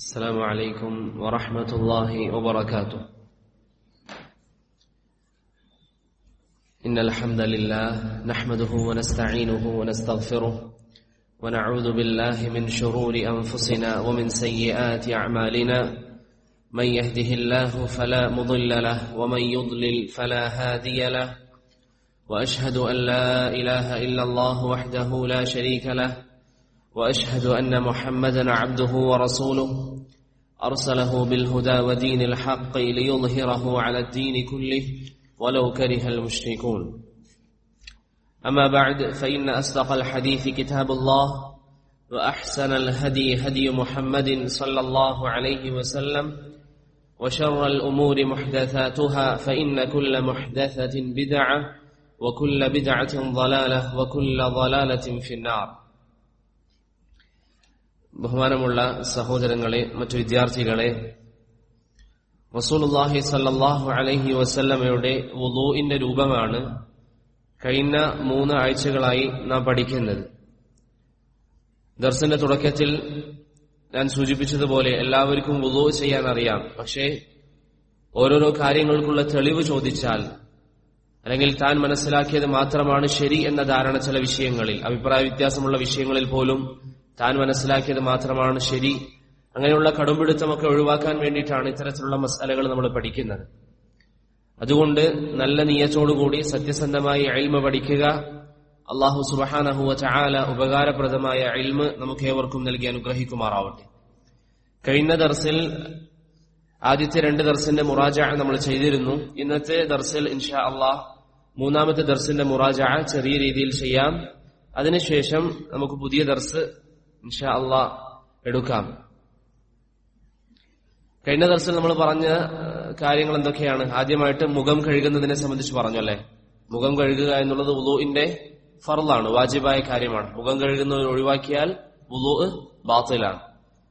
السلام عليكم ورحمة الله وبركاته. إن الحمد لله نحمده ونستعينه ونستغفره ونعوذ بالله من شرور أنفسنا ومن سيئات أعمالنا. من يهده الله فلا مضل له ومن يضلل فلا هادي له. وأشهد أن لا إله إلا الله وحده لا شريك له. وأشهد أن محمدا عبده ورسوله أرسله بالهدى ودين الحق ليظهره على الدين كله ولو كره المشركون. أما بعد فإن أصدق الحديث كتاب الله وأحسن الهدي هدي محمد صلى الله عليه وسلم وشر الأمور محدثاتها فإن كل محدثة بدعة وكل بدعة ضلالة وكل ضلالة في النار. ബഹുമാനമുള്ള സഹോദരങ്ങളെ, മറ്റു വിദ്യാർത്ഥികളെ, റസൂലുള്ളാഹി സ്വല്ലല്ലാഹു അലൈഹി വസല്ലമയുടെ വുളൂഇന്റെ രൂപമാണ് കഴിഞ്ഞ 3 ആഴ്ചകളായി നാം പഠിക്കുന്നത്. ദർസിന്റെ തുടക്കത്തിൽ ഞാൻ സൂചിപ്പിച്ചതുപോലെ എല്ലാവർക്കും വുളൂ ചെയ്യാൻ അറിയാം. പക്ഷേ ഓരോരോ കാര്യങ്ങൾക്കുള്ള തെളിവ് ചോദിച്ചാൽ, അല്ലെങ്കിൽ താൻ മനസ്സിലാക്കിയത് മാത്രമാണ് ശരി എന്ന ധാരണ ചില വിഷയങ്ങളിൽ, അഭിപ്രായ വ്യത്യാസമുള്ള വിഷയങ്ങളിൽ പോലും താൻ മനസ്സിലാക്കിയത് മാത്രമാണ് ശരി, അങ്ങനെയുള്ള കടുംപിടുത്തമൊക്കെ ഒഴിവാക്കാൻ വേണ്ടിയിട്ടാണ് ഇത്തരത്തിലുള്ള മസ്അലകൾ നമ്മൾ പഠിക്കുന്നത്. അതുകൊണ്ട് നല്ല നിയ്യത്തോടുകൂടി സത്യസന്ധമായി ഇൽമ പഠിക്കുക. അല്ലാഹു സുബ്ഹാനഹു വ തആല ഉപകാരപ്രദമായ ഇൽമ് നമുക്കേവർക്കും നൽകി അനുഗ്രഹിക്കുമാറാവട്ടെ. കഴിഞ്ഞ ദർസിൽ ആദ്യത്തെ 2 ദർസിന്റെ മുറാജഅ നമ്മൾ ചെയ്തിരുന്നു. ഇന്നത്തെ ദർസിൽ ഇൻഷാ അല്ലാഹ് 3-ാമത്തെ ദർസിന്റെ മുറാജഅ ചെറിയ രീതിയിൽ ചെയ്യാം. അതിനുശേഷം നമുക്ക് പുതിയ ദർസ് ഇൻഷാ അല്ലാഹ് എടുക്കാം. കഴിഞ്ഞ ദർസിൽ നമ്മൾ പറഞ്ഞ കാര്യങ്ങൾ എന്തൊക്കെയാണ്? ആദ്യമായിട്ട് മുഖം കഴുകുന്നതിനെ സംബന്ധിച്ച് പറഞ്ഞു അല്ലെ. മുഖം കഴുകുക എന്നുള്ളത് വുളൂഇന്റെ ഫർളാണ്, വാജിബായ കാര്യമാണ്. മുഖം കഴുകുന്നത് ഒഴിവാക്കിയാൽ വുളൂ ബാത്തിലാണ്.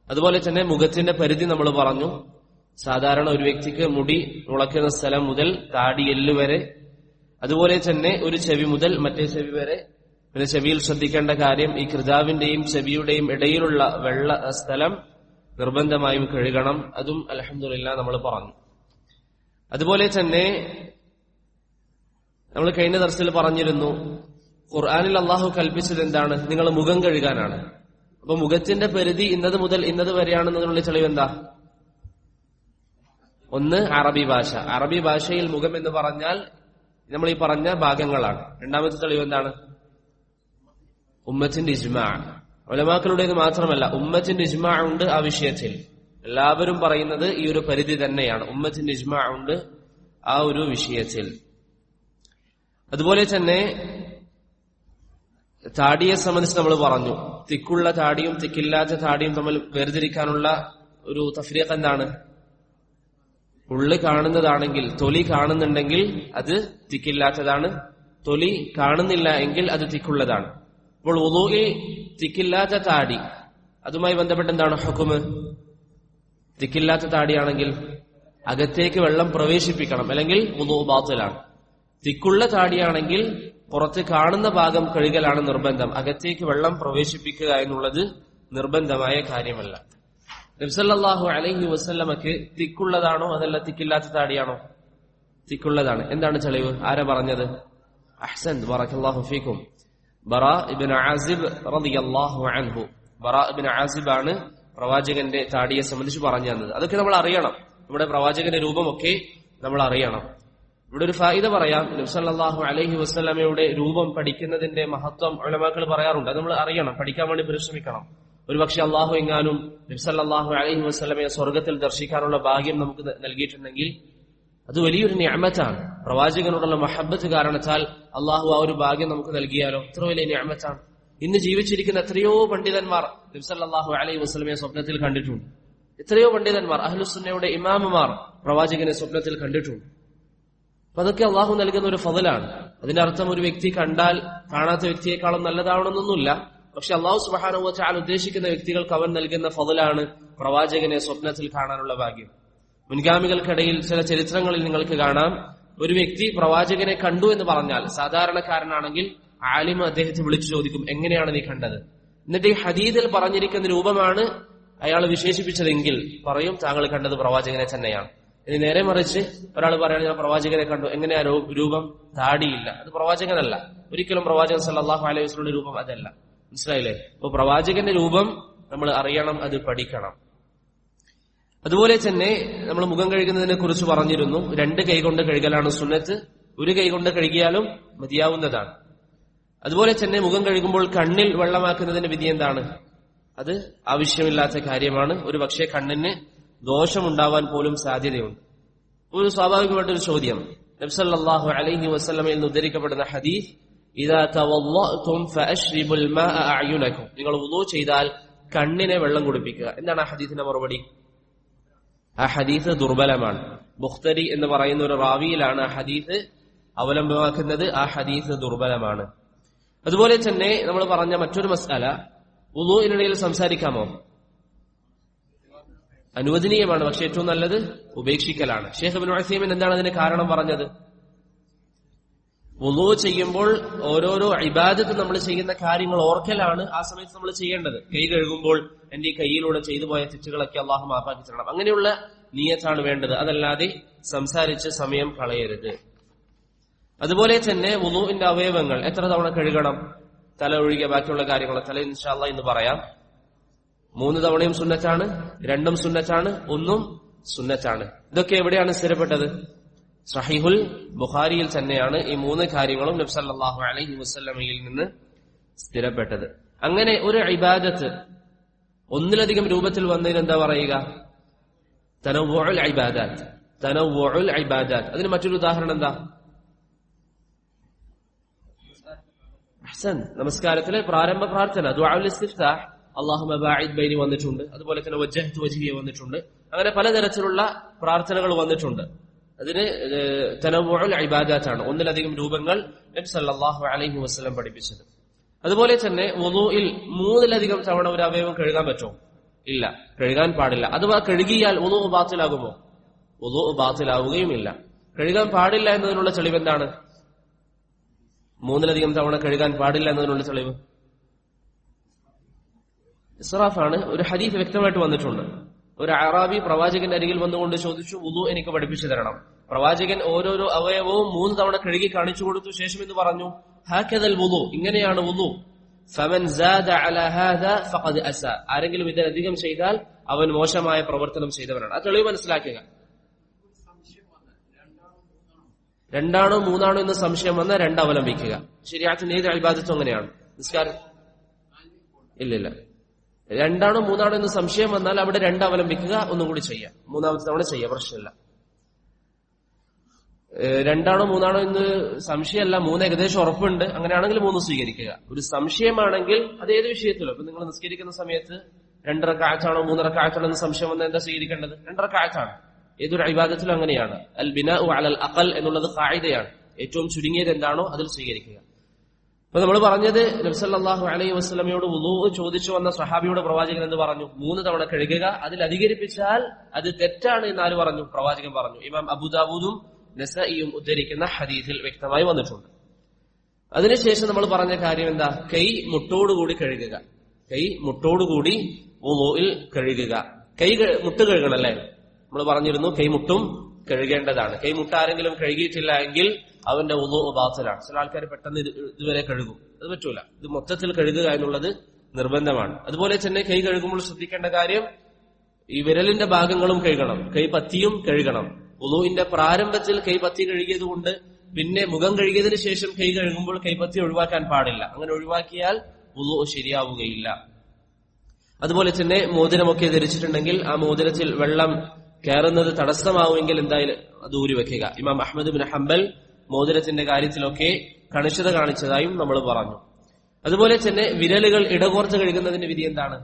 അതുപോലെ തന്നെ മുഖത്തിന്റെ പരിധി നമ്മൾ പറഞ്ഞു. സാധാരണ ഒരു വ്യക്തിക്ക് മുടി മുളയ്ക്കുന്ന സ്ഥലം മുതൽ താടിയെല്ല് വരെ, അതുപോലെ തന്നെ ഒരു ചെവി മുതൽ മറ്റേ ചെവി വരെ. പിന്നെ ചെവിയിൽ ശ്രദ്ധിക്കേണ്ട കാര്യം, ഈ കൃതാവിന്റെയും ചെവിയുടെയും ഇടയിലുള്ള വെള്ള സ്ഥലം നിർബന്ധമായും കഴുകണം. അതും അൽഹംദുലില്ലാഹ് നമ്മൾ പറഞ്ഞു. അതുപോലെ തന്നെ നമ്മൾ കഴിഞ്ഞ ദർസിൽ പറഞ്ഞിരുന്നു, ഖുർആനിൽ അള്ളാഹു കൽപ്പിച്ചത് എന്താണ്? നിങ്ങൾ മുഖം കഴുകാനാണ്. അപ്പൊ മുഖത്തിന്റെ പരിധി ഇന്നത് മുതൽ ഇന്നത് വരെയാണെന്നതിനുള്ള തെളിവ് എന്താ? ഒന്ന് അറബി ഭാഷ. അറബി ഭാഷയിൽ മുഖം എന്ന് പറഞ്ഞാൽ നമ്മൾ ഈ പറഞ്ഞ ഭാഗങ്ങളാണ്. രണ്ടാമത്തെ തെളിവ് എന്താണ്? ഉമ്മത്തിന്റെ ഇജ്മാ. ഉലമാക്കളുടേത് മാത്രമല്ല, ഉമ്മത്തിന്റെ ഇജ്മാ ഉണ്ട് ആ വിഷയത്തിൽ. എല്ലാവരും പറയുന്നത് ഈ ഒരു പരിധി തന്നെയാണ്. ഉമ്മത്തിന്റെ ഇജ്മാ ഉണ്ട് ആ ഒരു വിഷയത്തിൽ. അതുപോലെ തന്നെ താടിയെ സംബന്ധിച്ച് നമ്മൾ പറഞ്ഞു, തിക്കുള്ള താടിയും തിക്കില്ലാത്ത താടിയും തമ്മിൽ വേർതിരിക്കാനുള്ള ഒരു തഫ്രീഖ് എന്താണ്? ഉള്ളു കാണുന്നതാണെങ്കിൽ, തൊലി കാണുന്നുണ്ടെങ്കിൽ അത് തിക്കില്ലാത്തതാണ്. തൊലി കാണുന്നില്ല എങ്കിൽ അത് തിക്കുള്ളതാണ്. അപ്പോൾ വുളൂഇൽ തിക്കില്ലാത്ത താടി, അതുമായി ബന്ധപ്പെട്ട് എന്താണ് ഹുക്മ്? തിക്കില്ലാത്ത താടിയാണെങ്കിൽ അകത്തേക്ക് വെള്ളം പ്രവേശിപ്പിക്കണം, അല്ലെങ്കിൽ വുളൂ ബാത്തിലാണ്. തിക്കുള്ള താടിയാണെങ്കിൽ പുറത്ത് കാണുന്ന ഭാഗം കഴുകലാണ് നിർബന്ധം. അകത്തേക്ക് വെള്ളം പ്രവേശിപ്പിക്കുക എന്നുള്ളത് നിർബന്ധമായ കാര്യമല്ല. നബി സല്ലല്ലാഹു അലൈഹി വസല്ലമക്ക് തിക്കുള്ളതാണോ അതല്ല തിക്കില്ലാത്ത താടിയാണോ? തിക്കുള്ളതാണ്. എന്താണ് തെളിവ്? ആരാ പറഞ്ഞത്? അഹ്സൻ, ബറകല്ലാഹു ഫീക്കും. ബറാ ഇബ്നു ആസിബ് റളിയല്ലാഹു അൻഹു. ബറാ ഇബ്നു ആസിബ് ആണ് പ്രവാചകന്റെ താടിയെ സംബന്ധിച്ച് പറഞ്ഞു തന്നത്. അതൊക്കെ നമ്മൾ അറിയണം. നമ്മുടെ പ്രവാചകന്റെ രൂപമൊക്കെ നമ്മൾ അറിയണം. ഇവിടെ ഒരു ഫായിദ പറയാം. നബി സല്ലല്ലാഹു അലൈഹി വസല്ലമയുടെ രൂപം പഠിക്കുന്നതിന്റെ മഹത്വം ഉലമാക്കൾ പറയാറുണ്ട്. അത് നമ്മൾ അറിയണം, പഠിക്കാൻ വേണ്ടി പരിശ്രമിക്കണം. ഒരുപക്ഷെ അള്ളാഹു എങ്ങാനും നബി സല്ലല്ലാഹു അലൈഹി വസല്ലമയെ സ്വർഗത്തിൽ ദർശിക്കാനുള്ള ഭാഗ്യം നമുക്ക് നൽകിയിട്ടുണ്ടെങ്കിൽ അത് വലിയൊരു നിഅമത്താണ്. പ്രവാചകനോടുള്ള മഹബ്ബത്ത് കാരണത്താൽ അള്ളാഹു ആ ഒരു ഭാഗ്യം നമുക്ക് നൽകിയാലോ, എത്ര വലിയ നിഅമത്താണ്. ഇന്ന് ജീവിച്ചിരിക്കുന്ന എത്രയോ പണ്ഡിതന്മാർ നബി സല്ലല്ലാഹു അലൈഹി വസല്ലമയെ സ്വപ്നത്തിൽ കണ്ടിട്ടുണ്ട്. എത്രയോ പണ്ഡിതന്മാർ, അഹ്ലുസുന്നയുടെ ഇമാമുമാർ പ്രവാചകനെ സ്വപ്നത്തിൽ കണ്ടിട്ടുണ്ട്. അപ്പൊ അതൊക്കെ അള്ളാഹു നൽകുന്ന ഒരു ഫളലാണ്. അതിന്റെ അർത്ഥം ഒരു വ്യക്തി കണ്ടാൽ കാണാത്ത വ്യക്തിയെക്കാളും നല്ലതാവണമെന്നൊന്നുമില്ല. പക്ഷെ അള്ളാഹു സുബ്ഹാനഹു വ തആല ഉദ്ദേശിക്കുന്ന വ്യക്തികൾക്ക് അവൻ നൽകുന്ന ഫളലാണ് പ്രവാചകനെ സ്വപ്നത്തിൽ കാണാനുള്ള ഭാഗ്യം. മുൻഗാമികൾക്കിടയിൽ ചില ചരിത്രങ്ങളിൽ നിങ്ങൾക്ക് കാണാം, ഒരു വ്യക്തി പ്രവാചകനെ കണ്ടു എന്ന് പറഞ്ഞാൽ, സാധാരണക്കാരനാണെങ്കിൽ ആലിം അദ്ദേഹത്തെ വിളിച്ചു ചോദിക്കും, എങ്ങനെയാണ് നീ കണ്ടത്? എന്നിട്ട് ഈ ഹദീസിൽ പറഞ്ഞിരിക്കുന്ന രൂപമാണ് അയാൾ വിശേഷിപ്പിച്ചതെങ്കിൽ പറയും താങ്കൾ കണ്ടത് പ്രവാചകനെ തന്നെയാണ്. ഇനി നേരെ മറിച്ച് ഒരാൾ പറയാണ് ഞാൻ പ്രവാചകനെ കണ്ടു, എങ്ങനെയാ രൂപം? താടിയില്ല, അത് പ്രവാചകനല്ല. ഒരിക്കലും പ്രവാചകൻ സല്ലല്ലാഹു അലൈഹി വസല്ലമയുടെ രൂപം അതല്ല. മനസ്സിലായില്ലേ? അപ്പൊ പ്രവാചകന്റെ രൂപം നമ്മൾ അറിയണം, അത് പഠിക്കണം. അതുപോലെ തന്നെ നമ്മൾ മുഖം കഴുകുന്നതിനെ കുറിച്ച് പറഞ്ഞിരുന്നു. 2 കൈ കൊണ്ട് കഴുകലാണ് സുന്നത്ത്, 1 കൈ കൊണ്ട് കഴുകിയാലും മതിയാവുന്നതാണ്. അതുപോലെ തന്നെ മുഖം കഴുകുമ്പോൾ കണ്ണിൽ വെള്ളമാക്കുന്നതിന്റെ വിധി എന്താണ്? അത് ആവശ്യമില്ലാത്ത കാര്യമാണ്. ഒരു പക്ഷേ കണ്ണിന് ദോഷമുണ്ടാവാൻ പോലും സാധ്യതയുണ്ട്. ഒരു സ്വാഭാവികമായിട്ടൊരു ചോദ്യം, നബി സല്ലല്ലാഹു അലൈഹി വസല്ലമയിൽ നിന്ന് ഉദ്ധരിക്കപ്പെടുന്ന ഹദീസ്, ഇദാ തവല്ലഅതും ഫഅശ്രിബുൽ മാഅ അഅയുനകും, നിങ്ങൾ വുളൂ ചെയ്താൽ കണ്ണിനെ വെള്ളം കുടിപ്പിക്കുക. എന്താണ് ആ ഹദീസിന്റെ മറുപടി? ആ ഹദീസ് ദുർബലമാണ്. ബുഖ്തരി എന്ന് പറയുന്ന ഒരു റാവിയിലാണ് ആ ഹദീസ് അവലംബമാക്കുന്നത്. ആ ഹദീസ് ദുർബലമാണ്. അതുപോലെ തന്നെ നമ്മൾ പറഞ്ഞ മറ്റൊരു മസ്അല, വുളൂഇനിടയിൽ സംസാരിക്കാമോ? അനുവദനീയമാണ്, പക്ഷെ ഏറ്റവും നല്ലത് ഉപേക്ഷിക്കലാണ്. ഷെയ്ഖ് ഇബ്നു ഉസൈമീൻ എന്താണ് അതിന് കാരണം പറഞ്ഞത്? വുളൂ ചെയ്യുമ്പോൾ ഓരോരോ ഇബാദത്ത് നമ്മൾ ചെയ്യുന്ന കാര്യങ്ങൾ ഓർക്കലാണ് ആ സമയത്ത് നമ്മൾ ചെയ്യേണ്ടത്. കൈ കഴുകുമ്പോൾ എന്റെ ഈ കൈയിലൂടെ ചെയ്തു പോയ തെറ്റുകളൊക്കെ അള്ളാഹു മാപ്പാക്കി തരണം, അങ്ങനെയുള്ള നിയ്യത്താണ് വേണ്ടത്. അതല്ലാതെ സംസാരിച്ച് സമയം കളയരുത്. അതുപോലെ തന്നെ വുളൂഇന്റെ അവയവങ്ങൾ എത്ര തവണ കഴുകണം? തല ഒഴികെ ബാക്കിയുള്ള കാര്യങ്ങൾ, തല ഇൻഷാ അല്ലാഹ് ഇന്ന് പറയാം. 3 തവണയും സുന്നത്താണ്, 2 സുന്നത്താണ്, 1 സുന്നത്താണ്. ഇതൊക്കെ എവിടെയാണ് സ്ഥിരപ്പെട്ടത്? സഹീഹുൽ ബുഖാരിയിൽ തന്നെയാണ് ഈ 3 കാര്യങ്ങളും നബി സല്ലല്ലാഹു അലൈഹി വസല്ലമയിൽ നിന്ന് സ്ഥിരപ്പെട്ടത്. അങ്ങനെ ഒരു ഇബാദത്ത് ഒന്നിലധികം രൂപത്തിൽ വന്നതിന് എന്താ പറയുക? തനവ്വുഉൽ ഇബാദാത്ത്. തനവ്വുഉൽ ഇബാദാത്ത്. അതിന് മറ്റൊരു ഉദാഹരണം എന്താ? അഹ്സൻ, നമസ്കാരത്തിലെ പ്രാരംഭ പ്രാർത്ഥന ദുആഉൽ ഇസ്തിഫ്താഹ്, അല്ലാഹുമ്മ ബാഇദ് ബൈനി വന്നിട്ടുണ്ട്. അതുപോലെ തന്നെ വജ്ജഹ്തു വജ്ഹിയ വന്നിട്ടുണ്ട്. അങ്ങനെ പലതരത്തിലുള്ള പ്രാർത്ഥനകൾ വന്നിട്ടുണ്ട്. അതിന് തനവ്വുഉൽ ഇബാദാത്താണ്, ഒന്നിലധികം രൂപങ്ങൾ നബി സല്ലല്ലാഹു അലൈഹി വസല്ലം പഠിപ്പിച്ചത്. അതുപോലെ തന്നെ വുളൂഇൽ 3-ലധികം തവണ ഒരു അവയവം കഴുകാൻ പറ്റുമോ? ഇല്ല, കഴുകാൻ പാടില്ല. അഥവാ കഴുകിയാൽ വുളൂ ബാത്തിലാകുമോ? വുളൂ ബാത്തിലാവുകയുമില്ല. കഴുകാൻ പാടില്ല എന്നതിനുള്ള തെളിവ് എന്താണ്? 3-ലധികം തവണ കഴുകാൻ പാടില്ല എന്നതിനുള്ള തെളിവ് ഇസ്റാഫാണ്. ഒരു ഹദീസ് വ്യക്തമായിട്ട് വന്നിട്ടുണ്ട്. ഒരു അറാബി പ്രവാചകന്റെ അരികിൽ വന്നുകൊണ്ട് ചോദിച്ചു, വുളൂ എനിക്ക് പഠിപ്പിച്ചു തരണം. പ്രവാചകൻ ഓരോരോ അവയവവും 3 തവണ കഴുകി കാണിച്ചു കൊടുത്തു. ശേഷം എന്ന് പറഞ്ഞു, ഹാകദൽ വുളൂ, ഇങ്ങനെയാണ് വുളൂ. ഫമൻ സാദ അലാ ഹാദാ ഫഖദ് അസാ, ആരെങ്കിലും ഇതിലധികം ചെയ്താൽ അവൻ മോശമായ പ്രവർത്തനം ചെയ്തവനാണ്. ആ തെളിവ് മനസ്സിലാക്കുക. 2ആണോ 3ആണോ എന്ന് സംശയം വന്നാൽ 2 അവലംബിക്കുക. ശരിയാത്തിന് ഏത് ഇബാദത്തും അങ്ങനെയാണ്. നിസ്കാരം ഇല്ലില്ല, 2ആണോ 3ആണോ എന്ന് സംശയം വന്നാൽ അവിടെ 2 അവലംബിക്കുക, ഒന്നും കൂടി ചെയ്യാം, 3ാമത്തെ തവണ ചെയ്യാം, പ്രശ്നമില്ല. 2ആണോ 3ആണോ എന്ന് സംശയമല്ല, 3 ഏകദേശം ഉറപ്പുണ്ട്, അങ്ങനെയാണെങ്കിൽ 3 സ്വീകരിക്കുക. ഒരു സംശയമാണെങ്കിൽ അത് ഏത് വിഷയത്തിലും, ഇപ്പൊ നിങ്ങൾ നിസ്കരിക്കുന്ന സമയത്ത് 2 റക്അത്താണോ 3 റക്അത്താണോ എന്ന് സംശയം വന്നാൽ എന്താ സ്വീകരിക്കേണ്ടത്? 2 റക്അത്താണ്. ഏതൊരു ഇബാദത്തിലും അങ്ങനെയാണ്. അൽ ബിനാഉ അലൽ അഖൽ എന്നുള്ളത് ഖാഇദയാണ്. ഏറ്റവും ചുരുങ്ങിയത് എന്താണോ അതിൽ സ്വീകരിക്കുക. അപ്പൊ നമ്മൾ പറഞ്ഞത് നബി സല്ലല്ലാഹു അലൈഹി വസല്ലമയോട് വുളൂ ചോദിച്ചു വന്ന സ്വഹാബിയുടെ പ്രവാചകൻ എന്ത് പറഞ്ഞു? 3 തവണ കഴുകുക, അതിൽ അധികരിപ്പിച്ചാൽ അത് തെറ്റാണ് എന്ന് ആര് പറഞ്ഞു? പ്രവാചകൻ പറഞ്ഞു. ഇമാം അബൂദാവൂദും നസഈയും ഉദ്ധരിക്കുന്ന ഹദീസിൽ വ്യക്തമായി വന്നിട്ടുണ്ട്. അതിനുശേഷം നമ്മൾ പറഞ്ഞ കാര്യം എന്താ? കൈ മുട്ടോടുകൂടി കഴുകുക. കൈ മുട്ടോടുകൂടി വുളൂഇൽ കഴുകുക. കൈ മുട്ട് കഴുകണം അല്ലേ? നമ്മൾ പറഞ്ഞിരുന്നു കൈമുട്ടും കഴുകേണ്ടതാണ്. കൈമുട്ട ആരെങ്കിലും കഴുകിയിട്ടില്ല എങ്കിൽ അവന്റെ വുളൂ ബാത്തിലാണ്. ചില ആൾക്കാർ പെട്ടെന്ന് ഇതുവരെ കഴുകും, അത് പറ്റൂല. ഇത് മൊത്തത്തിൽ കഴുകുക എന്നുള്ളത് നിർബന്ധമാണ്. അതുപോലെ തന്നെ കൈ കഴുകുമ്പോൾ ശ്രദ്ധിക്കേണ്ട കാര്യം, ഈ വിരലിന്റെ ഭാഗങ്ങളും കഴുകണം, കൈപത്തിയും കഴുകണം. വുളൂഇന്റെ പ്രാരംഭത്തിൽ കൈപത്തി കഴുകിയത് കൊണ്ട് പിന്നെ മുഖം കഴുകിയതിനു ശേഷം കൈ കഴുകുമ്പോൾ കൈപത്തി ഒഴിവാക്കാൻ പാടില്ല. അങ്ങനെ ഒഴിവാക്കിയാൽ വുളൂ ശരിയാവുകയില്ല. അതുപോലെ തന്നെ മോതിരമൊക്കെ ധരിച്ചിട്ടുണ്ടെങ്കിൽ ആ മോതിരത്തിൽ വെള്ളം കയറുന്നത് തടസ്സമാവുമെങ്കിൽ എന്തായാലും അത് ഊരിവെക്കുക. ഇമാം അഹ്മദ് ബിൻ ഹംബൽ മോതിരത്തിന്റെ കാര്യത്തിലൊക്കെ കണിശത കാണിച്ചതായും നമ്മൾ പറഞ്ഞു. അതുപോലെ തന്നെ വിരലുകൾ ഇടകോർത്ത് കഴുകുന്നതിന്റെ വിധി എന്താണ്?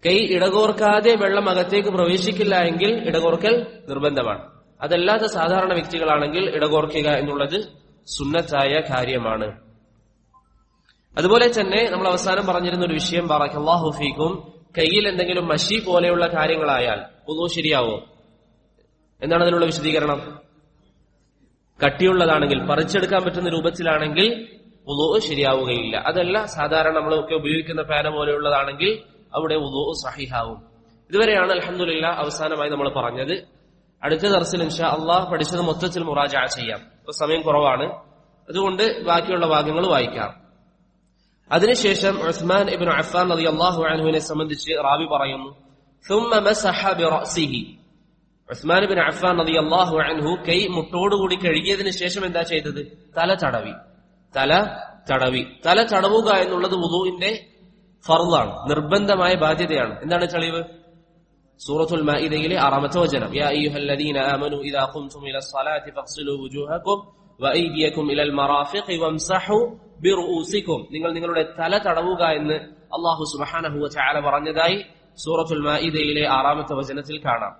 കൈ ഇടകോർക്കാതെ വെള്ളം അകത്തേക്ക് പ്രവേശിക്കില്ല എങ്കിൽ ഇടകോർക്കൽ നിർബന്ധമാണ്. അതല്ലാത്ത സാധാരണ വ്യക്തികളാണെങ്കിൽ ഇടകോർക്കുക എന്നുള്ളത് സുന്നത്തായ കാര്യമാണ്. അതുപോലെ തന്നെ നമ്മൾ അവസാനം പറഞ്ഞിരുന്ന ഒരു വിഷയം, ബറക്കല്ലാഹു ഫീക്കും, കയ്യിൽ എന്തെങ്കിലും മഷി പോലെയുള്ള കാര്യങ്ങളായാൽ വുളൂ ശരിയാവോ? എന്താണ് അതിനുള്ള വിശദീകരണം? കട്ടിയുള്ളതാണെങ്കിൽ, പറിച്ചെടുക്കാൻ പറ്റുന്ന രൂപത്തിലാണെങ്കിൽ വുളൂ ശരിയാവുകയില്ല. അതല്ല സാധാരണ നമ്മളൊക്കെ ഉപയോഗിക്കുന്ന ഫാന പോലെയുള്ളതാണെങ്കിൽ അവിടെ വുളൂ സഹിഹാവും. ഇതുവരെയാണ് അൽഹംദുലില്ലാഹ് അവസാനമായി നമ്മൾ പറഞ്ഞത്. അടുത്ത ദർസിൽ ഇൻഷാ അല്ലാഹ് പഠിച്ചത് മൊത്തത്തിൽ മുറാജഅ ചെയ്യാം. ഇപ്പൊ സമയം കുറവാണ്, അതുകൊണ്ട് ബാക്കിയുള്ള ഭാഗങ്ങൾ വായിക്കാം. അതിനുശേഷം ഉസ്മാൻ ഇബ്നു അഫ്ഫാൻ റളിയല്ലാഹു അൻഹുവിനെ സംബന്ധിച്ച് റാവി പറയുന്നു, ثم مسح برأسه. ഉസ്മാൻ ഇബ്നു അഫ്ഫാൻ റളിയല്ലാഹു അൻഹു കൈ മുട്ടോടുകൂടി കഴുകിയതിനു ശേഷം എന്താ ചെയ്തത്? തല തടവുക എന്നുള്ളത് വുളൂഇന്റെ ഫർളാണ്, നിർബന്ധമായ ബാധ്യതയാണ്. എന്താണ് തെളിവ്? സൂറത്തുൽ മാഇദയിലെ 6-ാമത്തെ വചനം, യാ അയ്യുഹല്ലദീന ആമനൂ ഇദാ ഖുംതും ഇലസ്സലാത്തി ഫഗ്സിലൂ വുജൂഹക്കും വഅയ്ദിയക്കും ഇലൽ മറാഫിഖി വംസഹു ബിറുഊസിക്കും. നിങ്ങൾ നിങ്ങളുടെ തല തടവുക എന്ന് അല്ലാഹു സുബ്ഹാനഹു വ തആല പറഞ്ഞതായി സൂറത്തുൽ മാഇദയിലെ 6-ാമത്തെ വചനത്തിൽ കാണാം.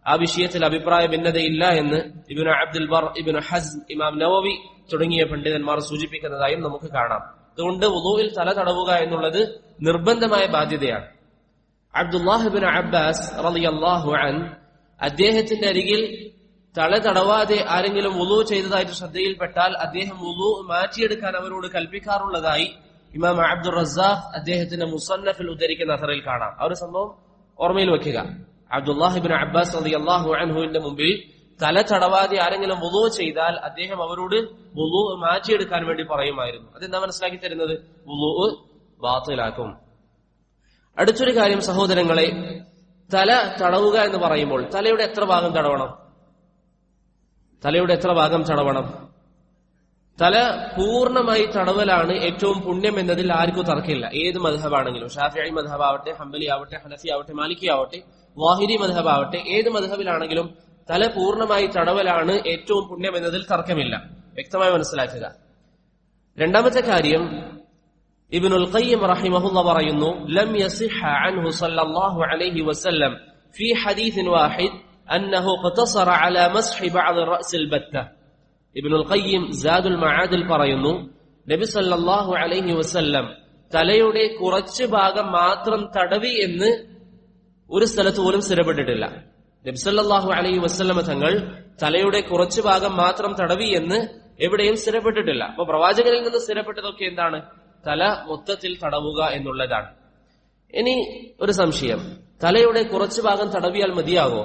ആ വിഷയത്തിൽ അഭിപ്രായ ഭിന്നതയില്ല എന്ന് ഇബ്നു അബ്ദുൽ ബർ, ഇബ്നു ഹസ്ം, ഇമാം നവവി തുടങ്ങിയ പണ്ഡിതന്മാർ സൂചിപ്പിക്കുന്നതായും നമുക്ക് കാണാം. അതുകൊണ്ട് വുളൂഇൽ തല തടവുക എന്നുള്ളത് നിർബന്ധമായ ബാധ്യതയാണ്. അബ്ദുല്ലാഹ് ഇബ്നു അബ്ബാസ് റളിയല്ലാഹു അൻഹു അദ്ദേഹത്തിന്റെ അരികിൽ തല തടവാതെ ആരെങ്കിലും വുളൂ ചെയ്തതായിട്ട് ശ്രദ്ധയിൽപ്പെട്ടാൽ അദ്ദേഹം വുളൂ മാറ്റിയെടുക്കാൻ അവരോട് കൽപ്പിക്കാറുള്ളതായി ഇമാം അബ്ദുർ റസാഖ് അദ്ദേഹത്തിന്റെ മുസന്നഫിൽ ഉദ്ധരിക്കുന്ന അസറിൽ കാണാം. ആ ഒരു സംഭവം ഓർമ്മയിൽ വെക്കുക. അബ്ദുല്ലാഹ് ഇബ്നു അബ്ബാസ് റളിയല്ലാഹു അൻഹുവിന്റെ മുമ്പിൽ തല തടവാതെ ആരെങ്കിലും വുളൂ ചെയ്താൽ അദ്ദേഹം അവരോട് വുളൂ മാറ്റിയെടുക്കാൻ വേണ്ടി പറയുമായിരുന്നു. അതെന്താ മനസ്സിലാക്കി തരുന്നത്? വുളൂ ബാത്തിലാക്കും. അടുത്തൊരു കാര്യം സഹോദരങ്ങളെ, തല തടവുക എന്ന് പറയുമ്പോൾ തലയുടെ എത്ര ഭാഗം തടവണം? തല പൂർണ്ണമായി തടവലാണ് ഏറ്റവും പുണ്യം എന്നതിൽ ആർക്കും തർക്കമില്ല. ഏത് മദ്ഹബാണെങ്കിലും, ഷാഫിഈ മദ്ഹബാവട്ടെ, ഹംബലി ആവട്ടെ, ഹനഫി ആവട്ടെ, മാലിക്കി ആവട്ടെ, വാഹിരി മദ്ഹബാവട്ടെ, ഏത് മദ്ഹബിലാണെങ്കിലും തല പൂർണ്ണമായി തടവലാണ് ഏറ്റവും പുണ്യം എന്നതിൽ തർക്കമില്ല. വ്യക്തമായി മനസ്സിലാക്കുക. രണ്ടാമത്തെ കാര്യം, ഇബ്നുൽ ഖയ്യിം റഹിമഹുല്ലാഹ് പറയുന്നു, ലം യസിഹ അൻഹു സല്ലല്ലാഹു അലൈഹി വസല്ലം ഫീ ഹദീസിൻ വാഹിദ് അന്നഹു ഖതസറ അലാ മസ്ഹി ബഅദ് റഅസിൽ ബത്ത. ഇബ്നുൽ ഖയ്യിം സാദുൽ മആദിൽ പറയുന്നു, നബി സല്ലല്ലാഹു അലൈഹി വസല്ലം തലയുടെ കുറച്ച് ഭാഗം മാത്രം തടവി എന്ന് ഒരു സ്ഥലത്ത് പോലും സ്ഥിരപ്പെട്ടിട്ടില്ല. നബി സല്ലല്ലാഹു അലൈഹി വസല്ലം തങ്ങൾ തലയുടെ കുറച്ച് ഭാഗം മാത്രം തടവി എന്ന് എവിടെയും സ്ഥിരപ്പെട്ടിട്ടില്ല. അപ്പൊ പ്രവാചകനിൽ നിന്ന് സ്ഥിരപ്പെട്ടതൊക്കെ എന്താണ്? തല മൊത്തത്തിൽ തടവുക എന്നുള്ളതാണ്. ഇനി ഒരു സംശയം, തലയുടെ കുറച്ച് ഭാഗം തടവിയാൽ മതിയാകോ?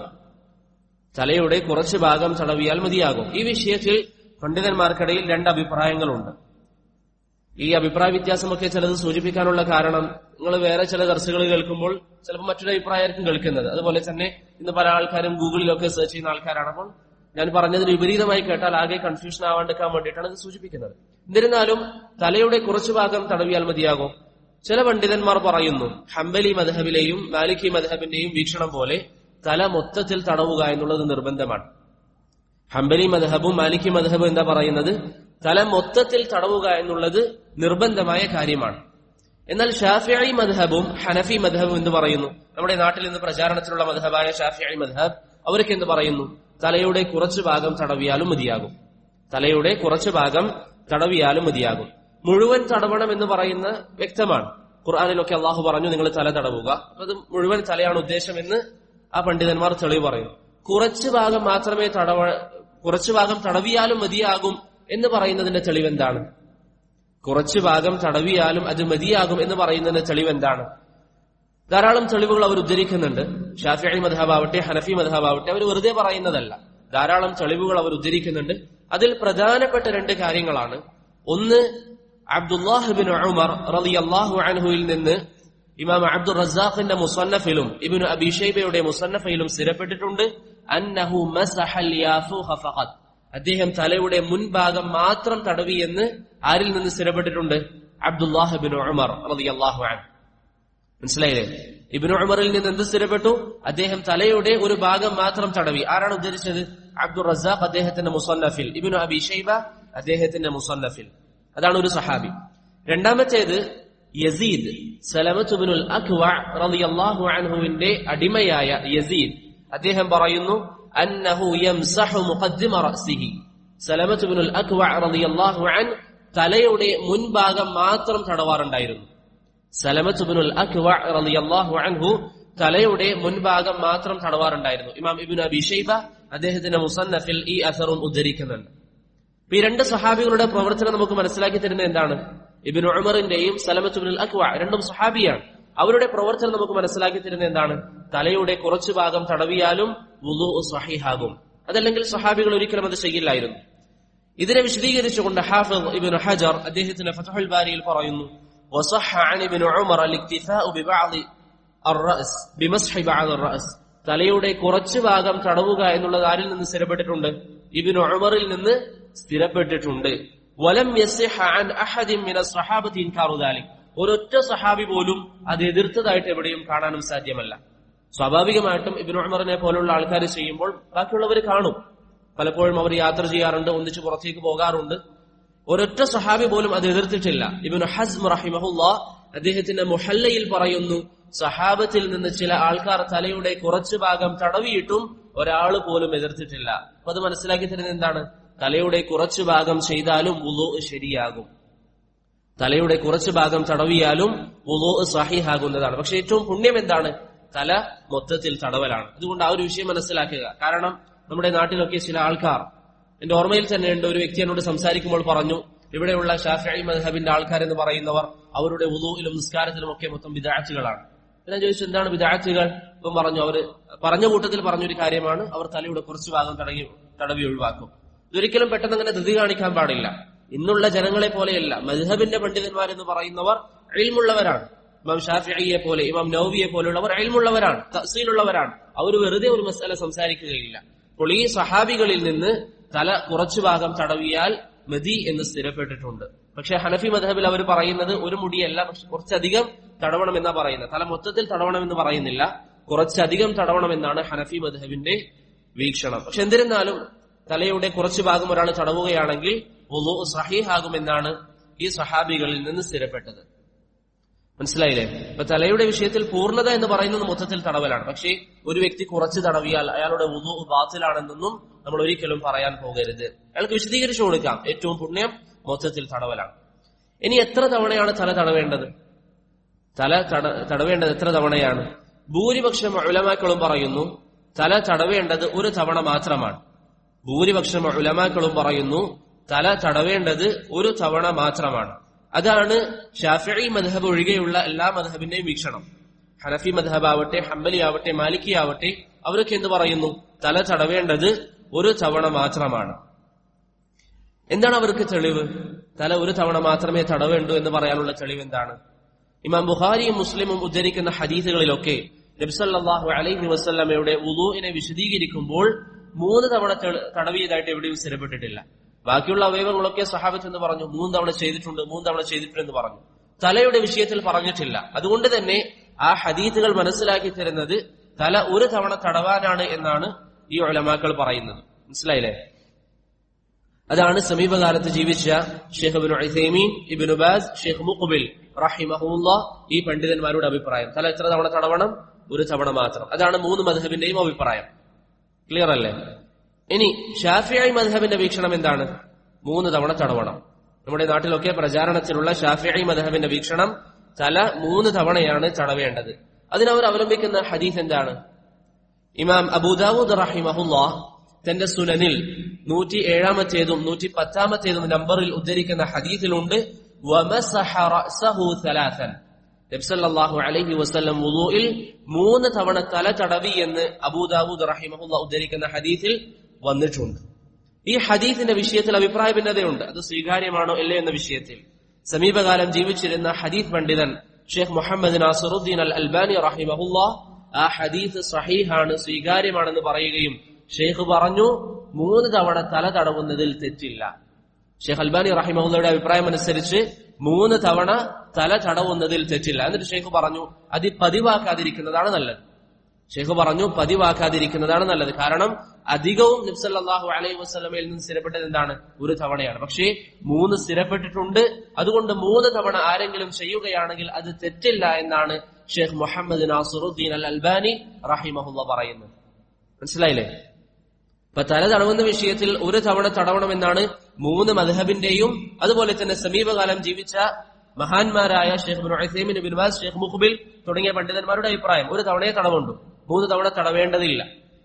ഈ വിഷയത്തിൽ പണ്ഡിതന്മാർക്കിടയിൽ 2 അഭിപ്രായങ്ങളുണ്ട്. ഈ അഭിപ്രായ വ്യത്യാസമൊക്കെ ചിലത് സൂചിപ്പിക്കാനുള്ള കാരണം, നിങ്ങൾ വേറെ ചില ദർസുകൾ കേൾക്കുമ്പോൾ ചിലപ്പോൾ മറ്റൊരു അഭിപ്രായമായിരിക്കും കേൾക്കുന്നത്. അതുപോലെ തന്നെ ഇന്ന് പല ആൾക്കാരും ഗൂഗിളിലൊക്കെ സെർച്ച് ചെയ്യുന്ന ആൾക്കാരാണ്. അപ്പോൾ ഞാൻ പറഞ്ഞതിന് വിപരീതമായി കേട്ടാൽ ആകെ കൺഫ്യൂഷൻ ആവാണ്ടിരിക്കാൻ വേണ്ടിയിട്ടാണ് ഇത് സൂചിപ്പിക്കുന്നത്. എന്നിരുന്നാലും തലയുടെ കുറച്ചു ഭാഗം തടവിയാൽ മതിയാകും. ചില പണ്ഡിതന്മാർ പറയുന്നു, ഹംബലി മദ്ഹബിലെയും മാലിക്കി മദ്ഹബിന്റെയും വീക്ഷണം പോലെ തല മൊത്തത്തിൽ തടവുക എന്നുള്ളത് നിർബന്ധമാണ്. ഹംബലി മദ്ഹബും മാലിക്കി മദ്ഹബും എന്താ പറയുന്നത്? തല മൊത്തത്തിൽ തടവുക എന്നുള്ളത് നിർബന്ധമായ കാര്യമാണ്. എന്നാൽ ഷാഫിഈ മദ്ഹബും ഹനഫി മദ്ഹബും എന്ന് പറയുന്നു, നമ്മുടെ നാട്ടിൽ നിന്ന് പ്രചാരണത്തിലുള്ള മദ്ഹബായ ഷാഫിഈ മദ്ഹബ്, അവർക്ക് എന്ത് പറയുന്നു? തലയുടെ കുറച്ചു ഭാഗം തടവിയാലും മതിയാകും. മുഴുവൻ തടവണം എന്ന് പറയുന്ന വ്യക്തമാണ്. ഖുർആനിലൊക്കെ അള്ളാഹു പറഞ്ഞു, നിങ്ങൾ തല തടവുക. അത് മുഴുവൻ തലയാണ് ഉദ്ദേശം എന്ന് ആ പണ്ഡിതന്മാർ തെളിവ് പറയുന്നു. കുറച്ചു ഭാഗം തടവിയാലും മതിയാകും എന്ന് പറയുന്നതിന്റെ തെളിവെന്താണ്? കുറച്ചു ഭാഗം തടവിയാലും അത് മതിയാകും എന്ന് പറയുന്നതിന്റെ തെളിവെന്താണ്? ധാരാളം തെളിവുകൾ അവർ ഉദ്ധരിക്കുന്നുണ്ട്. ഷാഫിഈ മദ്ഹബാവട്ടെ, ഹനഫി മദ്ഹബാവട്ടെ, അവർ വെറുതെ പറയുന്നതല്ല. ധാരാളം തെളിവുകൾ അവർ ഉദ്ധരിക്കുന്നുണ്ട്. അതിൽ പ്രധാനപ്പെട്ട 2 കാര്യങ്ങളാണ്. ഒന്ന്, അബ്ദുല്ലാഹ് ഇബ്നു ഉമർ റളിയല്ലാഹു അൻഹുവിൽ നിന്ന് ഇമാം അബ്ദുർ റസാഖിന്റെ മുസന്നഫിലും ഇബ്നു അബീ ശൈബയുടെ മുസന്നഫിലും സ്ഥിരപ്പെട്ടിട്ടുണ്ട്, അന്നഹു മസഹൽ യാസൂഹ ഫഖത്ത്, അദ്ദേഹം തലയുടെ മുൻഭാഗം മാത്രം തടവി എന്ന് ആരിൽ നിന്ന് സ്ഥിരപ്പെട്ടിട്ടുണ്ട്? അബ്ദുല്ലാഹ് ഇബ്നു ഉമർ റളിയല്ലാഹു അൻഹു. മനസ്സിലായില്ലേ? ഇബ്നു ഉമറിൽ നിന്ന് എന്ത് സ്ഥിരപ്പെട്ടു? അദ്ദേഹം തലയുടെ ഒരു ഭാഗം മാത്രം തടവി. ആരാണ് ഉദ്ധരിച്ചത്? അബ്ദുർ റസാഖ് അദ്ദേഹത്തിന്റെ മുസന്നഫിൽ, ഇബ്നു അബീ ശൈബ അദ്ദേഹത്തിന്റെ മുസന്നഫിൽ. അതാണ് ഒരു സഹാബി. രണ്ടാമത്തേത് യസീദ്, സലമത്ത് ഇബ്നുൽ അക്വ റളിയല്ലാഹു അൻഹുവിന്റെ അടിമയായ യസീദ്, അദ്ദേഹം പറയുന്നു, അന്നഹു യംസഹു മുഖദ്ദിമ റഅസിഹി. സലമത്ത് ഇബ്നുൽ അക്വ റളിയല്ലാഹു അൻഹു തലയുടെ മുൻഭാഗം മാത്രം തടവാറുണ്ടായിരുന്നു. സലമത്ത് ഇബ്നുൽ അക്വ റളിയല്ലാഹു അൻഹു തലയുടെ മുൻഭാഗം മാത്രം തടവാറുണ്ടായിരുന്നു. ഇമാം ഇബ്നു അബീ ശൈബ അദ്ദേഹത്തിന്റെ മുസന്നഫിൽ ഈ അസറും ഉദ്ധരിക്കുന്നുണ്ട്. ഈ രണ്ട് സഹാബികളുടെ പ്രവർത്തനം നമുക്ക് മനസ്സിലാക്കി തരുന്നത് എന്താണ്? ഇബ്നു ഉമറിന്റെയും സലമത്ത് ഇബ്നുൽ അക്വ രണ്ടും സഹാബിയാണ്. അവരുടെ പ്രവർത്തനം നമുക്ക് മനസ്സിലാക്കി തരുന്നത് എന്താണ്? തലയുടെ കുറച്ചു ഭാഗം തടവിയാലും വുളൂ സ്വഹീഹാകും. അതല്ലെങ്കിൽ സഹാബികൾ ഒരിക്കലും അത് ചെയ്യില്ലായിരുന്നു. ഇതിനെ വിശദീകരിച്ചുകൊണ്ട് ഹാഫിദ് ഇബ്നു ഹജർ അദ്ദേഹത്തിന്റെ ഫത്ഹുൽ ബാരിയിൽ പറയുന്നു, വസഹ അൻ ഇബ്നു ഉമർ അൽ-ഇക്തിഫാഉ ബിബഅദി അർ-റഅസ് ബിമസ്ഹി ബഅദി അർ-റഅസ്. തലയുടെ കുറച്ചു ഭാഗം തടവുക എന്നുള്ളത് ആരിൽ നിന്ന് സ്ഥിരപ്പെട്ടിട്ടുണ്ട്? ഇബ്നു ഉമറിൽ നിന്ന് സ്ഥിരപ്പെട്ടിട്ടുണ്ട്. വലം യസിഹ അൻ അഹദിൻ മിന സ്വഹാബത്തി ഇൻകാറു ദാലിക്. ഒരൊറ്റ സഹാബി പോലും അത് എതിർത്തതായിട്ട് എവിടെയും കാണാനും സാധ്യമല്ല. സ്വാഭാവികമായിട്ടും ഇബ്നു ഉമറിനെ പോലുള്ള ആൾക്കാർ ചെയ്യുമ്പോൾ ബാക്കിയുള്ളവർ കാണും. പലപ്പോഴും അവർ യാത്ര ചെയ്യാറുണ്ട്, ഒന്നിച്ച് പുറത്തേക്ക് പോകാറുണ്ട്. ഒരൊറ്റ സഹാബി പോലും അത് എതിർത്തിട്ടില്ല. ഇബ്നു ഹസ്ം റഹിമഹുല്ലാഹ് അദ്ദേഹത്തിന്റെ മുഹല്ലയിൽ പറയുന്നു, സഹാബത്തിൽ നിന്ന് ചില ആൾക്കാർ തലയുടെ കുറച്ചു ഭാഗം തടവിയിട്ടും ഒരാൾ പോലും എതിർത്തിട്ടില്ല. അപ്പൊ അത് മനസ്സിലാക്കി തരുന്നത് എന്താണ്? തലയുടെ കുറച്ചു ഭാഗം ചെയ്താലും വുളൂ ശരിയാകും. തലയുടെ കുറച്ചു ഭാഗം തടവിയാലും വുളൂ സഹീഹാകുന്നതാണ്. പക്ഷെ ഏറ്റവും പുണ്യം എന്താണ്? തല മൊത്തത്തിൽ തടവലാണ്. അതുകൊണ്ട് ആ ഒരു വിഷയം മനസ്സിലാക്കുക. കാരണം നമ്മുടെ നാട്ടിലൊക്കെ ചില ആൾക്കാർ, എന്റെ ഓർമ്മയിൽ തന്നെയുണ്ട്, ഒരു വ്യക്തി എന്നോട് സംസാരിക്കുമ്പോൾ പറഞ്ഞു, ഇവിടെയുള്ള ശാഫിഈ മദ്ഹബിന്റെ ആൾക്കാരെന്ന് പറയുന്നവർ അവരുടെ വുളൂയിലും നിസ്കാരത്തിലും ഒക്കെ മൊത്തം ബിദ്അത്തുകളാണ്. ഞാൻ ചോദിച്ചു, എന്താണ് ബിദ്അത്തുകൾ? ഇപ്പം പറഞ്ഞു, അവർ പറഞ്ഞ കൂട്ടത്തിൽ പറഞ്ഞൊരു കാര്യമാണ്, അവർ തലയുടെ കുറച്ചു ഭാഗം തടവി ഒഴിവാക്കും. ഇതൊരിക്കലും പെട്ടെന്ന് അങ്ങനെ ധൃതി കാണിക്കാൻ പാടില്ല. ഇന്നുള്ള ജനങ്ങളെ പോലെയല്ല. മദ്ഹബിന്റെ പണ്ഡിതന്മാരെന്ന് പറയുന്നവർ ഇൽമുള്ളവരാണ്. ഇമാം ഷാഫിഈയെ പോലെ, ഇമാം നവവിയെ പോലുള്ളവർ ഇൽമുള്ളവരാണ്, തഅ്സീലുള്ളവരാണ്. അവർ വെറുതെ ഒരു മസ്അല സംസാരിക്കുകയില്ല. അപ്പോൾ ഈ സഹാബികളിൽ നിന്ന് തല കുറച്ചു ഭാഗം തടവിയാൽ മതി എന്ന് സ്ഥിരപ്പെട്ടിട്ടുണ്ട്. പക്ഷെ ഹനഫി മദ്ഹബിൽ അവർ പറയുന്നത് ഒരു മുടിയല്ല, പക്ഷെ കുറച്ചധികം തടവണം എന്നാ പറയുന്നത്. തല മൊത്തത്തിൽ തടവണമെന്ന് പറയുന്നില്ല, കുറച്ചധികം തടവണമെന്നാണ് ഹനഫി മദ്ഹബിന്റെ വീക്ഷണം. പക്ഷെ എന്നിരുന്നാലും തലയുടെ കുറച്ചു ഭാഗം ഒരാൾ തടവുകയാണെങ്കിൽ വുളൂ സഹീഹാകുമെന്നാണ് ഈ സഹാബികളിൽ നിന്ന് സ്ഥിരപ്പെട്ടത്. മനസ്സിലായില്ലേ? ഇപ്പൊ തലയുടെ വിഷയത്തിൽ പൂർണ്ണത എന്ന് പറയുന്നത് മൊത്തത്തിൽ തടവലാണ്. പക്ഷേ ഒരു വ്യക്തി കുറച്ച് തടവിയാൽ അയാളുടെ വുളൂ ബാത്തിലാണെന്നൊന്നും നമ്മൾ ഒരിക്കലും പറയാൻ പോകരുത്. അയാൾക്ക് വിശദീകരിച്ചു കൊടുക്കാം, ഏറ്റവും പുണ്യം മൊത്തത്തിൽ തടവലാണ്. ഇനി എത്ര തവണയാണ് തല തടവേണ്ടത്? തല തടവേണ്ടത് എത്ര തവണയാണ്? ഭൂരിപക്ഷം ഉലമാക്കളും പറയുന്നു തല തടവേണ്ടത് ഒരു തവണ മാത്രമാണ്. ഭൂരിപക്ഷം ഉലമാക്കളും പറയുന്നു തല തടവേണ്ടത് ഒരു തവണ മാത്രമാണ്. അതാണ് ഷാഫിഈ മദ്ഹബ് ഒഴികെയുള്ള എല്ലാ മദ്ഹബിന്റെയും വീക്ഷണം. ഹനഫി മദ്ഹബ് ആവട്ടെ, ഹംബലി ആവട്ടെ, മാലിക്കി ആവട്ടെ, അവരൊക്കെ എന്ത് പറയുന്നു? തല തടവേണ്ടത് ഒരു തവണ മാത്രമാണ്. എന്താണ് അവർക്ക് തെളിവ്? തല ഒരു തവണ മാത്രമേ തടവേണ്ടൂ എന്ന് പറയാനുള്ള തെളിവ് എന്താണ്? ഇമാം ബുഖാരിയും മുസ്ലിമും ഉദ്ധരിക്കുന്ന ഹദീസുകളിലൊക്കെ നബി സല്ലല്ലാഹു അലൈഹി വസല്ലമയുടെ വുളൂഇനെ വിശദീകരിക്കുമ്പോൾ 3 തവണ തടവിയതായിട്ട് എവിടെയും സ്ഥിരപ്പെട്ടിട്ടില്ല. ബാക്കിയുള്ള അവയവങ്ങളൊക്കെ സഹാബത്ത് എന്ന് പറഞ്ഞു 3 തവണ ചെയ്തിട്ടുണ്ട്, 3 തവണ ചെയ്തിട്ടുണ്ടെന്ന് പറഞ്ഞു. തലയുടെ വിഷയത്തിൽ പറഞ്ഞിട്ടില്ല. അതുകൊണ്ട് തന്നെ ആ ഹദീസുകൾ മനസ്സിലാക്കി തരുന്നത് തല ഒരു തവണ തടവാനാണ് എന്നാണ് ഈ ഉലമാക്കൾ പറയുന്നത്. മനസ്സിലായില്ലേ? അതാണ് സമീപകാലത്ത് ജീവിച്ച Sheikh Ibn Uthaymeen, Ibn Baz, Sheikh Muqbil റഹിമഹുല്ലാഹ് ഈ പണ്ഡിതന്മാരുടെ അഭിപ്രായം. തല എത്ര തവണ തടവണം? ഒരു തവണ മാത്രം. അതാണ് 3 മദ്ഹബിന്റെയും അഭിപ്രായം. ക്ലിയർ അല്ലേ? ഇനി ഷാഫിഈ മദ്ഹബിന്റെ വീക്ഷണം എന്താണ്? 3 തവണ തടവണം. നമ്മുടെ നാട്ടിലൊക്കെ പ്രചാരണത്തിലുള്ള ഷാഫിഈ മദ്ഹബിന്റെ വീക്ഷണം തല 3 തവണയാണ് തടവേണ്ടത്. അതിനവർ അവലംബിക്കുന്ന ഹദീസ് എന്താണ്? ഇമാം അബൂദാവൂദ് റഹിമഹുല്ലാഹ് തന്റെ സുനനിൽ 107-ാമത്തേതും 110-ാമത്തേതും നമ്പറിൽ ഉദ്ധരിക്കുന്ന ഹദീസിലുണ്ട്, വമസഹ റഅസഹു സലാസൻ. നബി സല്ലല്ലാഹു അലൈഹി വസല്ലം വുളൂഇൽ 3 തവണ തല തടവി എന്ന് അബൂദാവൂദ് റഹിമഹുല്ലാഹ് ഉദ്ധരിക്കുന്ന ഹദീസിൽ വന്നിട്ടുണ്ട്. ഈ ഹദീസിന്റെ വിഷയത്തിൽ അഭിപ്രായ ഭിന്നതയുണ്ട്. അത് സ്വീകാര്യമാണോ അല്ലേ എന്ന വിഷയത്തിൽ സമീപകാലം ജീവിച്ചിരുന്ന ഹദീസ് പണ്ഡിതൻ ഷെയ്ഖ് മുഹമ്മദ് നാസിറുദ്ദീൻ അൽ അൽബാനി റഹിമഹുല്ലാഹ് ആ ഹദീസ് സ്വഹീഹാണ്, സ്വീകാര്യമാണെന്ന് പറയുകയും ഷെയ്ഖ് പറഞ്ഞു 3 തവണ തല തടവുന്നതിൽ തെറ്റില്ല. ഷെയ്ഖ് അൽബാനി റഹിമഹുല്ലയുടെ അഭിപ്രായം അനുസരിച്ച് 3 തവണ തല തടവുന്നതിൽ തെറ്റില്ല. എന്നിട്ട് ഷെയ്ഖ് പറഞ്ഞു അത് പതിവാക്കാതിരിക്കുന്നതാണ് നല്ലത്. ഷെയ്ഖ് പറഞ്ഞു പതിവാക്കാതിരിക്കുന്നതാണ് നല്ലത്. കാരണം അധികവും നബി സല്ലല്ലാഹു അലൈഹി വസല്ലമയിൽ നിന്ന് സ്ഥിരപ്പെട്ടത് എന്താണ്? ഒരു തവണയാണ്. പക്ഷേ 3 സ്ഥിരപ്പെട്ടിട്ടുണ്ട്. അതുകൊണ്ട് 3 തവണ ആരെങ്കിലും ചെയ്യുകയാണെങ്കിൽ അത് തെറ്റില്ല എന്നാണ് ഷെയ്ഖ് മുഹമ്മദ് നാസിറുദ്ദീൻ അൽ അൽബാനി റഹിമഹുല്ലാഹ് പറയുന്നത്. മനസ്സിലായില്ലേ? അപ്പൊ തല തടവുന്ന വിഷയത്തിൽ ഒരു തവണ തടവണമെന്നാണ് 3 മദ്ഹബിന്റെയും അതുപോലെ തന്നെ സമീപകാലം ജീവിച്ച മഹാന്മാരായ Sheikh Ibn Uthaymeen, Ibn Baz, Sheikh Muqbil തുടങ്ങിയ പണ്ഡിതന്മാരുടെ അഭിപ്രായം. ഒരു തവണയെ തടവുണ്ടു, 3 തവണ തടവേണ്ടതില്ല.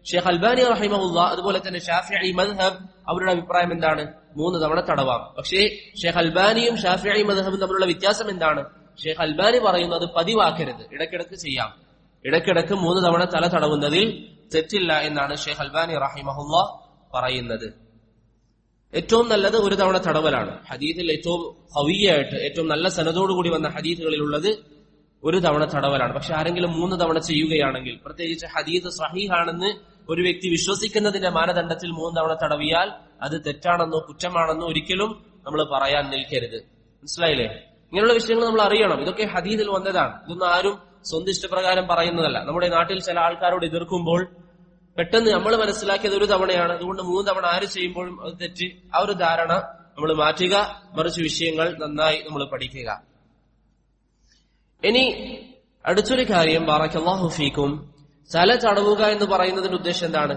ഷെയ്ഖ് അൽബാനി റഹിമഹുല്ലാ അതുപോലെ തന്നെ ഷാഫിഈ മദ്ഹബ് അവരുടെ അഭിപ്രായം എന്താണ്? 3 തവണ തടവാം. പക്ഷേ ഷെയ്ഖ് അൽബാനിയും ഷാഫിഈ മദ്ഹബും തമ്മിലുള്ള വ്യത്യാസം എന്താണ്? ഷെയ്ഖ് അൽബാനി പറയുന്നത് പതിവാക്കരുത്, ഇടയ്ക്കിടയ്ക്ക് ചെയ്യാം. ഇടയ്ക്കിടയ്ക്ക് 3 തവണ തല തടവുന്നതിൽ തെറ്റില്ല എന്നാണ് ഷെയ്ഖ് അൽബാനി റഹിമഹുല്ലാ പറയുന്നത്. ഏറ്റവും നല്ലത് 1 തവണ തടവലാണ്. ഹദീസിൽ ഏറ്റവും ഖവിയായിട്ട് ഏറ്റവും നല്ല സനദോടുകൂടി വന്ന ഹദീസുകളിലുള്ളത് 1 തവണ തടവലാണ്. പക്ഷെ ആരെങ്കിലും 3 തവണ ചെയ്യുകയാണെങ്കിൽ, പ്രത്യേകിച്ച് ഹദീസ് സഹീഹാണെന്ന് ഒരു വ്യക്തി വിശ്വസിക്കുന്നതിന്റെ മാനദണ്ഡത്തിൽ 3 തവണ തടവിയാൽ അത് തെറ്റാണെന്നോ കുറ്റമാണെന്നോ ഒരിക്കലും നമ്മൾ പറയാൻ നിൽക്കരുത്. മനസ്സിലായില്ലേ? ഇങ്ങനെയുള്ള വിഷയങ്ങൾ നമ്മൾ അറിയണം. ഇതൊക്കെ ഹദീസിൽ വന്നതാണ്. ഇതൊന്നും ആരും സ്വന്തം ഇഷ്ടപ്രകാരം പറയുന്നതല്ല. നമ്മുടെ നാട്ടിൽ ചില ആൾക്കാരോട് എതിർക്കുമ്പോൾ പെട്ടെന്ന് നമ്മൾ മനസ്സിലാക്കിയത് 1 തവണയാണ്, അതുകൊണ്ട് 3 തവണ ആര് ചെയ്യുമ്പോഴും അത് തെറ്റ്. ആ ഒരു ധാരണ നമ്മൾ മാറ്റുക. മറിച്ച് വിഷയങ്ങൾ നന്നായി നമ്മൾ പഠിക്കുക. ഇനി അടുത്തൊരു കാര്യം, ബാറക്കല്ലാഹു ഫീക്കും, തല തടവുക എന്ന് പറയുന്നതിന്റെ ഉദ്ദേശം എന്താണ്?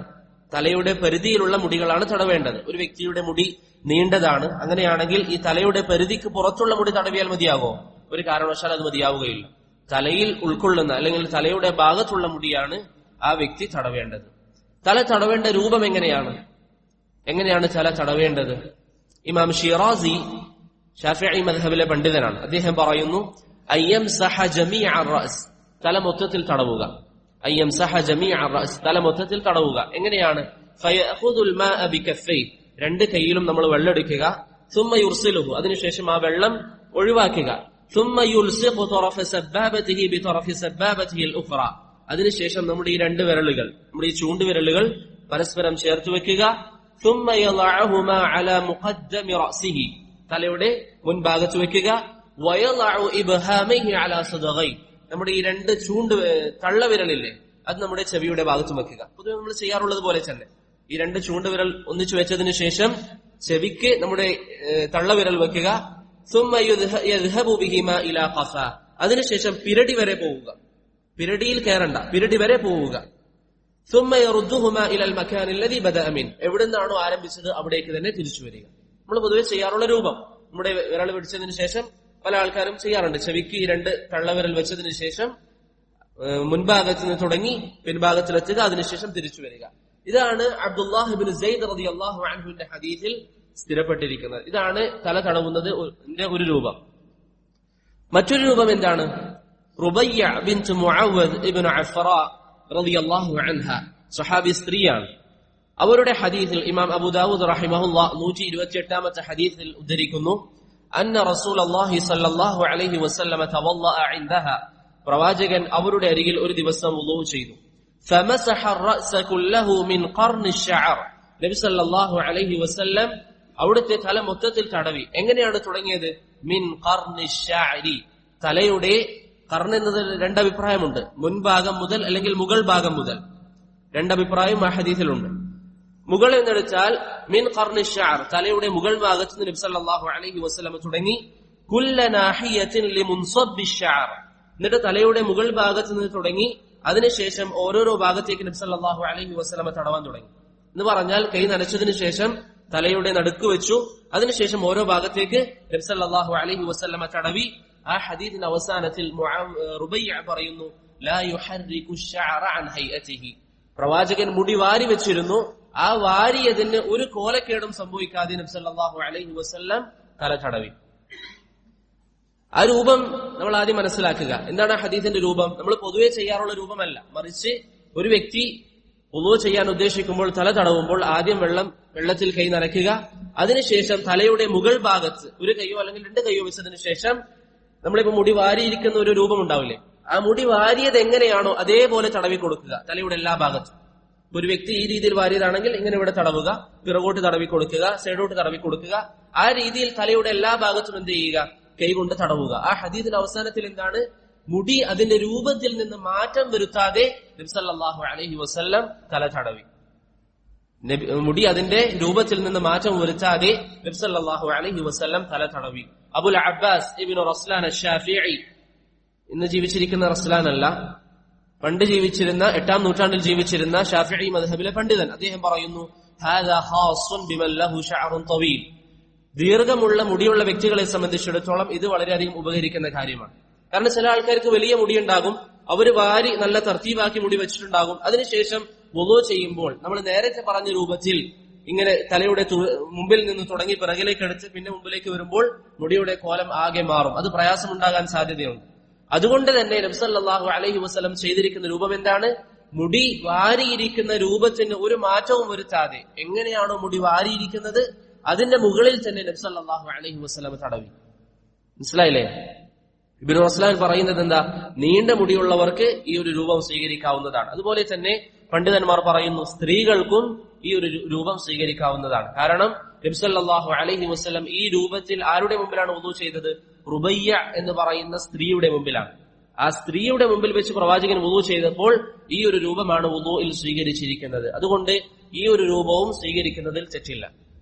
തലയുടെ പരിധിയിലുള്ള മുടികളാണ് തടവേണ്ടത്. ഒരു വ്യക്തിയുടെ മുടി നീണ്ടതാണ്, അങ്ങനെയാണെങ്കിൽ ഈ തലയുടെ പരിധിക്ക് പുറത്തുള്ള മുടി തടവിയാൽ മതിയാകോ? ഒരു കാരണവശാൽ അത് മതിയാവുകയില്ല. തലയിൽ ഉൾക്കൊള്ളുന്ന അല്ലെങ്കിൽ തലയുടെ ഭാഗത്തുള്ള മുടിയാണ് ആ വ്യക്തി തടവേണ്ടത്. തല തടവേണ്ട രൂപം എങ്ങനെയാണ് തല തടവേണ്ടത്? ഇമാം ഷിറാസി ഷാഫിഈ മദ്ഹബിലെ പണ്ഡിതനാണ്. അദ്ദേഹം പറയുന്നു, അയ്യംസഹ ജമീഅ റഅസ്, തല മൊത്തത്തിൽ തടവുക. അയ്യംസഹ ജമീഅ റഅസ്, തല മൊത്തത്തിൽ തടവുക. എങ്ങനെയാണ്? ഫയഖുദുൽ മാഅ ബികഫൈ, 2 കൈയിലും നമ്മൾ വെള്ളം എടുക്കുക. സുമ്മ യുർസിലുഹു, അതിനുശേഷം ആ വെള്ളം ഒഴിവാക്കുക. സുമ്മ യുൽസിഖു തറഫ സബ്ബാബതിഹി ബിതറഫ സബ്ബാബതിഹി അൽ-ഉഖ്റ, അതിനുശേഷം നമ്മുടെ ഈ 2 വിരലുകൾ, നമ്മുടെ ഈ ചൂണ്ടുവിരലുകൾ പരസ്പരം ചേർത്ത് വെക്കുക. സുമ്മ യളഅഹുമാ അലാ മുഖദ്ദമി റഅസിഹി, തലയുടെ മുൻഭാഗത്ത് വെക്കുക. വയളഉ ഇബ്ഹാമൈഹി അലാ സദഗൈ, നമ്മുടെ ഈ 2 തള്ളവിരലില്ലേ, അത് നമ്മുടെ ചെവിയുടെ ഭാഗത്ത് വെക്കുക. പൊതുവെ നമ്മൾ ചെയ്യാറുള്ളത് പോലെ തന്നെ ഈ 2 ചൂണ്ടുവിരൽ ഒന്നിച്ചു വെച്ചതിന് ശേഷം ചെവിക്ക് നമ്മുടെ തള്ളവിരൽ വെക്കുക. സുമ്മ യദ്ഹബു ബിഹിമാ ഇലാ ഖഫ, അതിനുശേഷം പിരടി വരെ പോവുക. പിരടിയിൽ കയറണ്ട, പിരടി വരെ പോവുക. സുമ്മ യറുദ്ദുഹുമാ ഇലൽ മകാനി അല്ലദീ ബദഅ മിൻ, എവിടുന്നാണോ ആരംഭിച്ചത് അവിടേക്ക് തന്നെ തിരിച്ചു വരിക. നമ്മൾ പൊതുവെ ചെയ്യാറുള്ള രൂപം, നമ്മുടെ വിരൽ പിടിച്ചതിന് ശേഷം പല ആൾക്കാരും ചെയ്യാറുണ്ട്. ചെവിക്ക് ഈ 2 തള്ളവിരൽ വെച്ചതിന് ശേഷം മുൻഭാഗത്ത് നിന്ന് തുടങ്ങി പിൻഭാഗത്തിലെത്തുക, അതിനുശേഷം തിരിച്ചു വരിക. ഇതാണ് അബ്ദുല്ലാഹ് ഇബ്നു സൈദ് റളിയല്ലാഹു അൻഹുവിന്റെ ഹദീസിൽ സ്ഥിരപ്പെട്ടിരിക്കുന്നത്. ഇതാണ് തല തടവുന്നത് ഒരു രൂപം. മറ്റൊരു രൂപം എന്താണ്? റുബയ്യ ബിൻത് മുഅവ്വദ് ഇബ്നു അഫ്റാ റളിയല്ലാഹു അൻഹ, സ്വഹാബി സ്ത്രീയാണ്. അവരുടെ ഹദീസിൽ ഇമാം അബൂ ദാവൂദ് റഹിമഹുല്ലാഹ് 128ാമത്തെ ഹദീസിൽ ഉദ്ധരിക്കുന്നു, അന്ന റസൂലുള്ളാഹി സ്വല്ലല്ലാഹു അലൈഹി വസല്ലം തവല്ലഅ ഇൻദഹ, പ്രവാചകൻ അവരുടെ അരികിൽ ഒരു ദിവസം വുളൂ ചെയ്തു. ഫമസഹ റഅസ കുല്ലഹു മിൻ ഖർനി ശഅർ, നബി സല്ലല്ലാഹു അലൈഹി വസല്ലം അവിടുത്തെ തല മൊത്തത്തിൽ തടവി. എങ്ങനെയാണ് തുടങ്ങിയത്? മിൻ ഖർനി ശഅരി, തലയുടെ ഖർൻ എന്നതിൽ 2 അഭിപ്രായമുണ്ട്. മുൻഭാഗം മുതൽ അല്ലെങ്കിൽ മുകൾ ഭാഗം മുതൽ, 2 അഭിപ്രായം ആ ഹദീസിലുണ്ട്. മുകൾ എന്നെടുത്താൽ മിൻ ഖർനി ശഅർ, തലയുടെ മുകൾ ഭാഗത്ത് നിന്ന് നബി സല്ലല്ലാഹു അലൈഹി വസല്ലം തുടങ്ങി. കുല്ല നാഹിയത്തിൻ ലിമുൻസബി ശഅർ, എന്നിട്ട് തലയുടെ മുകൾ ഭാഗത്ത് നിന്ന് തുടങ്ങി അതിനുശേഷം ഓരോരോ ഭാഗത്തേക്ക് നബി സല്ലല്ലാഹു അലൈഹി വസല്ലം തടവാൻ തുടങ്ങി. എന്ന് പറഞ്ഞാൽ കൈ നനച്ചതിന് ശേഷം തലയുടെ നടുക്ക് വെച്ചു, അതിനുശേഷം ഓരോ ഭാഗത്തേക്ക് നബി സല്ലല്ലാഹു അലൈഹി വസല്ലം തടവി. ആ ഹദീസിന്റെ അവസാനത്തിൽ റുബയ്യ പറയുന്നു, ലാ യുഹർരികു ശഅറ അൻ ഹൈഅതിഹി, പ്രവാചകൻ മുടി വാരി വെച്ചിരുന്നു, ആ വാരിയതിന് ഒരു കോലക്കേടും സംഭവിക്കാതെ നബി സല്ലല്ലാഹു അലൈഹി വസല്ലം തല തടവി. ആ രൂപം നമ്മൾ ആദ്യം മനസ്സിലാക്കുക. എന്താണ് ഹദീസിന്റെ രൂപം? നമ്മൾ പൊതുവെ ചെയ്യാറുള്ള രൂപമല്ല, മറിച്ച് ഒരു വ്യക്തി വുളൂ ചെയ്യാൻ ഉദ്ദേശിക്കുമ്പോൾ തല തടവുമ്പോൾ ആദ്യം വെള്ളത്തിൽ കൈ നനയ്ക്കുക. അതിനുശേഷം തലയുടെ മുകൾ ഭാഗത്ത് 1 കൈയോ അല്ലെങ്കിൽ 2 കൈയോ വെച്ചതിന് ശേഷം നമ്മളിപ്പോ മുടി വാരിയിരിക്കുന്ന ഒരു രൂപം ഉണ്ടാവില്ലേ, ആ മുടി വാരിയത് എങ്ങനെയാണോ അതേപോലെ തടവി കൊടുക്കുക തലയുടെ എല്ലാ ഭാഗത്തും. ഒരു വ്യക്തി ഈ രീതിയിൽ വാരിയതാണെങ്കിൽ ഇങ്ങനെ ഇവിടെ തടവുക, പിറകോട്ട് തടവി കൊടുക്കുക, സൈഡോട്ട് തടവി കൊടുക്കുക. ആ രീതിയിൽ തലയുടെ എല്ലാ ഭാഗത്തും എന്ത് ചെയ്യുക? കൈകൊണ്ട് തടവുക. ആ ഹദീസിന്റെ അവസാനത്തിൽ എന്താണ്? മുടി അതിന്റെ രൂപത്തിൽ നിന്ന് മാറ്റം വരുത്താതെ നബി സല്ലല്ലാഹു അലൈഹി വസല്ലം തല തടവി. മുടി അതിന്റെ രൂപത്തിൽ നിന്ന് മാറ്റം വരുത്താതെ നബി സല്ലല്ലാഹു അലൈഹി വസല്ലം തല തടവി. അബുൽ അബ്ബാസ് ഇബ്നു റസ്ലാൻ അശ്ശാഫിഈ, ഇന്ന് ജീവിച്ചിരിക്കുന്ന റസ്ലാൻ അല്ല, പണ്ട് ജീവിച്ചിരുന്ന 8ാം നൂറ്റാണ്ടിൽ ജീവിച്ചിരുന്ന ഷാഫിഈ മദ്ഹബിലെ പണ്ഡിതൻ, അദ്ദേഹം പറയുന്നു, ഹാദാ ഖാസ്സുൻ ബിമൻ ലഹു ശഅറുൻ തവീൽ, ദീർഘമുള്ള മുടിയുള്ള വ്യക്തികളെ സംബന്ധിച്ചിടത്തോളം ഇത് വളരെയധികം ഉപകരിക്കുന്ന കാര്യമാണ്. കാരണം ചില ആൾക്കാർക്ക് വലിയ മുടിയുണ്ടാകും, അവര് വാരി നല്ല തർത്തീബാക്കി മുടി വെച്ചിട്ടുണ്ടാകും, അതിനുശേഷം വുളു ചെയ്യുമ്പോൾ നമ്മൾ നേരത്തെ പറഞ്ഞ രൂപത്തിൽ ഇങ്ങനെ തലയുടെ മുമ്പിൽ നിന്ന് തുടങ്ങി പിറകിലേക്ക് എടുത്ത് പിന്നെ മുമ്പിലേക്ക് വരുമ്പോൾ മുടിയുടെ കോലം ആകെ മാറും. അത് പ്രയാസമുണ്ടാകാൻ സാധ്യതയുണ്ട്. അതുകൊണ്ട് തന്നെ നബി സല്ലല്ലാഹു അലൈഹി വസല്ലം ചെയ്തിരിക്കുന്ന രൂപം എന്താണ്? മുടി വാരിയിരിക്കുന്ന രൂപത്തിന് ഒരു മാറ്റവും വരുത്താതെ എങ്ങനെയാണോ മുടി വാരിയിരിക്കുന്നത് അതിന്റെ മുകളിൽ തന്നെ നബി സല്ലല്ലാഹു അലൈഹി വസല്ലം തടവി. മനസ്സിലായില്ലേ? ഇബ്നു റസ്ലാൻ പറയുന്നത് എന്താ? നീണ്ട മുടിയുള്ളവർക്ക് ഈ ഒരു രൂപം സ്വീകരിക്കാവുന്നതാണ്. അതുപോലെ തന്നെ പണ്ഡിതന്മാർ പറയുന്നു സ്ത്രീകൾക്കും ഈ ഒരു രൂപം സ്വീകരിക്കാവുന്നതാണ്. കാരണം നബി സല്ലല്ലാഹു അലൈഹി വസല്ലം ഈ രൂപത്തിൽ ആരുടെ മുമ്പിലാണ് വുളു ചെയ്തത്? റുബയ്യ എന്ന് പറയുന്ന സ്ത്രീയുടെ മുമ്പിലാണ്. ആ സ്ത്രീയുടെ മുമ്പിൽ വെച്ച് പ്രവാചകൻ വുളു ചെയ്തപ്പോൾ ഈ ഒരു രൂപമാണ് വുളുയിൽ സ്വീകരിച്ചിരിക്കുന്നത്. അതുകൊണ്ട് ഈ ഒരു രൂപവും സ്വീകരിക്കുന്നതിൽ തെറ്റില്ല.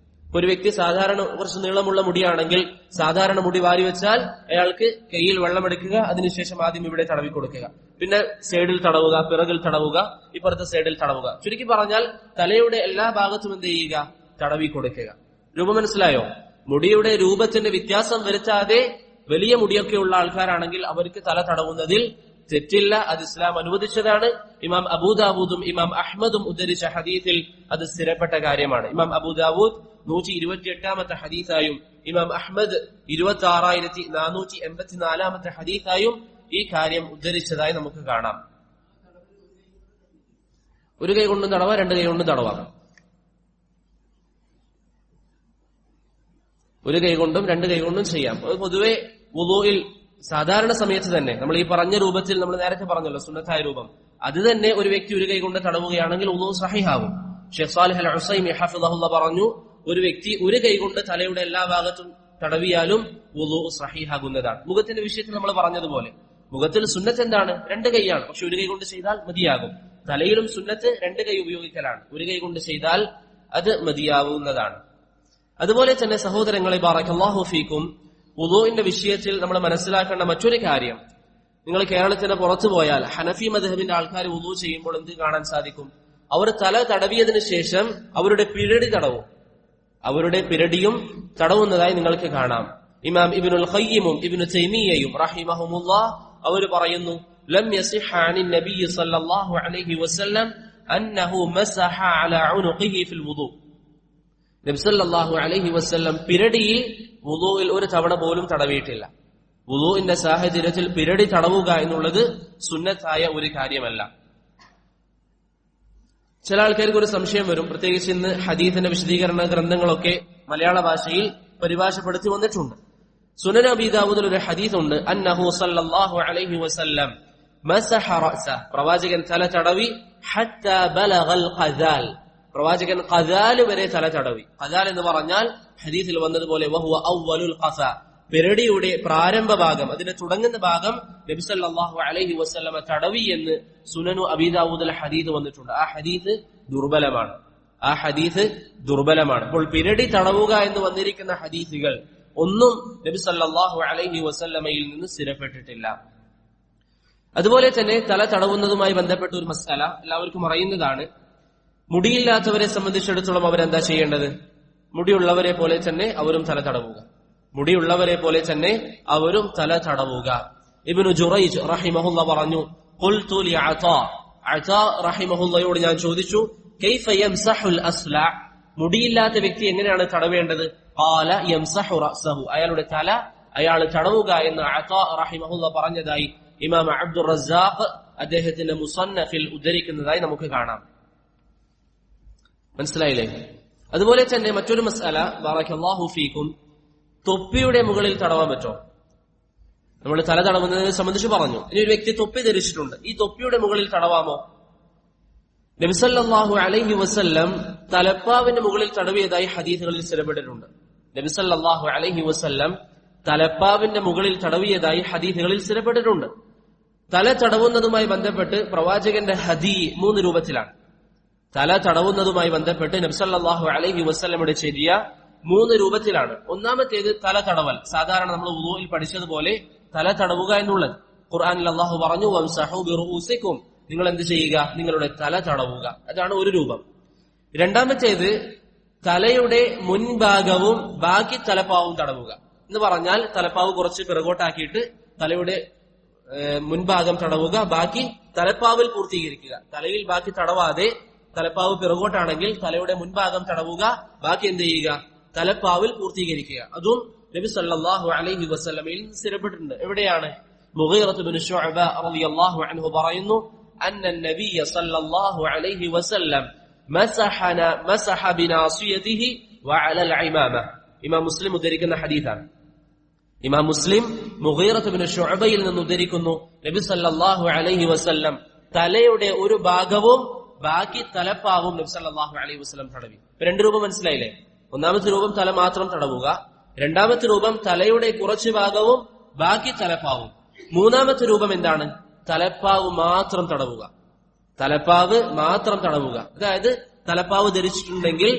ഒരു വ്യക്തി സാധാരണ കുറച്ച് നീളമുള്ള മുടിയാണെങ്കിൽ സാധാരണ മുടി വാരി വെച്ചാൽ അയാൾക്ക് കയ്യിൽ വെള്ളമെടുക്കുക, അതിനുശേഷം ആദ്യം ഇവിടെ തടവി കൊടുക്കുക, പിന്നെ സൈഡിൽ തടവുക, പിറകിൽ തടവുക, ഇപ്പുറത്തെ സൈഡിൽ തടവുക. ചുരുക്കി പറഞ്ഞാൽ തലയുടെ എല്ലാ ഭാഗത്തും എന്ത് ചെയ്യുക? തടവി കൊടുക്കുക. രൂപം മനസ്സിലായോ? മുടിയുടെ രൂപത്തിന്റെ വ്യത്യാസം വരുത്താതെ വലിയ മുടിയൊക്കെ ഉള്ള ആൾക്കാരാണെങ്കിൽ അവർക്ക് തല തടവുന്നതിൽ തെറ്റില്ല. അത് ഇസ്ലാം അനുവദിച്ചതാണ്. ഇമാം അബൂദാവൂദും ഇമാം അഹ്മദും ഉദ്ധരിച്ച ഹദീസിൽ അത് സ്ഥിരപ്പെട്ട കാര്യമാണ്. ഇമാം അബൂദാവൂദ് 128ാമത്തെ ഹദീസായും ഇമാം അഹ്മദ് 26,484ാമത്തെ ഹദീസായും ഈ കാര്യം ഉദ്ധരിച്ചതായി നമുക്ക് കാണാം. ഒരു കൈ കൊണ്ടും തടവാം, രണ്ട് കൈ കൊണ്ടും തടവാം. ഒരു കൈ കൊണ്ടും രണ്ട് കൈ കൊണ്ടും ചെയ്യാം. പൊതുവെ വുളൂഇൽ സാധാരണ സമയത്ത് തന്നെ നമ്മൾ ഈ പറഞ്ഞ രൂപത്തിൽ നമ്മൾ നേരത്തെ പറഞ്ഞല്ലോ സുന്നത്തായ രൂപം, അത് തന്നെ ഒരു വ്യക്തി ഒരു കൈ കൊണ്ട് തടവുകയാണെങ്കിൽ വുളൂ സഹീഹാകും. ഷെയ്ഖ് സാലിഹ് അൽ ഉസൈമി ഹഫിളഹുല്ലാഹ് പറഞ്ഞു, ഒരു വ്യക്തി ഒരു കൈ കൊണ്ട് തലയുടെ എല്ലാ ഭാഗത്തും തടവിയാലും വുളൂ സഹീഹാകുന്നതാണ്. മുഖത്തിന്റെ വിഷയത്തിൽ നമ്മൾ പറഞ്ഞതുപോലെ മുഖത്തിൽ സുന്നത്ത് എന്താണ്? രണ്ട് കൈയാണ്. പക്ഷെ ഒരു കൈ കൊണ്ട് ചെയ്താൽ മതിയാകും. തലയിലും സുന്നത്ത് രണ്ട് കൈ ഉപയോഗിക്കലാണ്. ഒരു കൈ കൊണ്ട് ചെയ്താൽ അത് മതിയാവുന്നതാണ്. അതുപോലെ തന്നെ സഹോദരങ്ങളെ ബറക്കല്ലാഹു ഫീക്കും, വുളൂഇന്റെ വിഷയത്തിൽ നമ്മൾ മനസ്സിലാക്കേണ്ട മറ്റൊരു കാര്യം, നിങ്ങൾ കേരളത്തിന് പുറത്തു പോയാൽ ഹനഫി മദ്ഹബിന്റെ ആൾക്കാർ വുളൂ ചെയ്യുമ്പോൾ എന്ത് കാണാൻ സാധിക്കും? അവർ തല തടവിയതിനു ശേഷം അവരുടെ പിരടി തടവും, അവരുടെ പിരടിയും തടവുന്നതായി നിങ്ങൾക്ക് കാണാം. ഇമാം ഇബ്നുൽ ഖയ്യിമും ഇബ്നു തൈമിയ്യയും റഹിമഹുമുല്ലാഹ് അവർ പറയുന്നു, ലം യസിഹ അനിൻ നബി സല്ലല്ലാഹു അലൈഹി വസല്ലം അന്നഹു മസഹ അലാ ഉനുഖിഹി ഫിൽ വുളൂ. നബി സല്ലല്ലാഹു അലൈഹി വസല്ലം പിരടിയിൽ വുളൂഇൽ ഒരു തവണ പോലും തടവിയിട്ടില്ല. വുളൂഇന്റെ സാഹചര്യത്തിൽ പിരടി തടവുക എന്നുള്ളത് സുന്നത്തായ ഒരു കാര്യമല്ല. ചില ആൾക്കാർക്ക് ഒരു സംശയം വരും, പ്രത്യേകിച്ച് ഇന്ന് ഹദീസിന്റെ വിശദീകരണ ഗ്രന്ഥങ്ങളൊക്കെ മലയാള ഭാഷയിൽ പരിഭാഷപ്പെടുത്തി വന്നിട്ടുണ്ട്. സുനൻ അബീ ദാവൂദിൽ ഒരു ഹദീസ് ഉണ്ട്, അന്നഹു സല്ലല്ലാഹു അലൈഹി വസല്ലം മസഹ റഅസ, പ്രവാചകൻ തല തടവി, ഹത്താ ബലഗൽ ഖദാൽ, പ്രവാചകൻ ഖദാൽ വരെ തല തടവി. ഖദാൽ എന്ന് പറഞ്ഞാൽ ഹദീസിൽ വന്നതുപോലെ വഹുവ അവ്വലുൽ ഖസ, പിരടിയുടെ പ്രാരംഭ ഭാഗം, അതിന്റെ തുടങ്ങുന്ന ഭാഗം നബി സല്ലല്ലാഹു അലൈഹി വസല്ലമ തടവി എന്ന് സുനനു അബീ ദാവൂദിൽ ഹദീസ് വന്നിട്ടുണ്ട്. ആ ഹദീസ് ദുർബലമാണ്. അപ്പോൾ പിരടി തടവുക എന്ന് വന്നിരിക്കുന്ന ഹദീസുകൾ ഒന്നും നബി സല്ലല്ലാഹു അലൈഹി വസല്ലമയിൽ നിന്ന് സ്ഥിരപ്പെട്ടിട്ടില്ല. അതുപോലെ തന്നെ തല തടവുന്നതുമായി ബന്ധപ്പെട്ട ഒരു മസ്അല എല്ലാവർക്കും അറിയുന്നതാണ്. മുടിയില്ലാത്തവരെ സംബന്ധിച്ചിടത്തോളം അവരെന്താ ചെയ്യേണ്ടത്? മുടിയുള്ളവരെ പോലെ തന്നെ അവരും തല തടവുക. ഇബ്നു ജുറൈജ് റഹിമഹുല്ലാഹ് പറഞ്ഞു, ഖുൽതു ലി അതാ റഹിമഹുല്ലാഹയോട് ഞാൻ ചോദിച്ചു, കൈഫ യംസഹുൽ അസ്ല, മുടിയില്ലാത്ത വ്യക്തി എങ്ങനെയാണ് തടവേണ്ടത്? ഖാല യംസഹു റഅസഹു, അയാളുടെ തല അയാൾ തടവുക എന്ന് അതാ റഹിമഹുല്ലാഹ് പറഞ്ഞതായി ഇമാം അബ്ദുർ റസാഖ് അദ്ദേഹത്തിന്റെ മുസന്നഫിൽ ഉദ്ധരിക്കുന്നതായി നമുക്ക് കാണാം. മനസ്സിലായില്ലേ? അതുപോലെ തന്നെ മറ്റൊരു മസ്അല, ബറക്കല്ലാഹു ഫീക്കും, തൊപ്പിയുടെ മുകളിൽ തടവാൻ പറ്റോ? നമ്മൾ തല തടവുന്നതിനെ സംബന്ധിച്ച് പറഞ്ഞു. ഇനി ഒരു വ്യക്തി തൊപ്പി ധരിച്ചിട്ടുണ്ട്, ഈ തൊപ്പിയുടെ മുകളിൽ തടവാമോ? നബി സല്ലല്ലാഹു അലൈഹി വസല്ലം തലപ്പാവിന്റെ മുകളിൽ തടവിയതായി ഹദീസുകളിൽ സ്ഥിരപ്പെട്ടിട്ടുണ്ട്. നബി സല്ലല്ലാഹു അലൈഹി വസല്ലം തലപ്പാവിന്റെ മുകളിൽ തടവിയതായി ഹദീസുകളിൽ സ്ഥിരപ്പെട്ടിട്ടുണ്ട്. തല തടവുന്നതുമായി ബന്ധപ്പെട്ട് പ്രവാചകന്റെ ഹദീ 3 രൂപത്തിലാണ്. തല തടവുന്നതുമായി ബന്ധപ്പെട്ട് നബി സല്ലല്ലാഹു അലൈഹി വസല്ലമയുടെ ചര്യ 3 രൂപത്തിലാണ്. ഒന്നാമത്തേത് തല തടവൽ, സാധാരണ നമ്മൾ വുളൂഇൽ പഠിച്ചതുപോലെ തല തടവുക എന്നുള്ളത്. ഖുർആനിൽ അല്ലാഹു പറഞ്ഞു, വംസഹു ബിറുഊസിക്കും, നിങ്ങൾ എന്ത് ചെയ്യുക? നിങ്ങളുടെ തല തടവുക. അതാണ് ഒരു രൂപം. രണ്ടാമത്തേത് തലയുടെ മുൻഭാഗവും ബാക്കി തലപ്പാവും തടവുക എന്ന് പറഞ്ഞാൽ തലപ്പാവ് കുറച്ച് പിറകോട്ടാക്കിയിട്ട് തലയുടെ മുൻഭാഗം തടവുക, ബാക്കി തലപ്പാവിൽ പൂർത്തീകരിക്കുക. തലയിൽ ബാക്കി തടവാതെ തലപ്പാവ് പിറകോട്ടാണെങ്കിൽ തലയുടെ മുൻഭാഗം തടവുക, ബാക്കി എന്ത് ചെയ്യുക? തലപ്പാവിൽ പൂർത്തീകരിക്കുക. അതും നബി സല്ലല്ലാഹു അലൈഹി വസല്ലമയിൽ സ്ഥിരപ്പെട്ടിട്ടുണ്ട്. എവിടെയാണ്? മുഗീറത്ത് ബിൻ ശുഅബ റളിയല്ലാഹു അൻഹു പറയുന്നു, അന്ന നബിയ സല്ലല്ലാഹു അലൈഹി വസല്ലം മസഹ ബിനാസിയതിഹി വഅലൽ ഇമാമ. ഇമാം മുസ്ലിം ഉദ്ധരിക്കുന്ന ഹദീസാണ്. ഇമാം മുസ്ലിം മുഗീറത്ത് ബിൻ ശുഅബയിൽ നിന്ന് ഉദ്ധരിക്കുന്നു, നബി സല്ലല്ലാഹു അലൈഹി വസല്ലം തലയുടെ ഒരു ഭാഗവും ബാക്കി തലപ്പാവും നബി സല്ലല്ലാഹു അലൈഹി വസല്ലം തടവി. രണ്ട് രൂപം മനസ്സിലായില്ലേ? ഒന്നാമത്തെ രൂപം തല മാത്രം തടവുക, രണ്ടാമത്തെ രൂപം തലയുടെ കുറച്ചു ഭാഗവും ബാക്കി തലപ്പാവും. മൂന്നാമത്തെ രൂപം എന്താണ്? തലപ്പാവ് മാത്രം തടവുക. തലപ്പാവ് മാത്രം തടവുക. അതായത് തലപ്പാവ് ധരിച്ചിട്ടുണ്ടെങ്കിൽ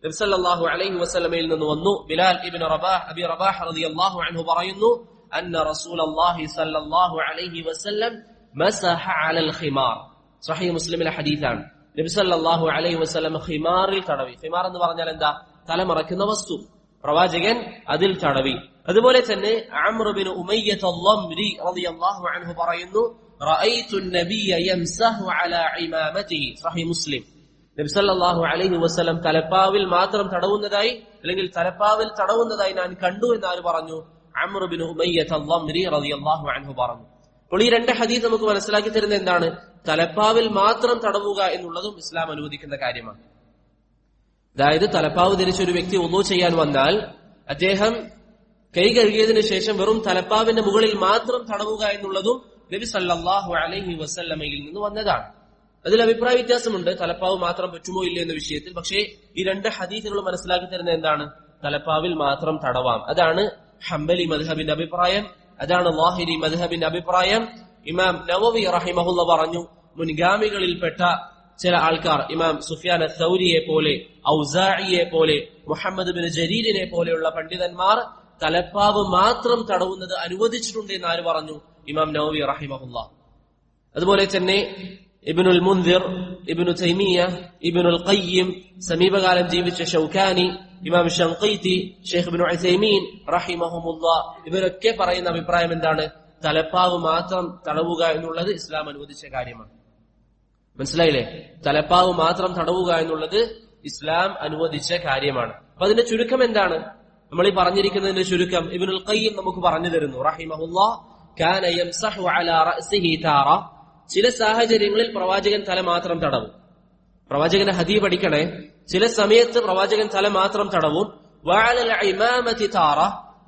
നബി സല്ലല്ലാഹു അലൈഹി വസല്ലമയിൽ നിന്ന് വന്നു, ബിലാൽ ഇബ്നു അബി റബാഹ് റളിയല്ലാഹു അൻഹു പറയുന്നു, അന്ന റസൂലല്ലാഹി സല്ലല്ലാഹു അലൈഹി വസല്ലം മസഹ അലൽ ഖിമാർ. സ്വഹീഹ് മുസ്ലിമിലെ ഹദീസാണ്. നബി സല്ലല്ലാഹു അലൈഹി വസല്ലം ഖിമാറിൽ തടവി. ഖിമാർ എന്ന് പറഞ്ഞാൽ എന്താ? തലമറയ്ക്കുന്ന വസ്തു. പ്രവാചകൻ അതിൽ തടവി. അതുപോലെ തന്നെ അംർ ബിൻ ഉമയ്യത്ത് അൽ-ലംരി റളിയല്ലാഹു അൻഹു പറയുന്നു, റഅയ്തു അൻ-നബിയ യംസഹു അലാ ഇമാമതിഹി. സ്വഹീഹ് മുസ്ലിം. നബി സല്ലല്ലാഹു അലൈഹി വസല്ലം തലപ്പാവിൽ മാത്രം തടവുന്നതായി, അല്ലെങ്കിൽ തലപ്പാവിൽ തടവുന്നതായി ഞാൻ കണ്ടു എന്ന് ആര് പറഞ്ഞു? അംർ ബിൻ ഉമയ്യത്ത് അൽ-ലംരി റളിയല്ലാഹു അൻഹു പറഞ്ഞു. അപ്പോൾ ഈ രണ്ട് ഹദീസ് നമുക്ക് മനസ്സിലാക്കി തരുന്നത് എന്താണ്? തലപ്പാവിൽ മാത്രം തടവുക എന്നുള്ളതും ഇസ്ലാം അനുവദിക്കുന്ന കാര്യമാണ്. അതായത് തലപ്പാവ് ധരിച്ച ഒരു വ്യക്തി വുളൂ ചെയ്യാൻ വന്നാൽ അദ്ദേഹം കൈ കഴുകിയതിനു ശേഷം വെറും തലപ്പാവിന്റെ മുകളിൽ മാത്രം തടവുക എന്നുള്ളതും നബി സല്ലല്ലാഹു അലൈഹി വസല്ലമയിൽ നിന്ന് വന്നതാണ്. അതിൽ അഭിപ്രായ വ്യത്യാസമുണ്ട്, തലപ്പാവ് മാത്രം പറ്റുമോ ഇല്ല എന്ന വിഷയത്തിൽ. പക്ഷേ ഈ രണ്ട് ഹദീസുകളും മനസ്സിലാക്കി തരുന്നത് എന്താണ്? തലപ്പാവിൽ മാത്രം തടവാം. അതാണ് ഹംബലി മദ്ഹബിന്റെ അഭിപ്രായം, അതാണ് ളാഹിരി മദ്ഹബിന്റെ അഭിപ്രായം. ഇമാം നവവി റഹിമഹുല്ലാഹ് പറഞ്ഞു, മുൻഗാമികളിൽപ്പെട്ട ചില ആൾക്കാർ, ഇമാം സുഫിയാൻ അസ്-സൗരിയെ പോലെ, ഔസാഇയെ പോലെ, മുഹമ്മദ് ബിൻ ജരീരിനെ പോലെയുള്ള പണ്ഡിതന്മാർ തലപ്പാവ് മാത്രം തടവുന്നത് അനുവദിച്ചിട്ടുണ്ട് എന്ന് ആര് പറഞ്ഞു? ഇമാം നവവി റഹിമഹുല്ലാഹ്. അതുപോലെ തന്നെ ഇബ്നുൽ മുൻദിർ, ഇബ്നു തൈമിയ, ഇബ്നുൽ ഖയ്യിം, സമീപകാലം ജീവിച്ച ഷൗക്കാനി, ഇമാം ഷൻഖീതി, ഷെയ്ഖ് ഇബ്നു ഉസൈമീൻ റഹിമഹുമുല്ലാഹ്, ഇവരൊക്കെ പറയുന്ന അഭിപ്രായം എന്താണ്? തലപ്പാവ് മാത്രം തടവുക എന്നുള്ളത് ഇസ്ലാം അനുവദിച്ച കാര്യമാണ്. മനസ്സിലായില്ലേ? തലപ്പാവ് മാത്രം തടവുക എന്നുള്ളത് ഇസ്ലാം അനുവദിച്ച കാര്യമാണ്. അപ്പൊ അതിന്റെ ചുരുക്കം എന്താണ്? നമ്മൾ ഈ പറഞ്ഞിരിക്കുന്നതിന്റെ ചുരുക്കം ഇബ്നുൽ ഖയ്യിം നമുക്ക് പറഞ്ഞു തരുന്നു റഹിമഹുല്ലാഹ്, കാന യംസഹു അലാ റഅസിഹി താറ. ചില സാഹചര്യങ്ങളിൽ പ്രവാചകൻ തല മാത്രം തടവും. പ്രവാചകന്റെ ഹദീസ് പഠിക്കണേ. ചില സമയത്ത് പ്രവാചകൻ തല മാത്രം തടവും. വഅലൽ ഇമാമതി താറ.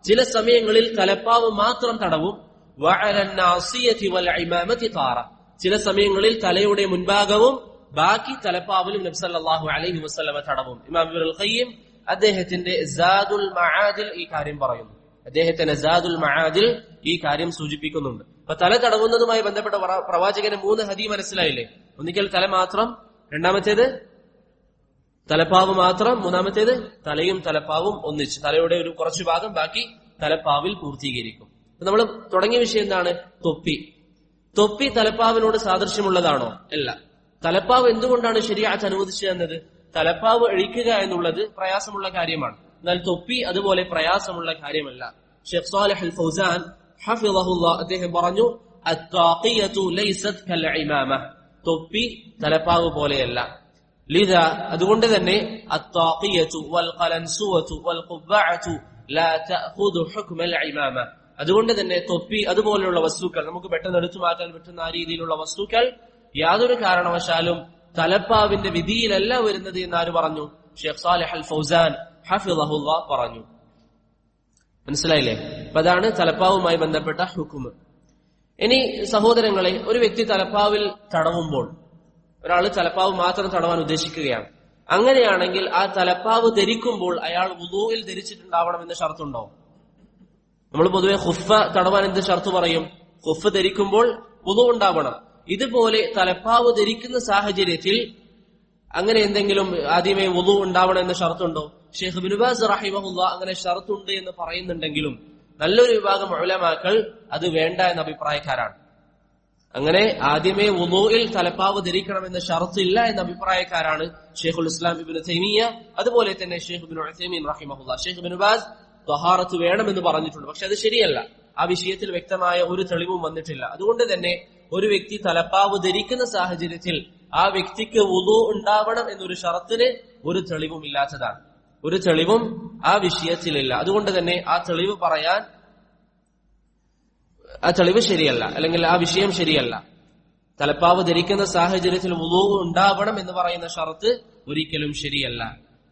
ചില സമയങ്ങളിൽ തലപ്പാവ് മാത്രം തടവും. വഅലൻ നാസിയതി വൽ ഇമാമതി താറ. ചില സമയങ്ങളിൽ തലയുടെ മുൻഭാഗവും ബാക്കി തലപ്പാവിലും നബി സല്ലല്ലാഹു അലൈഹി വസല്ലമ തടവും. ഇമാം ഇബ്നുൽ ഖയ്യിം അദ്ദേഹത്തിന്റെ സാദുൽ മആദിൽ ഈ കാര്യം പറയുന്നു. അദ്ദേഹത്തിന്റെ സാദുൽ മആദിൽ ഈ കാര്യം സൂചിപ്പിക്കുന്നുണ്ട്. അപ്പൊ തല തടവുന്നതുമായി ബന്ധപ്പെട്ട പ്രവാചകന് 3 ഹദീസ് മനസ്സിലായില്ലേ? ഒന്നിക്കൽ തല മാത്രം, രണ്ടാമത്തേത് തലപ്പാവ് മാത്രം, മൂന്നാമത്തേത് തലയും തലപ്പാവും ഒന്നിച്ച്, തലയുടെ ഒരു കുറച്ചു ഭാഗം ബാക്കി തലപ്പാവിൽ പൂർത്തീകരിക്കും. നമ്മൾ തുടങ്ങിയ വിഷയം എന്താണ്? തൊപ്പി. തൊപ്പി തലപ്പാവിനോട് സാദൃശ്യമുള്ളതാണോ? അല്ല. തലപ്പാവ് എന്തുകൊണ്ടാണ് ശരീഅത്ത് അനുവദിച്ചു തന്നത്? തലപ്പാവ് അഴിക്കുക എന്നുള്ളത് പ്രയാസമുള്ള കാര്യമാണ്. എന്നാൽ തൊപ്പി അതുപോലെ പ്രയാസമുള്ള കാര്യമല്ല. ഷെയ്ഖ് സാലിഹ് അൽ ഫൗസാൻ ഹഫിളഹുല്ലാഹ് അദ്ദേഹം പറഞ്ഞു, അത്താഖിയതു ലൈസത് കൽ ഇമാമ. തൊപ്പി തലപ്പാവ് പോലെയല്ല. ലിദാ അതുകൊണ്ട് തന്നെ അത്താഖിയതു വൽ ഖലൻസുവതു വൽ ഖുബ്ബഅതു ലാ തഅഖുദു ഹുക്മൽ ഇമാമ. അതുകൊണ്ട് തന്നെ തൊപ്പി അതുപോലെയുള്ള വസ്തുക്കൾ, നമുക്ക് പെട്ടെന്ന് എടുത്തു മാറ്റാൻ പറ്റുന്ന ആ രീതിയിലുള്ള വസ്തുക്കൾ യാതൊരു കാരണവശാലും തലപ്പാവിന്റെ വിധിയിലല്ല വരുന്നത് എന്നാര് പറഞ്ഞു? ഷെയ്ഖ് സാലിഹ് അൽ ഫൗസാൻ ഹഫിളഹുല്ലാഹ് പറഞ്ഞു. മനസ്സിലായില്ലേ? അപ്പൊ അതാണ് തലപ്പാവുമായി ബന്ധപ്പെട്ട ഹുക്മ്. ഇനി സഹോദരങ്ങളെ, ഒരു വ്യക്തി തലപ്പാവിൽ തടവുമ്പോൾ, ഒരാൾ തലപ്പാവ് മാത്രം തടവാൻ ഉദ്ദേശിക്കുകയാണ്. അങ്ങനെയാണെങ്കിൽ ആ തലപ്പാവ് ധരിക്കുമ്പോൾ അയാൾ വുളൂഇൽ ധരിച്ചിട്ടുണ്ടാവണം എന്ന ഷർത്തുണ്ടോ? നമ്മൾ പൊതുവെ ഖുഫ തടവാൻ എന്ത് ഷർത്ത് പറയും? ഖുഫ് ധരിക്കുമ്പോൾ വുളൂ ഉണ്ടാവണം. ഇതുപോലെ തലപ്പാവ് ധരിക്കുന്ന സാഹചര്യത്തിൽ അങ്ങനെ എന്തെങ്കിലും ആദ്യമേ വുളൂ ഉണ്ടാവണം എന്ന ഷർത്തുണ്ടോ? ഷെയ്ഖ് ഇബ്നു ബാസ് റഹിമഹുല്ലാഹ് അങ്ങനെ ഷർത്തുണ്ട് എന്ന് പറയുന്നുണ്ടെങ്കിലും നല്ലൊരു വിഭാഗം ഉലമാക്കൾ അത് വേണ്ട എന്ന അഭിപ്രായക്കാരാണ്. അങ്ങനെ ആദ്യമേ വുളൂഇൽ തലപ്പാവ് ധരിക്കണമെന്ന ഷർത്ത് ഇല്ല എന്ന അഭിപ്രായക്കാരാണ് ഷെയ്ഖുൽ ഇസ്ലാം ഇബ്നു തൈമിയ, അതുപോലെ തന്നെ Sheikh Ibn Uthaymeen റഹിമഹുല്ലാഹ്. Sheikh Ibn bass ത്വഹാറത്ത് വേണമെന്ന് പറഞ്ഞിട്ടുണ്ട്. പക്ഷെ അത് ശരിയല്ല. ആ വിഷയത്തിൽ വ്യക്തമായ ഒരു തെളിവും വന്നിട്ടില്ല. അതുകൊണ്ട് തന്നെ ഒരു വ്യക്തി തലപ്പാവ് ധരിക്കുന്ന സാഹചര്യത്തിൽ ആ വ്യക്തിക്ക് വുളു ഉണ്ടാവണം എന്നൊരു ഷറത്തിന് ഒരു തെളിവും ഇല്ലാത്തതാണ്. ഒരു തെളിവും ആ വിഷയത്തിലില്ല. അതുകൊണ്ട് തന്നെ ആ തെളിവ് പറയാൻ ആ തെളിവ് ശരിയല്ല, അല്ലെങ്കിൽ ആ വിഷയം ശരിയല്ല. തലപ്പാവ് ധരിക്കുന്ന സാഹചര്യത്തിൽ വുളു ഉണ്ടാവണം എന്ന് പറയുന്ന ഷറത്ത് ഒരിക്കലും ശരിയല്ല.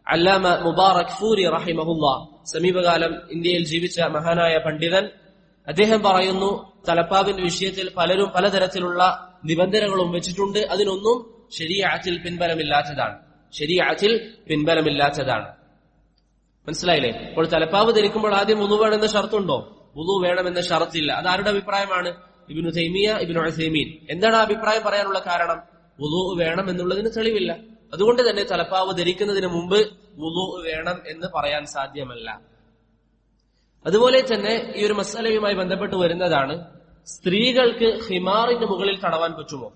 അല്ലാമ മുബാറക് ഫൂരി റഹിമഹുല്ലാ, സമീപകാലം ഇന്ത്യയിൽ ജീവിച്ച മഹാനായ പണ്ഡിതൻ, അദ്ദേഹം പറയുന്നു, തലപ്പാവിന്റെ വിഷയത്തിൽ പലരും പലതരത്തിലുള്ള നിബന്ധനകളും വെച്ചിട്ടുണ്ട്. അതിനൊന്നും ശരീഅത്തിൽ പിൻബലമില്ലാത്തതാണ്. ശരീഅത്തിൽ പിൻബലമില്ലാത്തതാണ്. മനസ്സിലായില്ലേ? അപ്പോൾ തലപ്പാവ് ധരിക്കുമ്പോൾ ആദ്യം വുളു വേണമെന്ന ഷർത്തുണ്ടോ? വുളു വേണമെന്ന ഷർത്തില്ല. അത് ആരുടെ അഭിപ്രായമാണ്? ഇബ്നു തൈമിയ, ഇബ്നു ഉസൈമീൻ. എന്താണ് ആ അഭിപ്രായം പറയാനുള്ള കാരണം? വുളു വേണം എന്നുള്ളതിന് തെളിവില്ല. അതുകൊണ്ട് തന്നെ തലപ്പാവ് ധരിക്കുന്നതിന് മുമ്പ് വുളു വേണം എന്ന് പറയാൻ സാധ്യമല്ല. അതുപോലെ തന്നെ ഈ ഒരു മസലയുമായി ബന്ധപ്പെട്ട് വരുന്നതാണ്, സ്ത്രീകൾക്ക് ഹിമാറിന്റെ മുകളിൽ തടവാൻ പറ്റുമോ?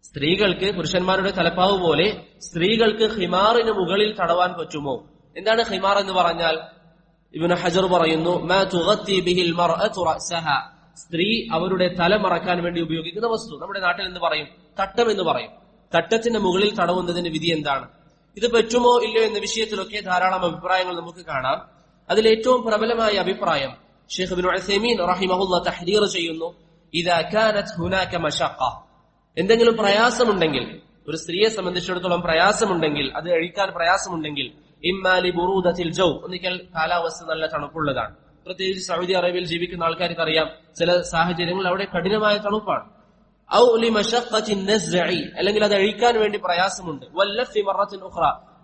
സ്ത്രീകൾക്ക് പുരുഷന്മാരുടെ തലപ്പാവ് പോലെ സ്ത്രീകൾക്ക് ഹിമാറിന് മുകളിൽ തടവാൻ പറ്റുമോ? എന്താണ് ഹിമാർ എന്ന് പറഞ്ഞാൽ? ഇബ്നു ഹജർ പറയുന്നു, മാ തുഗത്തി ബിഹിൽ മർഅതു റഅസഹ, സ്ത്രീ അവരുടെ തല മറക്കാൻ വേണ്ടി ഉപയോഗിക്കുന്ന വസ്തു. നമ്മുടെ നാട്ടിൽ എന്ന് പറയും, തട്ടം എന്ന് പറയും. തട്ടത്തിന്റെ മുകളിൽ തടവുന്നതിന് വിധി എന്താണ്? ഇത് പറ്റുമോ ഇല്ലയോ എന്ന വിഷയത്തിലൊക്കെ ധാരാളം അഭിപ്രായങ്ങൾ നമുക്ക് കാണാം. അതിൽ ഏറ്റവും പ്രബലമായ അഭിപ്രായം ശൈഖ് ഇബ്നു ഉസൈമീൻ റഹിമഹുല്ലാഹ് തഹ്ദീർ ചെയ്യുന്നു, ഇദാ കാനത് ഹുനാക മശഖ, എന്തെങ്കിലും പ്രയാസമുണ്ടെങ്കിൽ, ഒരു സ്ത്രീയെ സംബന്ധിച്ചിടത്തോളം പ്രയാസമുണ്ടെങ്കിൽ, അത് അഴിക്കാൻ പ്രയാസമുണ്ടെങ്കിൽ, ഇമ്മാ ലിബുറൂദത്തിൽ ജൗ, ഒന്നിക്കൽ കാലാവസ്ഥ നല്ല തണുപ്പുള്ളതാണ്. പ്രത്യേകിച്ച് സൗദി അറേബ്യയിൽ ജീവിക്കുന്ന ആൾക്കാർക്ക് അറിയാം, ചില സാഹചര്യങ്ങൾ അവിടെ കഠിനമായ തണുപ്പാണ്. ഔ ലിമശഖ്ഖത്തിൻ നസ്ഇ, അല്ലെങ്കിൽ അത് അഴിക്കാൻ വേണ്ടി പ്രയാസമുണ്ട്. വല്ലഫി മറത്തിൻ ഉഖ്റ,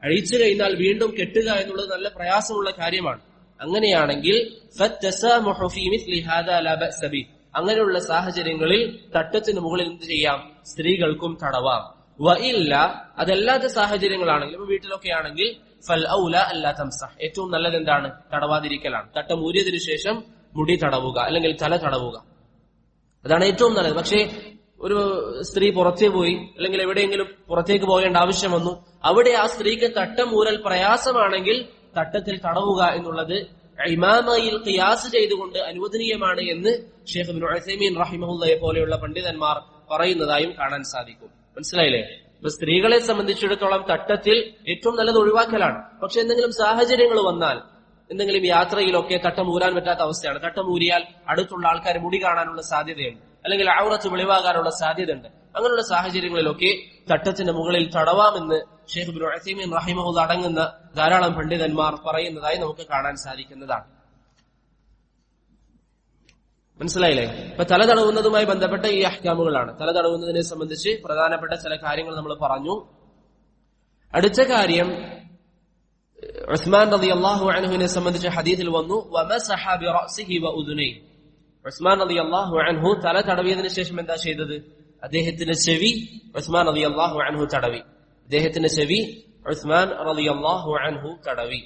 അഴിച്ചു കഴിഞ്ഞാൽ വീണ്ടും കെട്ടുക എന്നുള്ളത് നല്ല പ്രയാസമുള്ള കാര്യമാണ്. അങ്ങനെയാണെങ്കിൽ ഫത്തസാമുഹു ഫീ മിസ്ലി ഹാദാ ലാ ബഅസ ബി, അങ്ങനെയുള്ള സാഹചര്യങ്ങളിൽ തട്ടത്തിന് മുകളിൽ എന്ത് ചെയ്യാം? സ്ത്രീകൾക്കും തടവാം. വഇല്ല, അതല്ലാത്ത സാഹചര്യങ്ങളാണെങ്കിൽ, വീട്ടിലൊക്കെ ആണെങ്കിൽ ഫൽ ഔല അല്ലാ തംസഹ്, ഏറ്റവും നല്ലത് എന്താണ്? തടവാതിരിക്കലാണ്. തട്ടം ഊരിയതിനു ശേഷം മുടി തടവുക, അല്ലെങ്കിൽ തല തടവുക, അതാണ് ഏറ്റവും നല്ലത്. പക്ഷേ ഒരു സ്ത്രീ പുറത്തേ പോയി, അല്ലെങ്കിൽ എവിടെയെങ്കിലും പുറത്തേക്ക് പോകേണ്ട ആവശ്യം വന്നു, അവിടെ ആ സ്ത്രീക്ക് തട്ടം ഊരൽ പ്രയാസമാണെങ്കിൽ തട്ടത്തിൽ തടവുക എന്നുള്ളത് ഇമാമയിൽ ഖിയാസ് ചെയ്തുകൊണ്ട് അനുവദനീയമാണ് എന്ന് ശൈഖ് ഇബ്നു ഉസൈമീൻ റഹിമഹുല്ലാഹയെ പോലെയുള്ള പണ്ഡിതന്മാർ പറയുന്നതായും കാണാൻ സാധിക്കും. മനസ്സിലായില്ലേ? ഇപ്പൊ സ്ത്രീകളെ സംബന്ധിച്ചിടത്തോളം തട്ടത്തിൽ ഏറ്റവും നല്ലത് ഒഴിവാക്കലാണ്. പക്ഷെ എന്തെങ്കിലും സാഹചര്യങ്ങൾ വന്നാൽ, എന്തെങ്കിലും യാത്രയിലൊക്കെ തട്ടം ഊരാൻ പറ്റാത്ത അവസ്ഥയാണ്. തട്ടം ഊരിയാൽ അടുത്തുള്ള ആൾക്കാർ മുടി കാണാനുള്ള സാധ്യതയുണ്ട്, അല്ലെങ്കിൽ ഔറത്ത് വെളിവാകാനുള്ള സാധ്യതയുണ്ട്. അങ്ങനെയുള്ള സാഹചര്യങ്ങളിലൊക്കെ തട്ടത്തിന്റെ മുകളിൽ തടവാമെന്ന് ശൈഖ് ഇബ്നു ഉസൈമീൻ റഹിമഹുല്ലാഹ് അടങ്ങുന്ന ധാരാളം പണ്ഡിതന്മാർ പറയുന്നതായി നമുക്ക് കാണാൻ സാധിക്കുന്നതാണ്. മനസ്സിലായില്ലേ? ഇപ്പൊ തല തടവുന്നതുമായി ബന്ധപ്പെട്ട ഈ അഹ്കാമുകളാണ്. തല തടവുന്നതിനെ സംബന്ധിച്ച് പ്രധാനപ്പെട്ട ചില കാര്യങ്ങൾ നമ്മൾ പറഞ്ഞു. അടുത്ത കാര്യം, ഉസ്മാൻ റളിയല്ലാഹു അൻഹുവിനെ സംബന്ധിച്ച് ഹദീസിൽ വന്നു, വമസഹ ബിറഅസിഹി വഉദുനൈഹി, ഉസ്മാൻ റളിയല്ലാഹു അൻഹു തല തടവിയതിനു ശേഷം എന്താ ചെയ്തത്? അദ്ദേഹത്തിന്റെ ചെവി ഉസ്മാൻ റളിയല്ലാഹു അൻഹു തടവി. അദ്ദേഹത്തിന്റെ ചെവി ഉസ്മാൻ റളിയല്ലാഹു അൻഹു തടവി.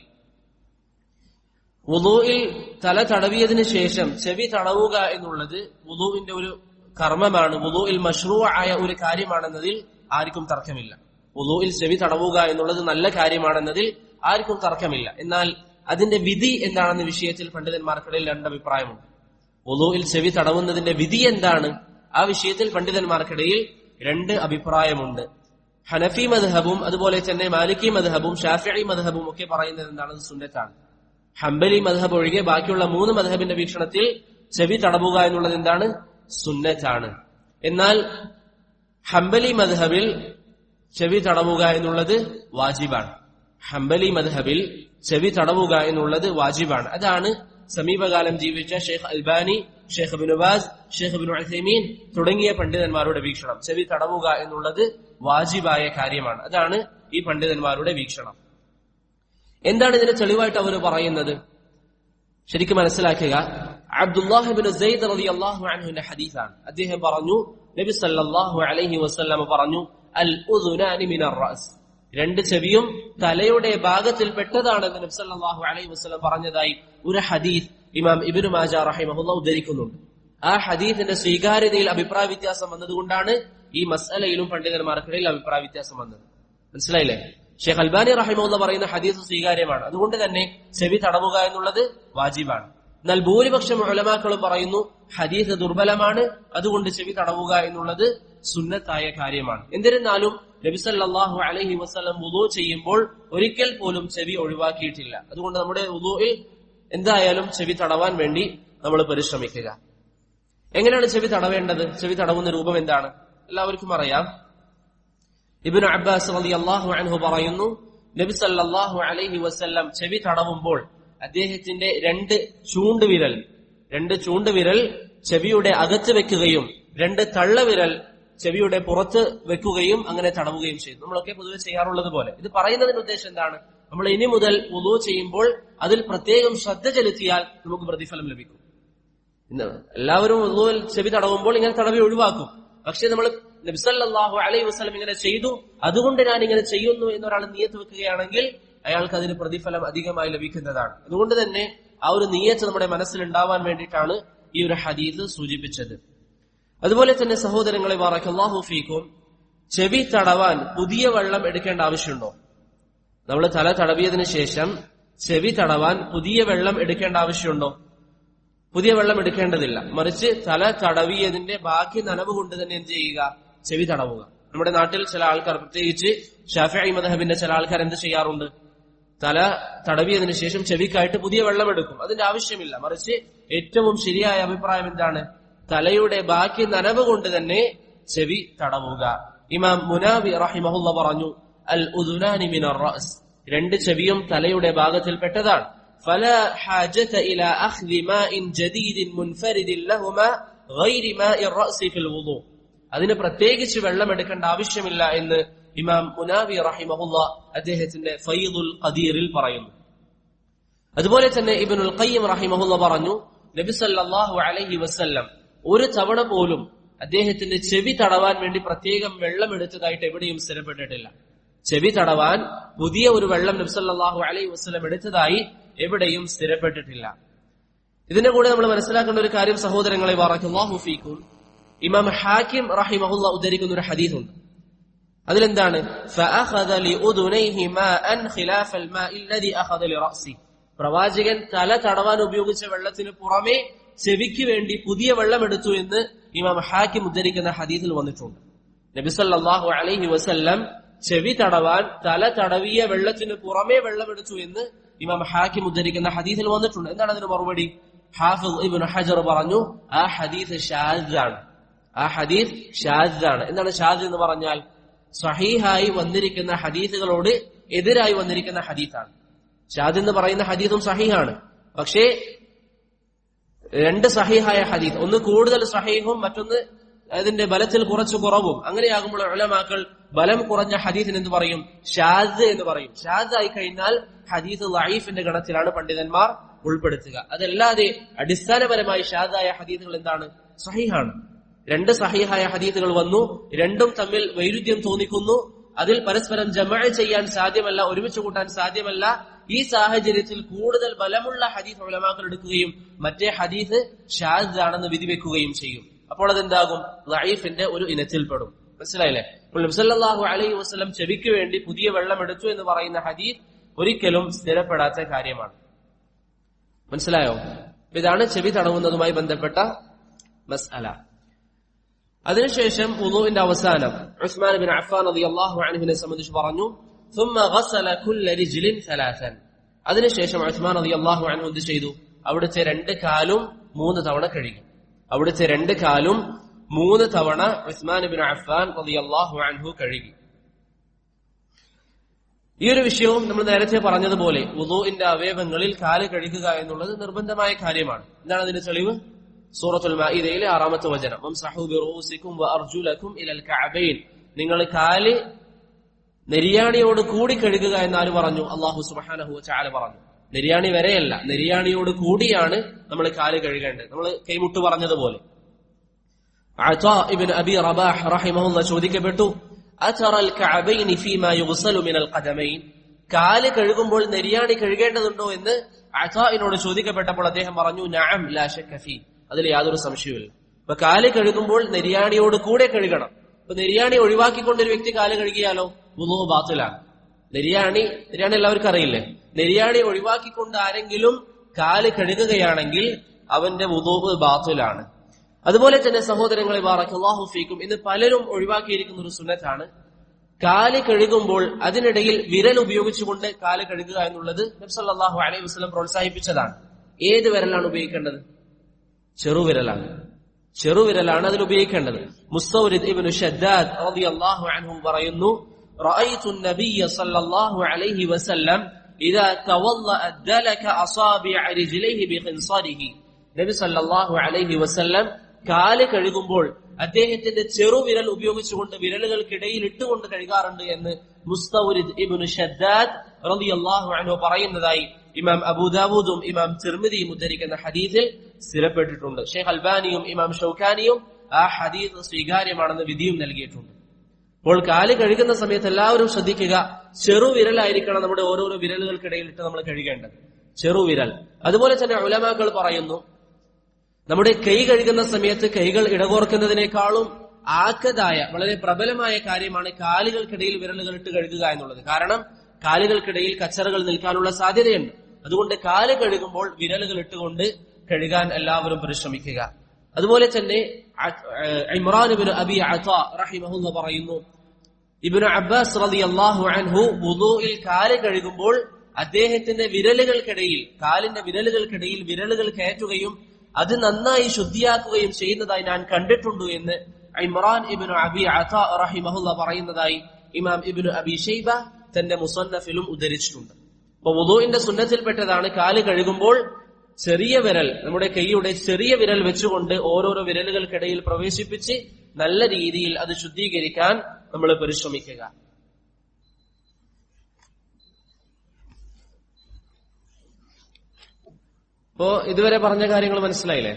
വുളൂഇൽ തല തടവിയതിനു ശേഷം ചെവി തടവുക എന്നുള്ളത് വുളൂഇന്റെ ഒരു കർമ്മമാണ്, വുളൂഇൽ മശ്റൂഅയ ഒരു കാര്യമാണെന്നതിൽ ആർക്കും തർക്കമില്ല. വുളൂഇൽ ചെവി തടവുക എന്നുള്ളത് നല്ല കാര്യമാണെന്നതിൽ ആർക്കും തർക്കമില്ല. എന്നാൽ അതിന്റെ വിധി എന്താണെന്ന വിഷയത്തിൽ പണ്ഡിതന്മാർക്കിടയിൽ രണ്ടഭിപ്രായമുണ്ട്. വുളൂഇൽ ചെവി തടവുന്നതിന്റെ വിധി എന്താണ്? ആ വിഷയത്തിൽ പണ്ഡിതന്മാർക്കിടയിൽ രണ്ട് അഭിപ്രായമുണ്ട്. ഹനഫി മദ്ഹബും അതുപോലെ തന്നെ മാലിക്കി മദ്ഹബും ഷാഫിഈ മദ്ഹബും ഒക്കെ പറയുന്നത് എന്താണ്? സുന്നത്താണ്. ഹംബലി മദ്ഹബ് ഒഴികെ ബാക്കിയുള്ള 3 മദ്ഹബിന്റെ വീക്ഷണത്തിൽ ചെവി തടവുക എന്നുള്ളത് എന്താണ്? സുന്നത്താണ്. എന്നാൽ ഹംബലി മദ്ഹബിൽ ചെവി തടവുക എന്നുള്ളത് വാജിബാണ്. ഹംബലി മദ്ഹബിൽ ചെവി തടവുക എന്നുള്ളത് വാജിബാണ്. അതാണ് സമീപകാലം ജീവിച്ച Sheikh Albani, Sheikh Ibn Baz, Sheikh Ibn Uthaymeen തുടങ്ങിയ പണ്ഡിതന്മാരുടെ വീക്ഷണം. ചെവി തടവുക എന്നുള്ളത് വാജിബായ കാര്യമാണ്. അതാണ് ഈ പണ്ഡിതന്മാരുടെ വീക്ഷണം. എന്താണ് ഇതിന് തെളിവായിട്ട് അവർ പറയുന്നത്? ശരിക്കും മനസ്സിലാക്കുക. അബ്ദുല്ലാഹ് ഇബ്നു സൈദ് റളിയല്ലാഹു അൻഹുവിന്റെ ഹദീസാണ്. അദ്ദേഹം പറഞ്ഞു, നബി സല്ലല്ലാഹു അലൈഹി വസല്ലം പറഞ്ഞു, അൽ ഉദുനാനി മിനർ റഅസ്, രണ്ട് ചെവിയും തലയുടെ ഭാഗത്തിൽ പെട്ടതാണെന്ന് നബി സല്ലല്ലാഹു അലൈഹി വസല്ലം പറഞ്ഞതായി ഒരു ഹദീസ് ഇമാം ഇബ്നു മാജ റഹിമഹുല്ലാഹ് ഉദ്ധരിക്കുന്നുണ്ട്. ആ ഹദീസിന്റെ സ്വീകാര്യതയിൽ അഭിപ്രായ വ്യത്യാസം വന്നതുകൊണ്ടാണ് ഈ മസ്അലയിലും പണ്ഡിതന്മാർക്കിടയിൽ അഭിപ്രായ വ്യത്യാസം വന്നത്. മനസ്സിലായില്ലേ? ഷെയ്ഖ് അൽബാനി റഹിമഹുല്ലാഹ് പറയുന്ന ഹദീസ് സ്വീകാര്യമാണ്, അതുകൊണ്ട് തന്നെ ചെവി തടവുക എന്നുള്ളത് വാജിബാണ്. എന്നാൽ ഭൂരിപക്ഷം ഉലമാക്കളും പറയുന്നു ഹദീസ് ദുർബലമാണ്, അതുകൊണ്ട് ചെവി തടവുക എന്നുള്ളത് സുന്നത്തായ കാര്യമാണ്. എന്നിരുന്നാലും നബി സല്ലല്ലാഹു അലൈഹി വസല്ലം വുളൂ ചെയ്യുമ്പോൾ ഒരിക്കൽ പോലും ചെവി ഒഴിവാക്കിയിട്ടില്ല. അതുകൊണ്ട് നമ്മുടെ വുളൂയിൽ എന്തായാലും ചെവി തടവാൻ വേണ്ടി നമ്മൾ പരിശ്രമിക്കുക. എങ്ങനെയാണ് ചെവി തടവേണ്ടത്? ചെവി തടവുന്ന രൂപം എന്താണ്? എല്ലാവർക്കും അറിയാം. ഇബ്നു അബ്ബാസ് റളിയല്ലാഹു അൻഹു പറയുന്നു, നബി സല്ലല്ലാഹു അലൈഹി വസല്ലം ചെവി തടവുമ്പോൾ അദ്ദേഹത്തിന്റെ രണ്ട് ചൂണ്ടുവിരൽ ചെവിയുടെ അകത്ത് വെക്കുകയും 2 തള്ളവിരൽ ചെവിയുടെ പുറത്ത് വെക്കുകയും അങ്ങനെ തടവുകയും ചെയ്തു. നമ്മളൊക്കെ പൊതുവെ ചെയ്യാറുള്ളത് പോലെ. ഇത് പറയുന്നതിന്റെ ഉദ്ദേശം എന്താണ്? നമ്മൾ ഇനി മുതൽ വുളൂ ചെയ്യുമ്പോൾ അതിൽ പ്രത്യേകം ശ്രദ്ധ ചെലുത്തിയാൽ നമുക്ക് പ്രതിഫലം ലഭിക്കും. എല്ലാവരും വുളൂവിൽ ചെവി തടവുമ്പോൾ ഇങ്ങനെ തടവി ഒഴിവാക്കും. പക്ഷെ നമ്മൾ നബി സല്ലല്ലാഹു അലൈഹി വസല്ലം ഇങ്ങനെ ചെയ്തു, അതുകൊണ്ട് ഞാൻ ഇങ്ങനെ ചെയ്യുന്നു എന്നൊരാൾ നിയ്യത്ത് വെക്കുകയാണെങ്കിൽ അയാൾക്ക് അതിന് പ്രതിഫലം അധികമായി ലഭിക്കുന്നതാണ്. അതുകൊണ്ട് തന്നെ ആ ഒരു നിയ്യത്ത് നമ്മുടെ മനസ്സിൽ ഉണ്ടാവാൻ വേണ്ടിയിട്ടാണ് ഈ ഒരു ഹദീസ് സൂചിപ്പിച്ചത്. അതുപോലെ തന്നെ സഹോദരങ്ങളെ ബറക്കല്ലാഹു ഫീക്കും, ചെവി തടവാൻ പുതിയ വെള്ളം എടുക്കേണ്ട ആവശ്യമുണ്ടോ? നമ്മൾ തല തടവിയതിനു ശേഷം ചെവി തടവാൻ പുതിയ വെള്ളം എടുക്കേണ്ട ആവശ്യമുണ്ടോ? പുതിയ വെള്ളം എടുക്കേണ്ടതില്ല. മറിച്ച് തല തടവിയതിന്റെ ബാക്കി നനവ് കൊണ്ട് തന്നെ എന്ത് ചെയ്യുക? ചെവി തടവുക. നമ്മുടെ നാട്ടിൽ ചില ആൾക്കാർ, പ്രത്യേകിച്ച് ശാഫിഈ മദ്ഹബിന്റെ ചില ആൾക്കാർ എന്ത് ചെയ്യാറുണ്ട്? തല തടവിയതിനു ശേഷം ചെവിക്കായിട്ട് പുതിയ വെള്ളം എടുക്കും. അതിന്റെ ആവശ്യമില്ല. മറിച്ച് ഏറ്റവും ശരിയായ അഭിപ്രായം എന്താണ്? തലയുടെ ബാക്കി നനവ് കൊണ്ട് തന്നെ ചെവി തടവുക. ഇമാം മുനാവി റഹിമഹുള്ള പറഞ്ഞു, അൽ ഉദുനാനി മിനർ റഅസ്, 2 ചെവിയും തലയുടെ ഭാഗത്തിൽപ്പെട്ടതാണ്. ഫലാ ഹാജത ഇലാ അഖ്ദി മാഇൻ ജദീദിൻ മുൻഫരിദിൻ ലഹുമാ ഗൈരി മാഇർ റഅസി ഫിൽ വുളൂ, അതിന് പ്രത്യേകിച്ച് വെള്ളം എടുക്കേണ്ട ആവശ്യമില്ല എന്ന് ഇമാം മുനാവി റഹിമഹുള്ള അദ്ദേഹത്തിന്റെ ഫൈദുൽ ഖദീറിൽ പറയുന്നു. അതുപോലെ തന്നെ ഇബ്നുൽ ഖയ്യിം റഹിമഹുള്ള പറഞ്ഞു, നബി സല്ലല്ലാഹു അലൈഹി വസല്ലം ഒരു തവണ പോലും അദ്ദേഹത്തിന്റെ ചെവി തടവാൻ വേണ്ടി പ്രത്യേകം വെള്ളം എടുത്തതായിട്ട് എവിടെയും സ്ഥിരപ്പെട്ടിട്ടില്ല. ചെവി തടവാൻ പുതിയ ഒരു വെള്ളം നബി സല്ലല്ലാഹു അലൈഹി വസല്ലം എടുത്തതായി എവിടെയും സ്ഥിരപ്പെട്ടിട്ടില്ല. ഇതിന്റെ കൂടെ നമ്മൾ മനസ്സിലാക്കേണ്ട ഒരു കാര്യം സഹോദരങ്ങളെ ബറക്കല്ലാഹു ഫീക്കും, ഇമാം ഹാക്കിം റഹിമഹുള്ള ഉദ്ധരിക്കുന്ന ഒരു ഹദീസുണ്ട്. അതിലെന്താണ്? ഫഅഖദ ലിഉദുനൈഹി മാഅൻ ഖിലാഫൽ മാഇ അല്ലദി അഖദ ലിറഅസി, പ്രവാചകൻ തല തടവാൻ ഉപയോഗിച്ച വെള്ളത്തിന് പുറമെ ചെവിക്ക് വേണ്ടി പുതിയ വെള്ളം എടുത്തു എന്ന് ഇമാം ഹാക്കിം ഉദ്ധരിക്കുന്ന ഹദീസിൽ വന്നിട്ടുണ്ട്. നബി സല്ലല്ലാഹു അലൈഹി വസല്ലം ചെവി തടവാൻ തല തടവിയ വെള്ളത്തിന് പുറമെ വെള്ളം എടുത്തു എന്ന് ഇമാം ഹാക്കിം ഉദ്ധരിക്കുന്ന ഹദീസിൽ വന്നിട്ടുണ്ട്. എന്താണ് അതിന് മറുപടി? ഹാഫിദ് ഇബ്നു ഹജർ പറഞ്ഞു, ആ ഹദീസ് ഷാദാണ്. എന്താണ് ഷാദ് എന്ന് പറഞ്ഞാൽ? സഹീഹായി വന്നിരിക്കുന്ന ഹദീസുകളോട് എതിരായി വന്നിരിക്കുന്ന ഹദീസാണ്. ഷാദ് എന്ന് പറയുന്ന ഹദീസും സഹീഹാണ്. പക്ഷേ 2 സഹീഹായ ഹദീസ്, ഒന്ന് കൂടുതൽ സഹീഹും മറ്റൊന്ന് അതിന്റെ ബലത്തിൽ കുറച്ച് കുറവും, അങ്ങനെയാകുമ്പോൾ ഉലമാക്കൾ ബലം കുറഞ്ഞ ഹദീസിന് എന്ത് പറയും? ഷാദ് എന്ന് പറയും. ഷാദ് ആയി കഴിഞ്ഞാൽ ഹദീസ് ലഈഫിന്റെ ഗണത്തിലാണ് പണ്ഡിതന്മാർ ഉൾപ്പെടുത്തുക. അതല്ലാതെ അടിസ്ഥാനപരമായി ഷാദായ ഹദീസുകൾ എന്താണ്? സഹീഹാണ്. 2 സഹീഹായ ഹദീസുകൾ വന്നു, 2ഉം തമ്മിൽ വൈരുദ്ധ്യം തോന്നിക്കുന്നു, അതിൽ പരസ്പരം ജമഅ ചെയ്യാൻ സാധ്യമല്ല, ഒരുമിച്ച് കൂട്ടാൻ സാധ്യമല്ല. ഈ സാഹചര്യത്തിൽ കൂടുതൽ ബലമുള്ള ഹദീസ് ഉലമാക്കൾ എടുക്കുകയും മറ്റേ ഹദീസ് ഷാദ് ആണെന്ന് വിധിവെക്കുകയും ചെയ്യും. അപ്പോൾ അതെന്താകും? ലഈഫിന്റെ ഒരു ഇനത്തിൽപ്പെടും. മനസ്സിലായില്ലേ? നബി സല്ലല്ലാഹു അലൈഹി വസല്ലം ചെവിക്ക് വേണ്ടി പുതിയ വെള്ളം എടുത്തു എന്ന് പറയുന്ന ഹദീസ് ഒരിക്കലും സ്ഥിരപ്പെടാത്ത കാര്യമാണ്. മനസ്സിലായോ? ഇതാണ് ചെവി തടവുന്നതുമായി ബന്ധപ്പെട്ട മസ്അല. അതിനുശേഷം വുളൂഇന്റെ അവസാനം ഉസ്മാൻ ബിൻ അഫ്ഫാൻ റളിയല്ലാഹു അൻഹുവിനെ സംബന്ധിച്ച് പറഞ്ഞു, ثم غسل كل رجل ثلاثا, അതിനുശേഷം ഉസ്മാൻ റളിയല്ലാഹു അൻഹു എന്ത് ചെയ്തു? അവിടുത്തെ 2 കാലും 3 തവണ കഴുകി. അവിടുത്തെ 2 കാലും 3 തവണ ഉസ്മാൻ ബിൻ അഫ്ഫാൻ റളിയല്ലാഹു അൻഹു കഴുകി. ഈ ഒരു വിഷയവും നമ്മൾ നേരത്തെ പറഞ്ഞതുപോലെ വുളൂഇന്റെ അവയവങ്ങളിൽ കാല് കഴുകുക എന്നുള്ളത് നിർബന്ധമായ കാര്യമാണ്. എന്താണ് അതിന്റെ തെളിവ്? സൂറത്തുൽ മാഇദയിലെ 6ാമത്തെ വചനം, വംസഹു ബിറൂസികും വഅർജുലകും ഇലൽ കഅബൈൻ, നിങ്ങൾ കാല് നെരിയാണിയോട് കൂടി കഴുകുക എന്നാല് പറഞ്ഞു? അല്ലാഹു സുബ്ഹാനഹു വ തആല പറഞ്ഞു. നെരിയാണി വരെയല്ല, നെരിയാണിയോട് കൂടിയാണ് നമ്മൾ കാല് കഴുകേണ്ടത്. നമ്മൾ കൈമുട്ട് പറഞ്ഞതുപോലെ. അതാ ഇബ്നു അബി റബാഹ് റഹിമഹുല്ലാഹ് ചോദിക്കപ്പെട്ടു, അതറൽ കഅബൈൻ ഫീമാ യുഗ്സലു മിനൽ ഖദമൈൻ, കാല് കഴുകുമ്പോൾ നെരിയാണി കഴുകേണ്ടതുണ്ടോ എന്ന് അതാഇനോട് ചോദിക്കപ്പെട്ടപ്പോൾ അദ്ദേഹം പറഞ്ഞു, നഅം ലാ ശക്ക ഫീ, അതിൽ യാതൊരു സംശയവുമില്ല. അപ്പൊ കാല് കഴുകുമ്പോൾ നെരിയാണിയോട് കൂടെ കഴുകണം. അപ്പൊ നെരിയാണി ഒഴിവാക്കിക്കൊണ്ടൊരു വ്യക്തി കാല് കഴുകിയാലോ വുളൂ ബാത്തിലാണ്. നെരിയാണി എല്ലാവർക്കും അറിയില്ലേ? നെരിയാണി ഒഴിവാക്കിക്കൊണ്ട് ആരെങ്കിലും കാല് കഴുകുകയാണെങ്കിൽ അവന്റെ വുളൂ ബാത്തിലാണ്. അതുപോലെ തന്നെ സഹോദരങ്ങളെ ബാറക്കല്ലാഹു ഫീക്കും, ഇന്ന് പലരും ഒഴിവാക്കിയിരിക്കുന്ന ഒരു സുന്നത്താണ് കാല് കഴുകുമ്പോൾ അതിനിടയിൽ വിരൽ ഉപയോഗിച്ചുകൊണ്ട് കാല് കഴുകുക എന്നുള്ളത് നബി സല്ലല്ലാഹു അലൈഹി വസല്ലം പ്രോത്സാഹിപ്പിച്ചതാണ്. ഏത് വിരലാണ് ഉപയോഗിക്കേണ്ടത്? ചെറുവിരലാണ് അതിൽ ഉപയോഗിക്കേണ്ടത്. മുസ്തൗരിദ് ഇബ്നു ഷദ്ദാദ് റളിയല്ലാഹു അൻഹു പറയുന്നു, റഅയ്തു നബിയ സല്ലല്ലാഹു അലൈഹി വസല്ലം ഇദാ തവല്ലഅ ദലക അസാബിഅ റിജ്ലിഹി ബിഖിൻസരിഹി. നബി സല്ലല്ലാഹു അലൈഹി വസല്ലം കാല് കഴുകുമ്പോൾ അദ്ദേഹത്തിന്റെ ചെറുവിരൽ ഉപയോഗിച്ചുകൊണ്ട് വിരലുകൾക്കിടയിൽ ഇട്ടുകൊണ്ട് കഴുകാറുണ്ട് എന്ന് മുസ്തൗരിദ് ഇബ്നു ഷദ്ദാദ് റളിയല്ലാഹു അൻഹു പറയുന്നതായി ഇമാം അബൂദാവൂദും ഇമാം തിർമിദിയും ഉദ്ധരിക്കുന്ന ഹദീസിൽ സ്ഥിരപ്പെട്ടിട്ടുണ്ട്. ഷെയ്ഖ് അൽബാനിയും ഇമാം ഷൗക്കാനിയും ആ ഹദീസ് സ്വീകാര്യമാണെന്ന് വിധിയും നൽകിയിട്ടുണ്ട്. അപ്പോൾ കാല് കഴുകുന്ന സമയത്ത് എല്ലാവരും ശ്രദ്ധിക്കുക, ചെറുവിരലായിരിക്കണം നമ്മുടെ ഓരോരോ വിരലുകൾക്കിടയിൽ ഇട്ട് നമ്മൾ കഴുകേണ്ടത്, ചെറുവിരൽ. അതുപോലെ തന്നെ ഉലമാക്കൾ പറയുന്നു, നമ്മുടെ കൈ കഴുകുന്ന സമയത്ത് കൈകൾ ഇടകോർക്കുന്നതിനേക്കാളും ആക്കതായ വളരെ പ്രബലമായ കാര്യമാണ് കാലുകൾക്കിടയിൽ വിരലുകൾ ഇട്ട് കഴുകുക എന്നുള്ളത്. കാരണം കാലുകൾക്കിടയിൽ കച്ചറകൾ നിൽക്കാനുള്ള സാധ്യതയുണ്ട്. അതുകൊണ്ട് കാല് കഴുകുമ്പോൾ വിരലുകൾ ഇട്ടുകൊണ്ട് കഴുകാൻ എല്ലാവരും പരിശ്രമിക്കുക. അതുപോലെ തന്നെ ഇമ്രാൻ ഇബ്നു അബി അതാ റഹിമഹുല്ലാഹ് പറയുന്നു, ഇബ്നു അബ്ബാസ് റളിയല്ലാഹു അൻഹു വുദൂഇൽ കാല് കഴുകുമ്പോൾ അദ്ദേഹത്തിന്റെ വിരലുകൾക്കിടയിൽ, കാലിന്റെ വിരലുകൾക്കിടയിൽ വിരലുകൾ കയറ്റുകയും അത് നന്നായി ശുദ്ധിയാക്കുകയും ചെയ്യുന്നതായി ഞാൻ കണ്ടിട്ടുണ്ട് എന്ന് ഇമ്രാൻ ഇബ്നു അബി അതാ റഹിമഹുല്ലാഹ് പറയുന്നതായി ഇമാം ഇബ്നു അബി ഷൈബ തന്റെ മുസന്നഫിലും ഉദ്ധരിച്ചിട്ടുണ്ട്. അപ്പൊ വുദൂഇന്റെ സുന്നത്തിൽപ്പെട്ടതാണ് കാല് കഴുകുമ്പോൾ ചെറിയ വിരൽ, നമ്മുടെ കൈയുടെ ചെറിയ വിരൽ വെച്ചുകൊണ്ട് ഓരോരോ വിരലുകൾക്കിടയിൽ പ്രവേശിപ്പിച്ച് നല്ല രീതിയിൽ അത് ശുദ്ധീകരിക്കാൻ നമ്മൾ പരിശ്രമിക്കുക. അപ്പോ ഇതുവരെ പറഞ്ഞ കാര്യങ്ങൾ മനസ്സിലായില്ലേ?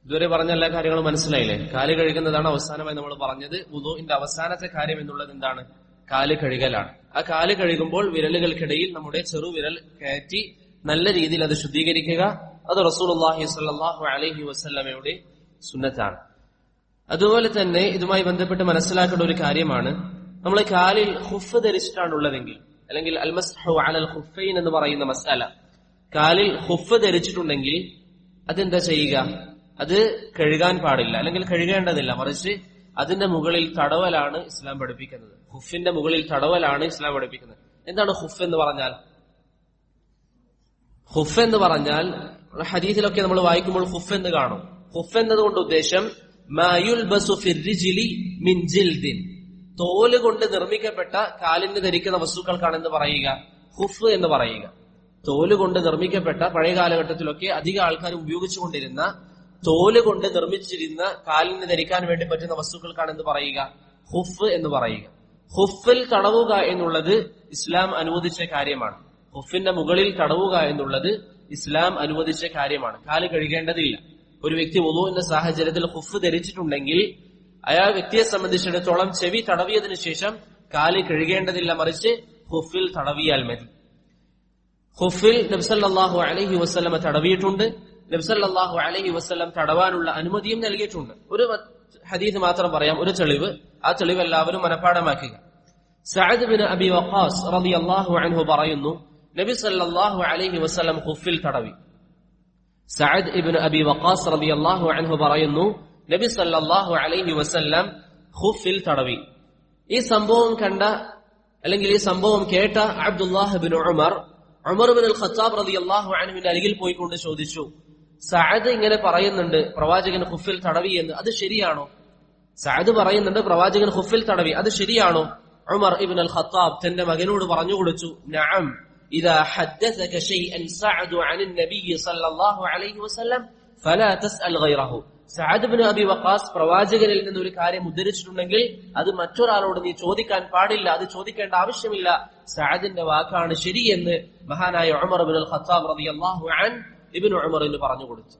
ഇതുവരെ പറഞ്ഞ എല്ലാ കാര്യങ്ങളും മനസ്സിലായില്ലേ? കാല് കഴുകുന്നതാണ് അവസാനമായി നമ്മൾ പറഞ്ഞത്. വുദൂഇന്റെ അവസാനത്തെ കാര്യം എന്നുള്ളത് എന്താണ്? കാല് കഴുകലാണ്. ആ കാല് കഴുകുമ്പോൾ വിരലുകൾക്കിടയിൽ നമ്മുടെ ചെറുവിരൽ കയറ്റി നല്ല രീതിയിൽ അത് ശുദ്ധീകരിക്കുക. അത് റസൂലുള്ളാഹി സ്വല്ലല്ലാഹു അലൈഹി വസല്ലമയുടെ സുന്നത്താണ്. അതുപോലെ തന്നെ ഇതുമായി ബന്ധപ്പെട്ട് മനസ്സിലാക്കേണ്ട ഒരു കാര്യമാണ്, നമ്മൾ കാലിൽ ഖുഫ് ധരിച്ചിട്ടാണുള്ളതെങ്കിൽ, അല്ലെങ്കിൽ അൽ മസ്ഹു അലൽ ഖുഫൈൻ എന്ന് പറയുന്ന മസ്അല, കാലിൽ ഖുഫ് ധരിച്ചിട്ടുണ്ടെങ്കിൽ അതെന്താ ചെയ്യുക? അത് കഴുകാൻ പാടില്ല, അല്ലെങ്കിൽ കഴുകേണ്ടതില്ല. മറിച്ച് അതിന്റെ മുകളിൽ തടവലാണ് ഇസ്ലാം പഠിപ്പിക്കുന്നത്. ഖുഫിന്റെ മുകളിൽ തടവലാണ് ഇസ്ലാം പഠിപ്പിക്കുന്നത്. എന്താണ് ഖുഫ് എന്ന് പറഞ്ഞാൽ? ഖുഫ് എന്ന് പറഞ്ഞാൽ ഹദീസിലൊക്കെ നമ്മൾ വായിക്കുമ്പോൾ ഖുഫ് എന്ന് കാണും. ഖുഫ് എന്നതുകൊണ്ട് ഉദ്ദേശം മാ യുൽബസു ഫിർ റിജ്ലി മിൻ ജിൽദിൻ, തോല് കൊണ്ട് നിർമ്മിക്കപ്പെട്ട കാലിന് ധരിക്കുന്ന വസ്തുക്കൾക്കാണ് എന്ന് പറയുക ഖുഫ് എന്ന് പറയുക. തോല് കൊണ്ട് നിർമ്മിക്കപ്പെട്ട പഴയ കാലഘട്ടത്തിലൊക്കെ അധിക ആൾക്കാരും ഉപയോഗിച്ചുകൊണ്ടിരുന്ന തോല് കൊണ്ട് നിർമ്മിച്ചിരുന്ന കാലിന് ധരിക്കാൻ വേണ്ടി പറ്റുന്ന വസ്തുക്കൾക്കാണ് എന്ന് പറയുക ഖുഫ് എന്ന് പറയുക. ഖുഫിൽ തടവുക എന്നുള്ളത് ഇസ്ലാം അനുവദിച്ച കാര്യമാണ്. ഖുഫിന്റെ മുകളിൽ തടവുക എന്നുള്ളത് ഇസ്ലാം അനുവദിച്ച കാര്യമാണ്. കാല് കഴുകേണ്ടതില്ല. ഒരു വ്യക്തി വുദൂഇന്റെ സാഹചര്യത്തിൽ ഖുഫ് ധരിച്ചിട്ടുണ്ടെങ്കിൽ അയാൾ വ്യക്തിയെ സംബന്ധിച്ചിടത്തോളം ചെവി തടവിയതിനു ശേഷം കാല് കഴുകേണ്ടതില്ല, മറിച്ച് ഖുഫിൽ തടവിയാൽ മതി. ഖുഫിൽ നബി സല്ലല്ലാഹു അലൈഹി വസല്ലം തടവിയിട്ടുണ്ട്. നബി സല്ലല്ലാഹു അലൈഹി വസല്ലം തടവാനുള്ള അനുമതിയും നൽകിയിട്ടുണ്ട്. ഒരു ഹദീസ് മാത്രം പറയാം, ഒരു തെളിവ്. ആ തെളിവ് എല്ലാവരും മനഃപ്പാഠമാക്കുക. സഅദ് ബിൻ അബി വഖാസ് റളിയല്ലാഹു അൻഹു പറയുന്നു, നബി സല്ലല്ലാഹു അലൈഹി വസല്ലം ഖുഫിൽ തടവി. സഅദ് ഇബ്നു അബി വഖാസ് റളിയല്ലാഹു അൻഹു പറയുന്നു, നബി സല്ലല്ലാഹു അലൈഹി വസല്ലം ഖുഫിൽ തടവി. ഈ സംഭവം കണ്ട, അല്ലെങ്കിൽ ഈ സംഭവം കേട്ട അബ്ദുല്ലാഹ് ബിൻ ഉമർ ബിൻ അൽ ഖത്താബ് റളിയല്ലാഹു അൻഹുവിന്റെ അരികിൽ പോയിക്കൊണ്ട് ചോദിച്ചു, സഅദ് ഇങ്ങനെ പറയുന്നുണ്ട് പ്രവാചകൻ ഖുഫിൽ തടവി എന്ന്, അത് ശരിയാണോ? സഅദ് പറയുന്നുണ്ട് പ്രവാചകൻ ഖുഫിൽ തടവി, അത് ശരിയാണോ? ഉമർ ഇബ്ൻ അൽ ഖത്താബ് തന്റെ മകനോട് പറഞ്ഞു കൊടുത്തു, നഅം ഇദാ ഹദ്ദസക ശൈഅൻ സഅദു അനിൻ നബിയ്യി സല്ലല്ലാഹു അലൈഹി വസല്ലം ഫലാ തസ്അൽ ഗൈറഹു. സഅദ് ഇബ്നു അബി വഖാസ് പ്രവാചകനിൽ നിന്ന് ഒരു കാര്യം ഉദ്ധരിച്ചിട്ടുണ്ടെങ്കിൽ അത് മറ്റൊരാളോട് നീ ചോദിക്കാൻ പാടില്ല, അത് ചോദിക്കേണ്ട ആവശ്യമില്ല, സഅദിന്റെ വാക്കാണ് ശരിയെന്ന് മഹാനായ ഉമർ ഇബ്ൻ അൽ ഖത്താബ് റളിയല്ലാഹു അൻഹു ഇബ്നു ഉമറിന് പറഞ്ഞു കൊടുത്തു.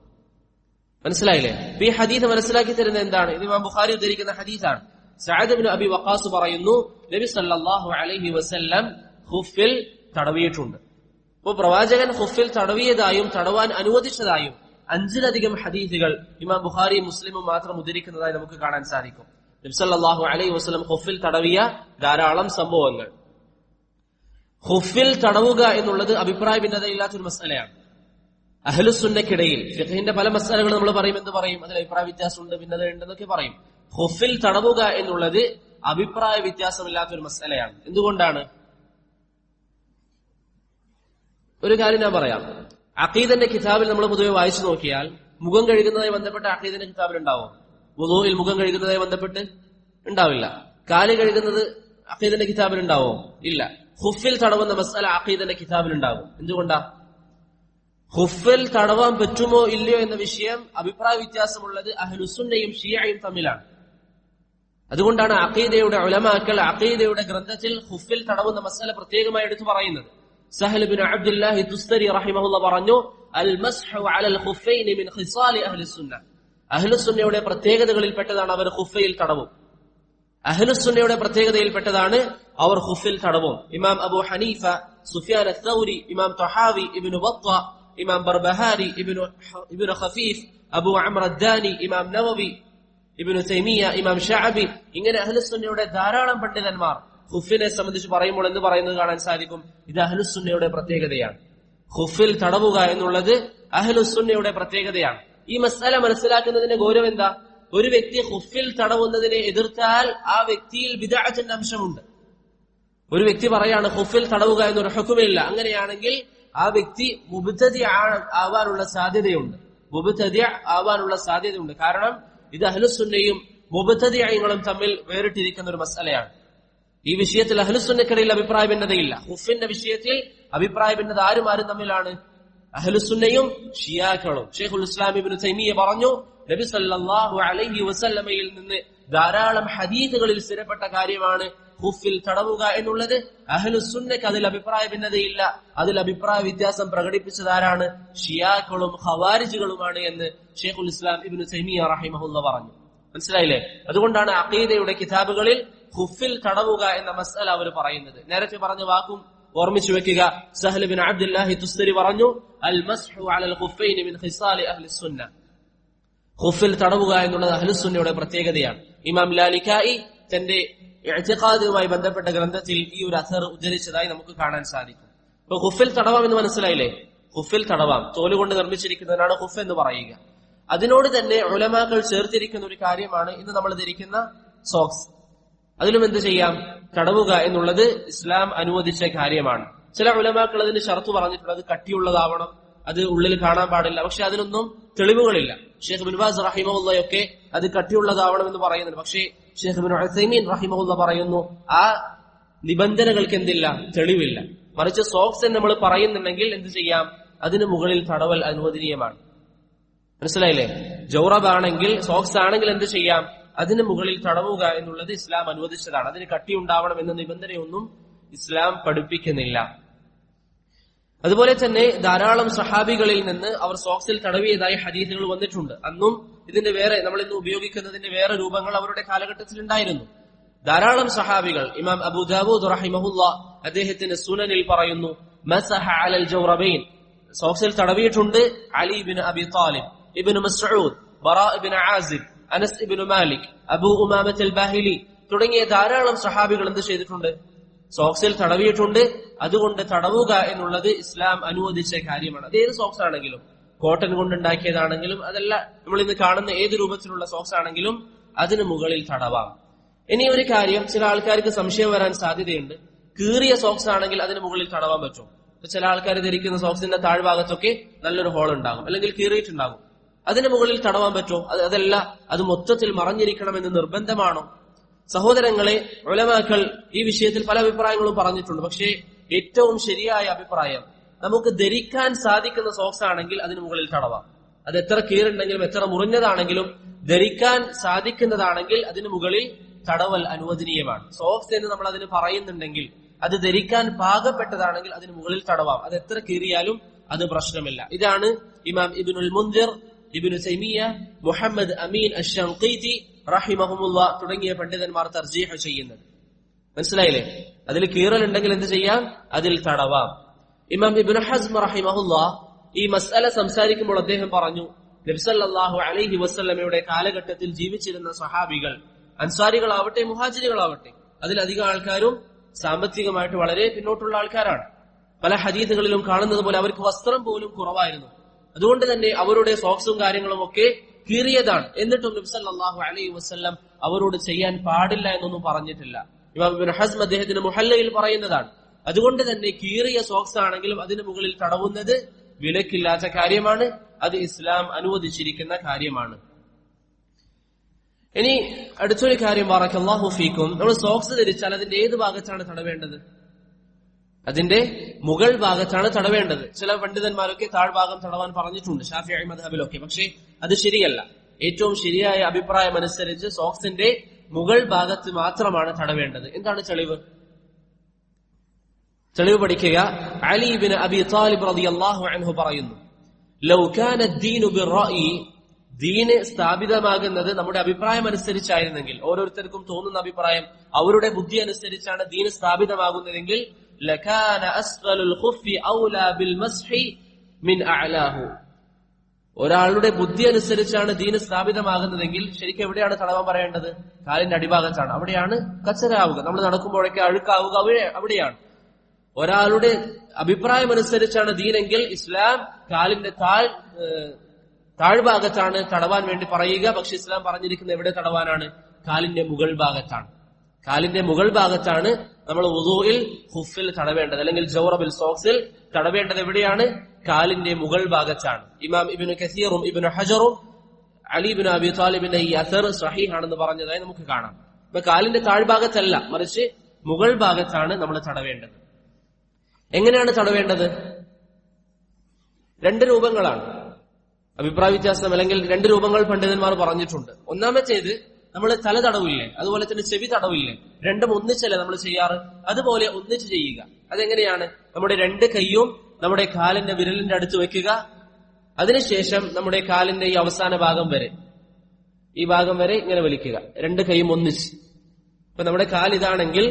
മനസ്സിലായില്ലേ? ഈ ഹദീസ് മനസ്സിലാക്കി തരുന്നത് എന്താണ്? ഇത് ഇമാം ബുഖാരി ഉദ്ധരിക്കുന്ന ഹദീസാണ്. സഅദ് ഇബ്നു അബി വഖാസ് പറയുന്നു, നബി സല്ലല്ലാഹു അലൈഹി വസല്ലം ഖുഫിൽ തടവിയിട്ടുണ്ട്. അപ്പോൾ പ്രവാചകൻ ഖുഫിൽ തടവിയതായും തടവാൻ അനുവദിച്ചതായും 5-ലധികം ഹദീസുകൾ ഇമാം ബുഖാരിയും മുസ്ലിമും മാത്രം ഉദ്ധരിക്കുന്നതായി നമുക്ക് കാണാൻ സാധിക്കും. നബി സല്ലല്ലാഹു അലൈഹി വസല്ലം ഖുഫിൽ തടവിയ ധാരാളം സംഭവങ്ങൾ. ഖുഫിൽ തടവുക എന്നുള്ളത് അഭിപ്രായ ഭിന്നതയില്ലാത്തൊരു മസലയാണ്. അഹ്ലുസുന്നക്കിടയിൽ ഫിഖഹിന്റെ പല മസാലകൾ നമ്മൾ പറയും, എന്ത് പറയും, അതിൽ അഭിപ്രായ വ്യത്യാസമുണ്ട്, ഭിന്നത ഉണ്ടെന്നൊക്കെ പറയും. ഖുഫിൽ തടവുക എന്നുള്ളത് അഭിപ്രായ വ്യത്യാസമില്ലാത്തൊരു മസാലയാണ്. എന്തുകൊണ്ടാണ്? ഒരു കാര്യം ഞാൻ പറയാം. അഖീദന്റെ കിതാബിൽ നമ്മൾ പൊതുവെ വായിച്ചു നോക്കിയാൽ മുഖം കഴുകുന്നതായി ബന്ധപ്പെട്ട് അഖീദന്റെ കിതാബിൽ ഉണ്ടാവും. വുളൂഇൽ മുഖം കഴുകുന്നതായി ബന്ധപ്പെട്ട് ഉണ്ടാവില്ല. കാല് കഴുകുന്നത് അഖീദന്റെ കിതാബിൽ ഉണ്ടാവോ? ഇല്ല. ഖുഫിൽ തടവുന്ന മസാല അഖീദന്റെ കിതാബിൽ ഉണ്ടാകും. എന്തുകൊണ്ടാ? ഖുഫിൽ തടവാൻ പറ്റുമോ ഇല്ലയോ എന്ന വിഷയം അഭിപ്രായ വ്യത്യാസമുള്ളത് അഹ്ലുസുന്നയും ഷിയയും തമ്മിലാണ്. അതുകൊണ്ടാണ് അഖീദയുടെ ഉലമാക്കൾ അഖീദയുടെ ഗ്രന്ഥത്തിൽ ഖുഫിൽ തടവുന്ന മസാല പ്രത്യേകമായി എടുത്തു പറയുന്നത്. സഹൽ ബിൻ അബ്ദുല്ലാഹി തുസ്തരി റഹിമഹുല്ലാഹ് പറഞ്ഞു, അൽ മസ്ഹു അലൽ ഖുഫൈനി മിൻ ഖിസാലി അഹ്ലുസുന്ന. അഹ്ലുസുന്നയുടെ പ്രത്യേകതകളിൽപ്പെട്ടതാണ് അവർ ഖുഫയിൽ തടവും. അഹ്ലുസുന്നയുടെ പ്രത്യേകതയിൽപ്പെട്ടതാണ് അവർ ഖുഫിൽ തടവും. ഇമാം അബൂ ഹനീഫ, സുഫിയാൻ അസ്സൗരി, ഇമാം തഹാവി, ഇബ്നു ബത്വ, ഇമാം ബർബഹാരി, ഇബ്നു ഖഫീഫ്, അബൂ അംർ അദ്ദാനി, ഇമാം നവവി, ഇബ്നു തൈമിയ, ഇമാം ശഅബി, ഇങ്ങനെ അഹ്ലുസുന്നയുടെ ധാരാളം പണ്ഡിതന്മാർ ഖുഫിനെ സംബന്ധിച്ച് പറയുമ്പോൾ എന്ന് പറയുന്നത് കാണാൻ സാധിക്കും. ഇത് അഹ്ലുസുന്നയുടെ പ്രത്യേകതയാണ്. ഖുഫിൽ തടവുക എന്നുള്ളത് അഹ്ലുസുന്നയുടെ പ്രത്യേകതയാണ്. ഈ മസാല മനസ്സിലാക്കുന്നതിന്റെ ഗൗരവം എന്താ? ഒരു വ്യക്തി ഖുഫിൽ തടവുന്നതിനെ എതിർത്താൽ ആ വ്യക്തിയിൽ ബിദ്അത്തിന്റെ അംശമുണ്ട്. ഒരു വ്യക്തി പറയാണ് ഖുഫിൽ തടവുക എന്നൊരു ഹുക്മില്ല, അങ്ങനെയാണെങ്കിൽ ആ വ്യക്തി മുബ്തദി ആവാനുള്ള സാധ്യതയുണ്ട്. കാരണം ഇത് അഹ്ലുസുന്നയും മുബ്തദിഈങ്ങളും തമ്മിൽ വേറിട്ടിരിക്കുന്ന ഒരു മസലയാണ്. ഈ വിഷയത്തിൽ അഹ്ലുസുന്നക്കിടയിൽ അഭിപ്രായ ഭിന്നതയില്ല. ഖുഫിന്റെ വിഷയത്തിൽ അഭിപ്രായ ഭിന്നത ആരും തമ്മിലാണ്? അഹ്ലുസുന്നയും ഷിയാക്കളും. ശൈഖുൽ ഇസ്ലാം ഇബ്നു തൈമിയ പറഞ്ഞു, നബി സല്ലല്ലാഹു അലൈഹി വസല്ലമയിൽ നിന്ന് ധാരാളം ഹദീസുകളിൽ സ്ഥിരപ്പെട്ട കാര്യമാണ് ഖുഫിൽ തടവുക എന്നുള്ളത്. അഹ്ലുസുന്നക്ക് അതിൽ അഭിപ്രായ ഭിന്നതയില്ല. അതിൽ അഭിപ്രായ വ്യത്യാസം പ്രകടിപ്പിച്ചതാരാണ്? ഷിയാക്കളും ഖവാരിജുകളുമാണ് എന്ന് ശൈഖുൽ ഇസ്ലാം ഇബ്നു തൈമിയ റഹിമഹുല്ലാഹ് പറഞ്ഞു. മനസ്സിലായില്ലേ? അതുകൊണ്ടാണ് അഖീദയുടെ കിതാബുകളിൽ ഖുഫിൽ തടവുക എന്ന മസ്അല അവർ പറയുന്നത്. നേരത്തെ പറഞ്ഞ വാക്കും ഓർമ്മിച്ചു വെക്കുക. സഹൽ ബിൻ അബ്ദുല്ലാഹി തുസ്തരി പറഞ്ഞു, അൽ മസ്ഹു അലൽ ഖുഫൈനി മിൻ ഖിസാലി അഹ്ലിസുന്ന. ഖുഫിൽ തടവുക എന്നുള്ളത് അഹ്ലുസുന്നയുടെ പ്രത്യേകതയാണ്. ഇമാം ലാലികായി തന്റെ ഇഅ്തിഖാദുമായി ബന്ധപ്പെട്ട ഗ്രന്ഥത്തിൽ ഈ ഒരു അസർ ഉദ്ധരിച്ചതായി നമുക്ക് കാണാൻ സാധിക്കും. ഇപ്പൊ ഖുഫിൽ തടവാം എന്ന് മനസ്സിലായില്ലേ? ഖുഫിൽ തടവാം, തോലുകൊണ്ട് നിർമ്മിച്ചിരിക്കുന്നതിനാണ് ഖുഫ് എന്ന് പറയുക. അതിനോട് തന്നെ ഉലമാക്കൾ ചേർത്തിരിക്കുന്ന ഒരു കാര്യമാണ് ഇന്ന് നമ്മൾ ധരിക്കുന്ന സോക്സ്. അതിലും എന്ത് ചെയ്യാം? തടവുക എന്നുള്ളത് ഇസ്ലാം അനുവദിച്ച കാര്യമാണ്. ചില ഉലമാക്കൾ അതിന് ഷർത്ത് പറഞ്ഞിട്ടുണ്ട്, അത് കട്ടിയുള്ളതാവണം, അത് ഉള്ളിൽ കാണാൻ പാടില്ല. പക്ഷെ അതിനൊന്നും തെളിവുകളില്ല. ഷെയ്ഖ് ബിൻ ബാസ് റഹിമഹുള്ളയൊക്കെ അത് കട്ടിയുള്ളതാവണം എന്ന് പറയുന്നുണ്ട്. പക്ഷേ ഷെയ്ഖ് ബിൻ ഉസൈമീൻ റഹിമഹുള്ള പറയുന്നു, ആ നിബന്ധനകൾക്ക് എന്തില്ല? തെളിവില്ല. മറിച്ച് സോക്സ് എന്ന് നമ്മൾ പറയുന്നുണ്ടെങ്കിൽ എന്ത് ചെയ്യാം? അതിന് മുകളിൽ തടവൽ അനുവദനീയമാണ്. മനസ്സിലായില്ലേ? ജൗറബാണെങ്കിൽ, സോക്സ് ആണെങ്കിൽ എന്ത് ചെയ്യാം? അതിന് മുകളിൽ തടവുക എന്നുള്ളത് ഇസ്ലാം അനുവദിച്ചതാണ്. അതിന് കട്ടി ഉണ്ടാവണം എന്ന നിബന്ധനയൊന്നും ഇസ്ലാം പഠിപ്പിക്കുന്നില്ല. അതുപോലെ തന്നെ ധാരാളം സഹാബികളിൽ നിന്ന് അവർ സോക്സിൽ തടവിയതായി ഹദീസുകൾ വന്നിട്ടുണ്ട്. അന്നും ഇതിന്റെ വേറെ, നമ്മൾ ഇന്ന് ഉപയോഗിക്കുന്നതിന്റെ വേറെ രൂപങ്ങൾ അവരുടെ കാലഘട്ടത്തിൽ ഉണ്ടായിരുന്നു. ധാരാളം സഹാബികൾ, ഇമാം അബൂ ദാവൂദ് റഹിമഹുല്ലാഹ് അദ്ദേഹത്തിന്റെ സുനനിൽ പറയുന്നു, മസഹ അലൽ ജൗറബൈൻ, സോക്സിൽ തടവിയിട്ടുണ്ട് അലി ഇബ്നു അബി താലിബ്, ഇബ്നു മസ്ഊദ്, ബറാ ഇബ്നു ആസിബ്, അനസ് ഇബ്നു മാലിക്, അബൂ ഉമാമത്തുൽ ബാഹിലി തുടങ്ങിയ ധാരാളം സഹാബികൾ എന്ത് ചെയ്തിട്ടുണ്ട്? സോക്സിൽ തടവിയിട്ടുണ്ട്. അതുകൊണ്ട് തടവുക എന്നുള്ളത് ഇസ്ലാം അനുവദിച്ച കാര്യമാണ്. അത് ഏത് സോക്സ് ആണെങ്കിലും, കോട്ടൺ കൊണ്ടുണ്ടാക്കിയതാണെങ്കിലും, അതല്ല നമ്മൾ ഇന്ന് കാണുന്ന ഏത് രൂപത്തിലുള്ള സോക്സ് ആണെങ്കിലും അതിന് മുകളിൽ തടവാം. ഇനി ഒരു കാര്യം, ചില ആൾക്കാർക്ക് സംശയം വരാൻ സാധ്യതയുണ്ട്. കീറിയ സോക്സ് ആണെങ്കിൽ അതിന് മുകളിൽ തടവാൻ പറ്റും. ചില ആൾക്കാർ ധരിക്കുന്ന സോക്സിന്റെ താഴ്ഭാഗത്തൊക്കെ നല്ലൊരു ഹോൾ ഉണ്ടാകും, അല്ലെങ്കിൽ കീറിയിട്ടുണ്ടാകും. അതിന് മുകളിൽ തടവാൻ പറ്റുമോ? അതല്ല, അത് മൊത്തത്തിൽ മറഞ്ഞിരിക്കണമെന്ന് നിർബന്ധമാണോ? സഹോദരങ്ങളെ, ഉലമാക്കൾ ഈ വിഷയത്തിൽ പല അഭിപ്രായങ്ങളും പറഞ്ഞിട്ടുണ്ട്. പക്ഷേ ഏറ്റവും ശരിയായ അഭിപ്രായം, നമുക്ക് ധരിക്കാൻ സാധിക്കുന്ന സോക്സ് ആണെങ്കിൽ അതിന് മുകളിൽ തടവാം. അത് എത്ര കീറുണ്ടെങ്കിലും എത്ര മുറിഞ്ഞതാണെങ്കിലും ധരിക്കാൻ സാധിക്കുന്നതാണെങ്കിൽ അതിന് മുകളിൽ തടവൽ അനുവദനീയമാണ്. സോക്സ് എന്ന് നമ്മൾ അതിന് പറയുന്നുണ്ടെങ്കിൽ അത് ധരിക്കാൻ പാകപ്പെട്ടതാണെങ്കിൽ അതിന് മുകളിൽ തടവാം. അത് എത്ര കീറിയാലും അത് പ്രശ്നമില്ല. ഇതാണ് ഇമാം ഇബ്നുൽ മുൻദിർ, ഇബ്നു തൈമിയ, മുഹമ്മദ് അമീൻ അശ്ശൻഖീതി റഹിമഹുമുല്ലാഹ് തുടങ്ങിയ പണ്ഡിതന്മാർ തർജീഹ് ചെയ്യുന്നത്. മനസ്സിലായില്ലേ? അതിൽ കീറലുണ്ടെങ്കിൽ എന്ത് ചെയ്യാം? അതിൽ തടവാം. ഇമാം ഇബ്നു ഹസ്ം റഹിമഹുല്ലാഹ് ഈ മസ്അല സംസാരിക്കുമ്പോൾ അദ്ദേഹം പറഞ്ഞു, നബി സല്ലല്ലാഹു അലൈഹി വസല്ലമയുടെ കാലഘട്ടത്തിൽ ജീവിച്ചിരുന്ന സഹാബികൾ, അൻസാരികളാവട്ടെ മുഹാജിറുകളാവട്ടെ, അതിലധികം ആൾക്കാരും സാമ്പത്തികമായിട്ട് വളരെ പിന്നോട്ടുള്ള ആൾക്കാരാണ്. പല ഹദീസുകളിലും കാണുന്നത് പോലെ അവർക്ക് വസ്ത്രം പോലും കുറവായിരുന്നു. അതുകൊണ്ട് തന്നെ അവരുടെ സോക്സും കാര്യങ്ങളും ഒക്കെ കീറിയതാണ്. എന്നിട്ടും നബി സല്ലല്ലാഹു അലൈഹി വസല്ലം അവരോട് ചെയ്യാൻ പാടില്ല എന്നൊന്നും പറഞ്ഞിട്ടില്ല. ഇമാം ഇബ്നു ഹസ്ം അദ്ദേഹത്തിന്റെ മുഹല്ലയിൽ പറയുന്നതാണ്. അതുകൊണ്ട് തന്നെ കീറിയ സോക്സ് ആണെങ്കിലും അതിന് മുകളിൽ തടവുന്നത് വിലക്കില്ലാത്ത കാര്യമാണ്. അത് ഇസ്ലാം അനുവദിച്ചിരിക്കുന്ന കാര്യമാണ്. ഇനി അടുത്തൊരു കാര്യം, ബറക്കല്ലാഹു ഫീക്കും, നമ്മൾ സോക്സ് ധരിച്ചാൽ അതിന്റെ ഏത് ഭാഗത്താണ് തടവേണ്ടത്? അതിന്റെ മുകൾ ഭാഗത്താണ് തടവേണ്ടത്. ചില പണ്ഡിതന്മാരൊക്കെ താഴ്ഭാഗം തടവാൻ പറഞ്ഞിട്ടുണ്ട്, ശാഫിഈ മദ്ഹബിലൊക്കെ. പക്ഷേ അത് ശരിയല്ല. ഏറ്റവും ശരിയായ അഭിപ്രായം അനുസരിച്ച് സോക്സിന്റെ മുകൾ ഭാഗത്ത് മാത്രമാണ് തടവേണ്ടത്. എന്താണ് തെളിവ്? തെളിവ് പഠിക്കുക. അലി ഇബ്നു അബി ത്വാലിബ് റളിയല്ലാഹു അൻഹു പറയുന്നു, ലൗ കാന ദീനു ബിർറഅയി, ദീന് സ്ഥാപിതമാകുന്നത് നമ്മുടെ അഭിപ്രായം അനുസരിച്ചായിരുന്നെങ്കിൽ, ഓരോരുത്തർക്കും തോന്നുന്ന അഭിപ്രായം അവരുടെ ബുദ്ധി അനുസരിച്ചാണ് ദീന് സ്ഥാപിതമാകുന്നതെങ്കിൽ, ലകാന അസ്ഫലുൽ ഖുഫി ഔലാ ബിൽ മസ്ഹി മിൻ അഅലാഹു. ഒരാളുടെ ബുദ്ധി അനുസരിച്ചാണ് ദീന് സ്ഥാപിതമാകുന്നതെങ്കിൽ ശരിക്കും എവിടെയാണ് തടവാൻ പറയേണ്ടത്? കാലിന്റെ അടിഭാഗത്താണ്. അവിടെയാണ് കച്ചരാവുക, നമ്മൾ നടക്കുമ്പോഴൊക്കെ അഴുക്കാവുക അവിടെയാണ്. ഒരാളുടെ അഭിപ്രായം അനുസരിച്ചാണ് ദീനെങ്കിൽ ഇസ്ലാം കാലിന്റെ താഴ്ഭാഗത്താണ് തടവാൻ വേണ്ടി പറയുക. പക്ഷെ ഇസ്ലാം പറഞ്ഞിരിക്കുന്ന എവിടെ തടവാനാണ്? കാലിന്റെ മുകൾ ഭാഗത്താണ്. കാലിന്റെ മുകൾ ഭാഗത്താണ് നമ്മൾ വുദൂഇൽ ഖുഫിൽ തടവേണ്ടത്, അല്ലെങ്കിൽ ജൗറബിൽ സോക്സിൽ തടവേണ്ടത് എവിടെയാണ്? കാലിന്റെ മുകൾ ഭാഗത്താണ്. ഇമാം ഇബ്നു കസീറും ഇബ്നു ഹജറും അലി ഇബ്നു അബി ത്വാലിബിന്റെ ഈ അസർ സഹീഹാണെന്ന് പറഞ്ഞതായി നമുക്ക് കാണാം. അപ്പൊ കാലിന്റെ താഴ്ഭാഗത്തല്ല, മറിച്ച് മുകൾ ഭാഗത്താണ് നമ്മൾ തടവേണ്ടത്. എങ്ങനെയാണ് തടവേണ്ടത്? രണ്ട് രൂപങ്ങളാണ്. അഭിപ്രായ വ്യത്യാസം അല്ലെങ്കിൽ രണ്ട് രൂപങ്ങൾ പണ്ഡിതന്മാർ പറഞ്ഞിട്ടുണ്ട്. ഒന്നാമത്തേത് നമ്മൾ തല തടവില്ലേ, അതുപോലെ തന്നെ ചെവി തടവില്ലേ, രണ്ടും ഒന്നിച്ചല്ലേ നമ്മൾ ചെയ്യാറ്, അതുപോലെ ഒന്നിച്ച് ചെയ്യുക. അതെങ്ങനെയാണ്? നമ്മുടെ രണ്ട് കൈയും നമ്മുടെ കാലിന്റെ വിരലിന്റെ അടുത്ത് വെക്കുക. അതിനുശേഷം നമ്മുടെ കാലിന്റെ ഈ അവസാന ഭാഗം വരെ, ഈ ഭാഗം വരെ ഇങ്ങനെ വലിക്കുക, രണ്ട് കൈയും ഒന്നിച്ച്. ഇപ്പൊ നമ്മുടെ കാൽ ഇതാണെങ്കിൽ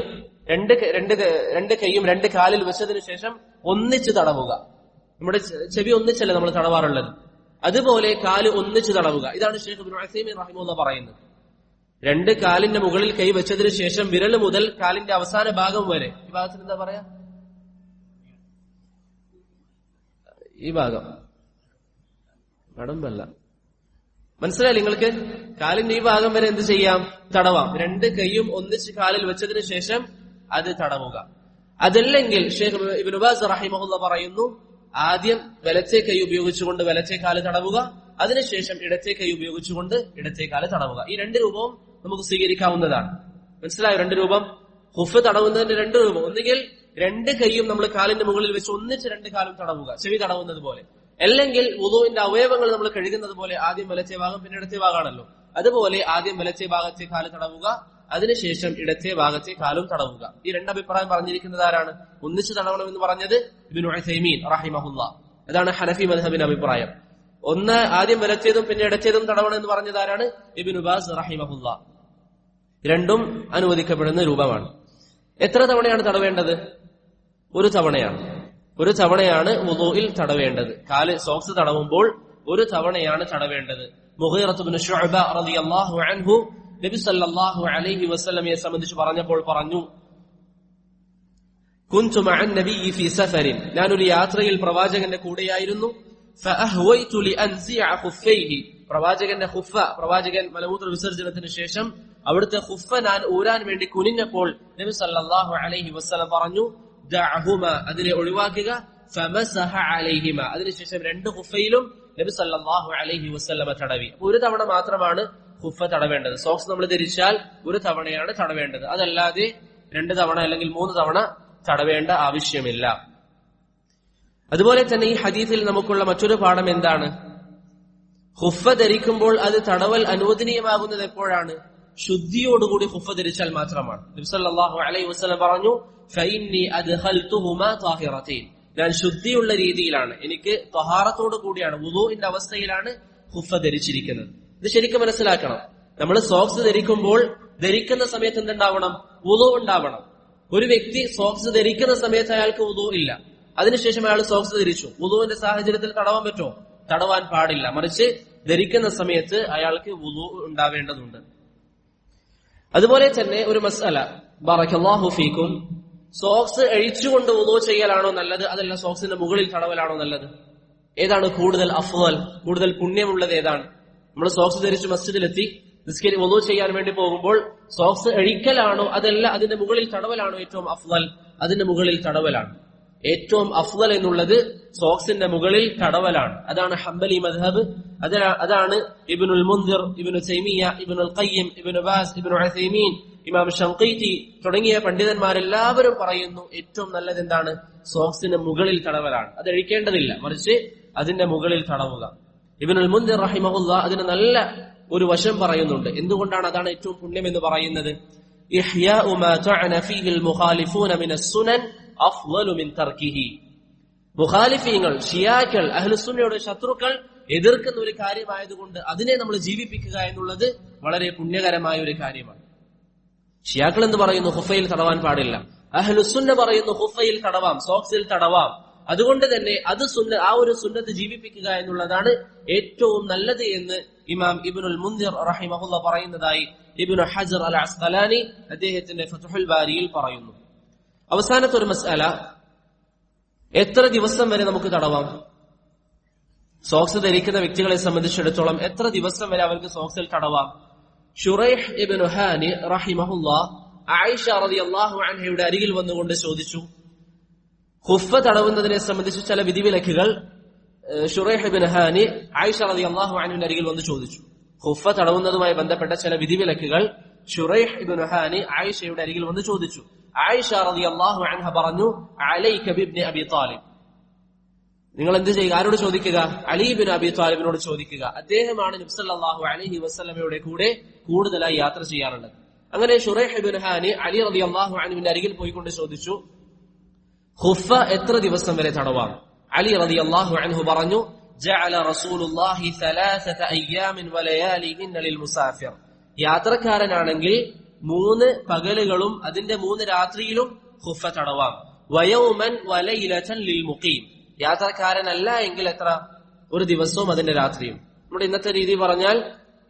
രണ്ട് കൈയും രണ്ട് കാലിൽ വെച്ചതിന് ശേഷം ഒന്നിച്ച് തടവുക. നമ്മുടെ ചെവി ഒന്നിച്ചല്ലേ നമ്മൾ തടവാറുള്ളത്, അതുപോലെ കാല് ഒന്നിച്ച് തടവുക. ഇതാണ് ശൈഖ് ഇബ്നു ഉസൈമീൻ റഹിമഹുല്ലാഹ് പറയുന്നത്. രണ്ട് കാലിന്റെ മുകളിൽ കൈ വെച്ചതിന് ശേഷം വിരൽ മുതൽ കാലിന്റെ അവസാന ഭാഗം വരെ, ഈ ഭാഗത്തിന് എന്താ പറയാ? ഈ ഭാഗം നടമ്പല്ല, മനസ്സിലായി നിങ്ങൾക്ക്? കാലിന്റെ ഈ ഭാഗം വരെ എന്ത് ചെയ്യാം? തടവാം. രണ്ട് കൈയും ഒന്നിച്ച് കാലിൽ വെച്ചതിന് ശേഷം അത് തടവുക. അതല്ലെങ്കിൽ ശൈഖ് ഇബ്നു ബാസ് റഹിമഹുല്ലാഹ് പറയുന്നു, ആദ്യം വലത്തെ കൈ ഉപയോഗിച്ചുകൊണ്ട് വലത്തെ കാല് തടവുക, അതിനുശേഷം ഇടത്തെ കൈ ഉപയോഗിച്ചുകൊണ്ട് ഇടത്തെ കാല് തടവുക. ഈ രണ്ട് രൂപവും നമുക്ക് സ്വീകരിക്കാവുന്നതാണ്. മനസ്സിലായോ? രണ്ട് രൂപം, ഖുഫ് തടവുന്നതിന്റെ രണ്ട് രൂപം. ഒന്നുകിൽ രണ്ട് കൈയും നമ്മൾ കാലിന്റെ മുകളിൽ വെച്ച് ഒന്നിച്ച് രണ്ട് കാലും തടവുക, ചെവി തടവുന്നത് പോലെ. അല്ലെങ്കിൽ വുദൂഇന്റെ അവയവങ്ങൾ നമ്മൾ കഴുകുന്നത് പോലെ ആദ്യം വലത്തെ ഭാഗം പിന്നെ ഇടത്തെ ഭാഗമാണല്ലോ, അതുപോലെ ആദ്യം വലത്തെ ഭാഗത്തെ കാല് തടവുക, അതിനുശേഷം ഇടത്തെ ഭാഗത്തെ കാലും തടവുക. ഈ രണ്ടഭിപ്രായം പറഞ്ഞിരിക്കുന്നത് ആരാണ്? ഒന്നിച്ച് തടവണമെന്ന് പറഞ്ഞത് ഇബ്നു ഉസൈമീൻ റഹിമഹുല്ലാഹ്. അതാണ് ഹനഫി മദ്ഹബിന്റെ അഭിപ്രായം. ഒന്ന് ആദ്യം വലത്തേതും പിന്നെ ഇടത്തേതും തടവണമെന്ന് പറഞ്ഞത് ആരാണ്? ഇബ്നു ബാസ് റഹിമഹുല്ലാഹ്. രണ്ടും അനുവദിക്കപ്പെടുന്ന രൂപമാണ്. എത്ര തവണയാണ് തടവേണ്ടത്? ഒരു തവണയാണ്. ഒരു തവണയാണ് വുദൂഇൽ തടവേണ്ടത്. കാല് സോക്സ് തടവുമ്പോൾ ഒരു തവണയാണ് തടവേണ്ടത്. മുഗീറത്ത് ഇബ്നു ശുഅബ റളിയല്ലാഹു അൻഹു നബി സല്ലല്ലാഹു അലൈഹി വസല്ലമയെ സംബന്ധിച്ച് പറഞ്ഞപ്പോൾ പറഞ്ഞു, കുൻതു മഅൻ നബിയ്യി ഫീ സഫരിൻ, ഞാനൊരു യാത്രയിൽ പ്രവാചകന്റെ കൂടെയായിരുന്നു. ഫഅഹ്വൈതു ലിഅൻസിഅ ഖുഫൈഹി, പ്രവാചകന്റെ ഖുഫ, പ്രവാചകൻ മലമൂത്ര വിസർജനത്തിന് ശേഷം അവിടുത്തെ ഖുഫ ഞാൻ ഊരാൻ വേണ്ടി കുനിഞ്ഞപ്പോൾ നബി സല്ലല്ലാഹു അലൈഹി വസല്ലം പറഞ്ഞു, ദഅഹുമ, അതിനെ ഒഴിവാക്കുക. ഫമസഹ അലൈഹിമ, അതിനുശേഷം രണ്ട് ഖുഫയിലും നബി സല്ലല്ലാഹു അലൈഹി വസല്ലം തടവി. ഒരു തവണ മാത്രമാണ് ഖുഫ തടവേണ്ടത്. സോക്സ് നമ്മൾ ധരിച്ചാൽ ഒരു തവണയാണ് തടവേണ്ടത്, അതല്ലാതെ രണ്ട് തവണ അല്ലെങ്കിൽ മൂന്ന് തവണ തടവേണ്ട ആവശ്യമില്ല. അതുപോലെ തന്നെ ഈ ഹദീസിൽ നമുക്കുള്ള മറ്റൊരു പാഠം എന്താണ്? ഖുഫ ധരിക്കുമ്പോൾ അത് തടവൽ അനുവദനീയമാകുന്നത് എപ്പോഴാണ്? ശുദ്ധിയോടുകൂടി ഖുഫ ധരിച്ചാൽ മാത്രമാണ്. നബി സല്ലല്ലാഹു അലൈഹി വസല്ലം പറഞ്ഞു, ഫഇന്നി അദ്ഖൽതുഹുമാ താഹിറതൈൻ, ഞാൻ ശുദ്ധിയുള്ള രീതിയിലാണ്, എനിക്ക് ത്വഹാറത്തോട് കൂടിയാണ്, വുദൂഇന്റെ അവസ്ഥയിലാണ് ഖുഫ ധരിച്ചിരിക്കുന്നത്. ഇത് ശരിക്കും മനസ്സിലാക്കണം. നമ്മൾ സോക്സ് ധരിക്കുമ്പോൾ ധരിക്കുന്ന സമയത്ത് എന്തുണ്ടാവണം? വുദൂ ഉണ്ടാവണം. ഒരു വ്യക്തി സോക്സ് ധരിക്കുന്ന സമയത്ത് അയാൾക്ക് വുദൂ ഇല്ല, അതിനുശേഷം അയാൾ സോക്സ് ധരിച്ചു, വുദൂവിന്റെ സാഹചര്യത്തിൽ തടവാൻ പറ്റുമോ? തടവാൻ പാടില്ല. മറിച്ച് ധരിക്കുന്ന സമയത്ത് അയാൾക്ക് വുദൂ ഉണ്ടാവേണ്ടതുണ്ട്. അതുപോലെ തന്നെ ഒരു മസ്അല, ബറകല്ലാഹു ഫീക്കും, സോക്സ് അഴിച്ചുകൊണ്ട് വുദൂ ചെയ്യലാണോ നല്ലത്, അതല്ല സോക്സിന്റെ മുകളിൽ തടവലാണോ നല്ലത്? ഏതാണ് കൂടുതൽ അഫ്ളൽ, കൂടുതൽ പുണ്യമുള്ളത് ഏതാണ്? നമ്മൾ സോക്സ് ധരിച്ച് മസ്ജിദിലെത്തി വുളൂ ചെയ്യാൻ വേണ്ടി പോകുമ്പോൾ സോക്സ് അഴിക്കലാണോ അതല്ല അതിന്റെ മുകളിൽ തടവലാണോ ഏറ്റവും അഫ്ളൽ? അതിന്റെ മുകളിൽ തടവലാണ്. ഏറ്റവും അഫ്ളൽ എന്നുള്ളത് സോക്സിന്റെ മുകളിൽ തടവലാണ്. അതാണ് ഹംബലി മദ്ഹബ്, അതാണ് ഇബ്നുൽ മുൻദിർ, ഇബ്നു തൈമിയ, ഇബ്നുൽ ഖയ്യിം, ഇബ്നു ബാസ്, ഇബ്നു ഉസൈമീൻ, ഇമാം ഷൻഖീതി തുടങ്ങിയ പണ്ഡിതന്മാരെല്ലാവരും പറയുന്നു ഏറ്റവും നല്ലത് എന്താണ്? സോക്സിന്റെ മുകളിൽ തടവലാണ്. അത് അഴിക്കേണ്ടതില്ല, മറിച്ച് അതിന്റെ മുകളിൽ തടവുക. ഇബ്നുൽ മുൻദിർ റഹിമഹുല്ലാ അതിന് നല്ല ഒരു വശം പറയുന്നുണ്ട്. എന്തുകൊണ്ടാണ് അതാണ് ഏറ്റവും പുണ്യം എന്ന് പറയുന്നത്? ഇഹ്യാഉ മാ തഅന ഫീഹിൽ മുഖാലിഫൂന മിനസ് സുനൻ അഫ്ളലു മിൻ തർക്കിഹി. മുഖാലിഫീങ്ങൾ, ഷിയാക്കൾ, അഹ്ലുസുന്നയുടെ ശത്രുക്കൾ എതിർക്കുന്ന ഒരു കാര്യമായതുകൊണ്ട് അതിനെ നമ്മൾ ജീവിപ്പിക്കുക എന്നുള്ളത് വളരെ പുണ്യകരമായ ഒരു കാര്യമാണ്. ഷിയാക്കൾ എന്ത് പറയുന്നു? ഹുഫയിൽ തടവാൻ പാടില്ല. അഹ്ലുസുന്ന പറയുന്നു ഹുഫയിൽ തടവാം, സോക്സിൽ തടവാം. അതുകൊണ്ട് തന്നെ ആ ഒരു സുന്നത്ത് ജീവിപ്പിക്കുക എന്നുള്ളതാണ് ഏറ്റവും നല്ലത് എന്ന് ഇമാം ഇബ്നുൽ മുൻദിർ റഹിമഹുല്ലാ പറയുന്നതായി ഇബ്നു ഹജർ അൽ അസ്ഖലാനി അദ്ദേഹത്തിന്റെ ഫത്ഹുൽ ബാരിയിൽ പറയുന്നു. അവസാനത്തെ ഒരു മസ്അല, എത്ര ദിവസം വരെ നമുക്ക് തടവാം? സോക്സ് ധരിക്കുന്ന വ്യക്തികളെ സംബന്ധിച്ചിടത്തോളം എത്ര ദിവസം വരെ അവർക്ക് സോക്സിൽ തടവാം? ശുറൈഹ് ഇബ്നു ഹാനി റഹിമഹുല്ലാ ആയിഷ റളിയല്ലാഹു അൻഹയുടെ അരികിൽ വന്നുകൊണ്ട് ചോദിച്ചു. ഖുഫ തടവുന്നതിനെ സംബന്ധിച്ച് ചില വിധിവിലക്കുകൾ ശുറൈഹ് ഇബ്നു ഹാനി ആയിഷ റളിയല്ലാഹു അൻഹയുടെ അരികിൽ വന്ന് ചോദിച്ചു. ഖുഫ തടവുന്നതുമായി ബന്ധപ്പെട്ട ചില വിധിവിലക്കുകൾ ശുറൈഹ് ഇബ്നു ഹാനി ആയിഷയുടെ അരികിൽ വന്ന് ചോദിച്ചു. ആയിഷ റളിയല്ലാഹു അൻഹ പറഞ്ഞു, അലൈക ബിബ്നി അബി താലിബ്, നിങ്ങൾ എന്ത് ചെയ്യുക? ആരോട് ചോദിക്കുക? അലി ഇബ്നു അബി താലിബിനോട് ചോദിക്കുക. അദ്ദേഹമാണ് നബി സല്ലല്ലാഹു അലൈഹി വസല്ലമയുടെ കൂടെ കൂടുതലായി യാത്ര ചെയ്യാറുള്ളത്. അങ്ങനെ ശുറൈഹ് ഇബ്നു ഹാനി അലി റളിയല്ലാഹു അൻഹുവിന്റെ അരികിൽ പോയിക്കൊണ്ട് ചോദിച്ചു, ഖുഫ എത്ര ദിവസം വരെ തടവാം? അലി റളിയല്ലാഹു അൻഹു പറഞ്ഞു, ജഅല റസൂലുള്ളാഹി 3 അയ്യാമിൻ വലയാലിഹിന്ന ലിൽമുസാഫിർ. യാത്രക്കാരനാണെങ്കിൽ 3 പകലുകളും അതിന്റെ 3 രാത്രിയിലും ഖുഫ തടവാം. വയൗമൻ വലൈലതൻ ലിൽമുഖീം. യാത്രക്കാരനല്ല എങ്കിൽ എത്ര? ഒരു ദിവസവും അതിന്റെ രാത്രിയും. നമ്മുടെ ഇന്നത്തെ രീതി പറഞ്ഞാൽ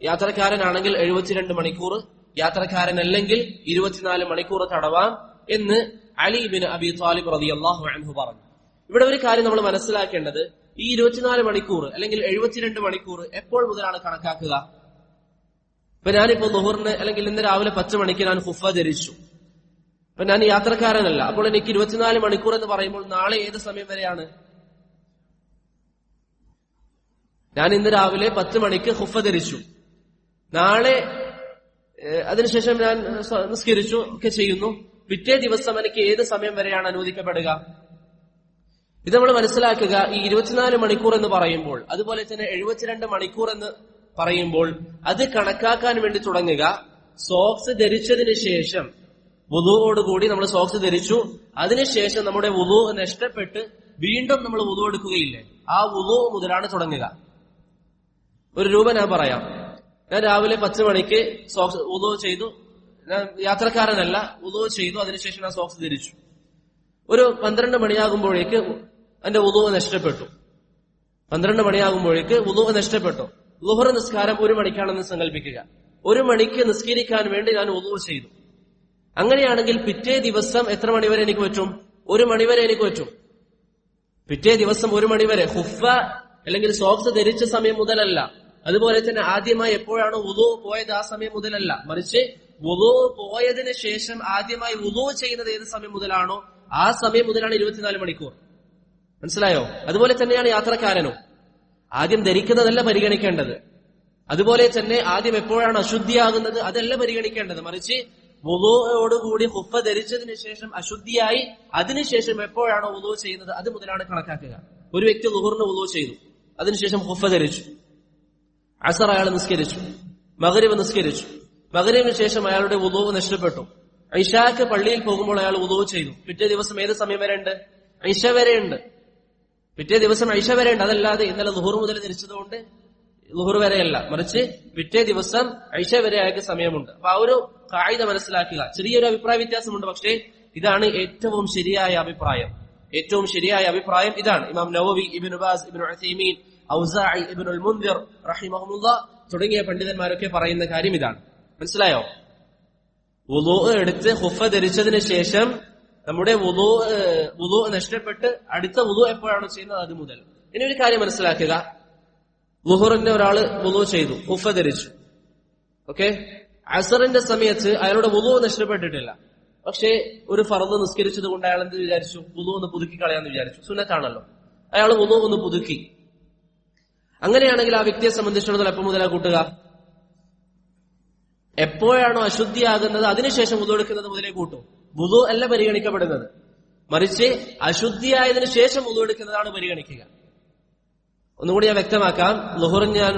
യാത്രക്കാരനാണെങ്കിൽ 72 മണിക്കൂർ, യാത്രക്കാരനല്ലെങ്കിൽ 24 മണിക്കൂർ തടവാം എന്ന് അലി ഇബ്നു അബി താലിബ് റളിയല്ലാഹു അൻഹു പറഞ്ഞു. ഇവിടെ ഒരു കാര്യം നമ്മൾ മനസ്സിലാക്കേണ്ടത്, ഈ 24 മണിക്കൂർ അല്ലെങ്കിൽ 72 മണിക്കൂർ എപ്പോൾ മുതലാണ് കണക്കാക്കുക? ഇപ്പൊ ഞാനിപ്പോ ളുഹറിന് അല്ലെങ്കിൽ ഇന്ന് രാവിലെ 10 മണിക്ക് ഞാൻ ഖുഫ ധരിച്ചു. അപ്പൊ ഞാൻ യാത്രക്കാരനല്ല. അപ്പോൾ എനിക്ക് 24 മണിക്കൂർ എന്ന് പറയുമ്പോൾ നാളെ ഏത് സമയം വരെയാണ്? ഞാൻ ഇന്ന് രാവിലെ 10 മണിക്ക് ഖുഫ ധരിച്ചു. നാളെ അതിനുശേഷം ഞാൻ നിസ്കരിച്ചു ഒക്കെ ചെയ്യുന്നു. പിറ്റേ ദിവസം എനിക്ക് ഏത് സമയം വരെയാണ് അനുവദിക്കപ്പെടുക? ഇത് നമ്മൾ മനസ്സിലാക്കുക. ഈ 24 മണിക്കൂർ എന്ന് പറയുമ്പോൾ, അതുപോലെ തന്നെ 72 മണിക്കൂർ എന്ന് പറയുമ്പോൾ അത് കണക്കാക്കാൻ വേണ്ടി തുടങ്ങുക സോക്സ് ധരിച്ചതിന് ശേഷം. വുളൂഓടുകൂടി നമ്മൾ സോക്സ് ധരിച്ചു, അതിനുശേഷം നമ്മുടെ വുളൂ നഷ്ടപ്പെട്ട് വീണ്ടും നമ്മൾ വുളൂ എടുക്കുകയില്ലേ, ആ വുളൂ മുതലാണ് തുടങ്ങുക. ഒരു രൂപ ഞാൻ പറയാം. ഞാൻ രാവിലെ 10 മണിക്ക് സോക്സ് വുളൂ ചെയ്തു. ഞാൻ യാത്രക്കാരനല്ല, വുളൂ ചെയ്തു, അതിനുശേഷം ഞാൻ സോക്സ് ധരിച്ചു. ഒരു 12 മണിയാകുമ്പോഴേക്ക് എന്റെ വുളൂ നഷ്ടപ്പെട്ടു. 12 മണിയാകുമ്പോഴേക്ക് വുളൂ നഷ്ടപ്പെട്ടു. ളുഹർ നിസ്കാരം 1 മണിക്കാണെന്ന് സങ്കല്പിക്കുക. 1 മണിക്ക് നിസ്കരിക്കാൻ വേണ്ടി ഞാൻ വുളൂ ചെയ്തു. അങ്ങനെയാണെങ്കിൽ പിറ്റേ ദിവസം എത്ര മണിവരെ എനിക്ക് പറ്റും? 1 മണിവരെ എനിക്ക് പറ്റും. പിറ്റേ ദിവസം 1 മണിവരെ ഖുഫ അല്ലെങ്കിൽ സോക്സ് ധരിച്ച സമയം മുതലല്ല. അതുപോലെ തന്നെ ആദ്യമായി എപ്പോഴാണ് വുളൂ പോയത് ആ സമയം മുതലല്ല, മറിച്ച് വുളൂ പോയതിനു ശേഷം ആദ്യമായി വുളൂ ചെയ്യുന്നത് ഏത് സമയം മുതലാണോ ആ സമയം മുതലാണ് 24 മണിക്കൂർ. മനസ്സിലായോ? അതുപോലെ തന്നെയാണ് യാത്രക്കാരനും. ആദ്യം ധരിക്കുന്നതല്ല പരിഗണിക്കേണ്ടത്. അതുപോലെ തന്നെ ആദ്യം എപ്പോഴാണ് അശുദ്ധിയാകുന്നത് അതല്ല പരിഗണിക്കേണ്ടത്, മറിച്ച് വുളൂഓടുകൂടി ഖുഫ ധരിച്ചതിന് ശേഷം അശുദ്ധിയായി അതിനുശേഷം എപ്പോഴാണോ വുളൂ ചെയ്യുന്നത് അത് മുതലാണ് കണക്കാക്കുക. ഒരു വ്യക്തി ളുഹറിന് വുളൂ ചെയ്തു, അതിനുശേഷം ഖുഫ ധരിച്ചു. അസർ അയാൾ നിസ്കരിച്ചു, മഗ്രിബ് നിസ്കരിച്ചു. മഗ്രിബിന് ശേഷം അയാളുടെ വുളൂ നഷ്ടപ്പെട്ടു. ഇശാക്ക് പള്ളിയിൽ പോകുമ്പോൾ അയാൾ വുളൂ ചെയ്തു. പിറ്റേ ദിവസം ഏത് സമയം വരെ ഉണ്ട്? ഇശ വരെ ഉണ്ട്. പിറ്റേ ദിവസം ഇശ വരെ ഉണ്ട്. അതല്ലാതെ ഇന്നലെ ളുഹർ മുതൽ ധരിച്ചതുകൊണ്ട് ളുഹർ വരെയല്ല, മറിച്ച് പിറ്റേ ദിവസം ഇശ വരെ അയാൾക്ക് സമയമുണ്ട്. അപ്പൊ ആ ഒരു കായിക മനസ്സിലാക്കുക. ചെറിയൊരു അഭിപ്രായ വ്യത്യാസമുണ്ട്, പക്ഷേ ഇതാണ് ഏറ്റവും ശരിയായ അഭിപ്രായം. ഏറ്റവും ശരിയായ അഭിപ്രായം ഇതാണ്. ഇമാം നവവി, ഇബ്നു ബാസ്, ഇബ്നു ഉസൈമീൻ, ഔസാഇ, ഇബ്നുൽ മുൻദിർ റഹിമഹുല്ലാഹ് തുടങ്ങിയ പണ്ഡിതന്മാരൊക്കെ പറയുന്ന കാര്യം ഇതാണ്. മനസ്സിലായോ? വുളൂ എടുത്ത് ഖുഫ ധരിച്ചതിന് ശേഷം നമ്മുടെ വുളൂ നഷ്ടപ്പെട്ട് അടുത്ത വുളൂ എപ്പോഴാണ് ചെയ്യുന്നത് അത് മുതൽ. ഇനി ഒരു കാര്യം മനസ്സിലാക്കുക, ളുഹറിന്റെ ഒരാള് വുളു ചെയ്തു, ഖുഫ ധരിച്ചു. ഓക്കെ, അസറിന്റെ സമയത്ത് അയാളുടെ വുളു നഷ്ടപ്പെട്ടിട്ടില്ല. പക്ഷേ ഒരു ഫർദ് നിസ്കരിച്ചത് കൊണ്ട് അയാൾ എന്ത് വിചാരിച്ചു? വുളു ഒന്ന് പുതുക്കി കളയാന്ന് വിചാരിച്ചു. സുന്നത്താണല്ലോ, അയാൾ വുളു ഒന്ന് പുതുക്കി. അങ്ങനെയാണെങ്കിൽ ആ വ്യക്തിയെ സംബന്ധിച്ചിടത്തോളം എപ്പോൾ മുതലാ കൂട്ടുക? എപ്പോഴാണോ അശുദ്ധിയാകുന്നത് അതിനുശേഷം വുളു എടുക്കുന്നത് മുതലേ കൂട്ടും. വുളു അല്ല പരിഗണിക്കപ്പെടുന്നത്, മറിച്ച് അശുദ്ധിയായതിനു ശേഷം വുളു എടുക്കുന്നതാണ് പരിഗണിക്കുക. ഒന്നുകൂടി ഞാൻ വ്യക്തമാക്കാം. ളുഹറിന് ഞാൻ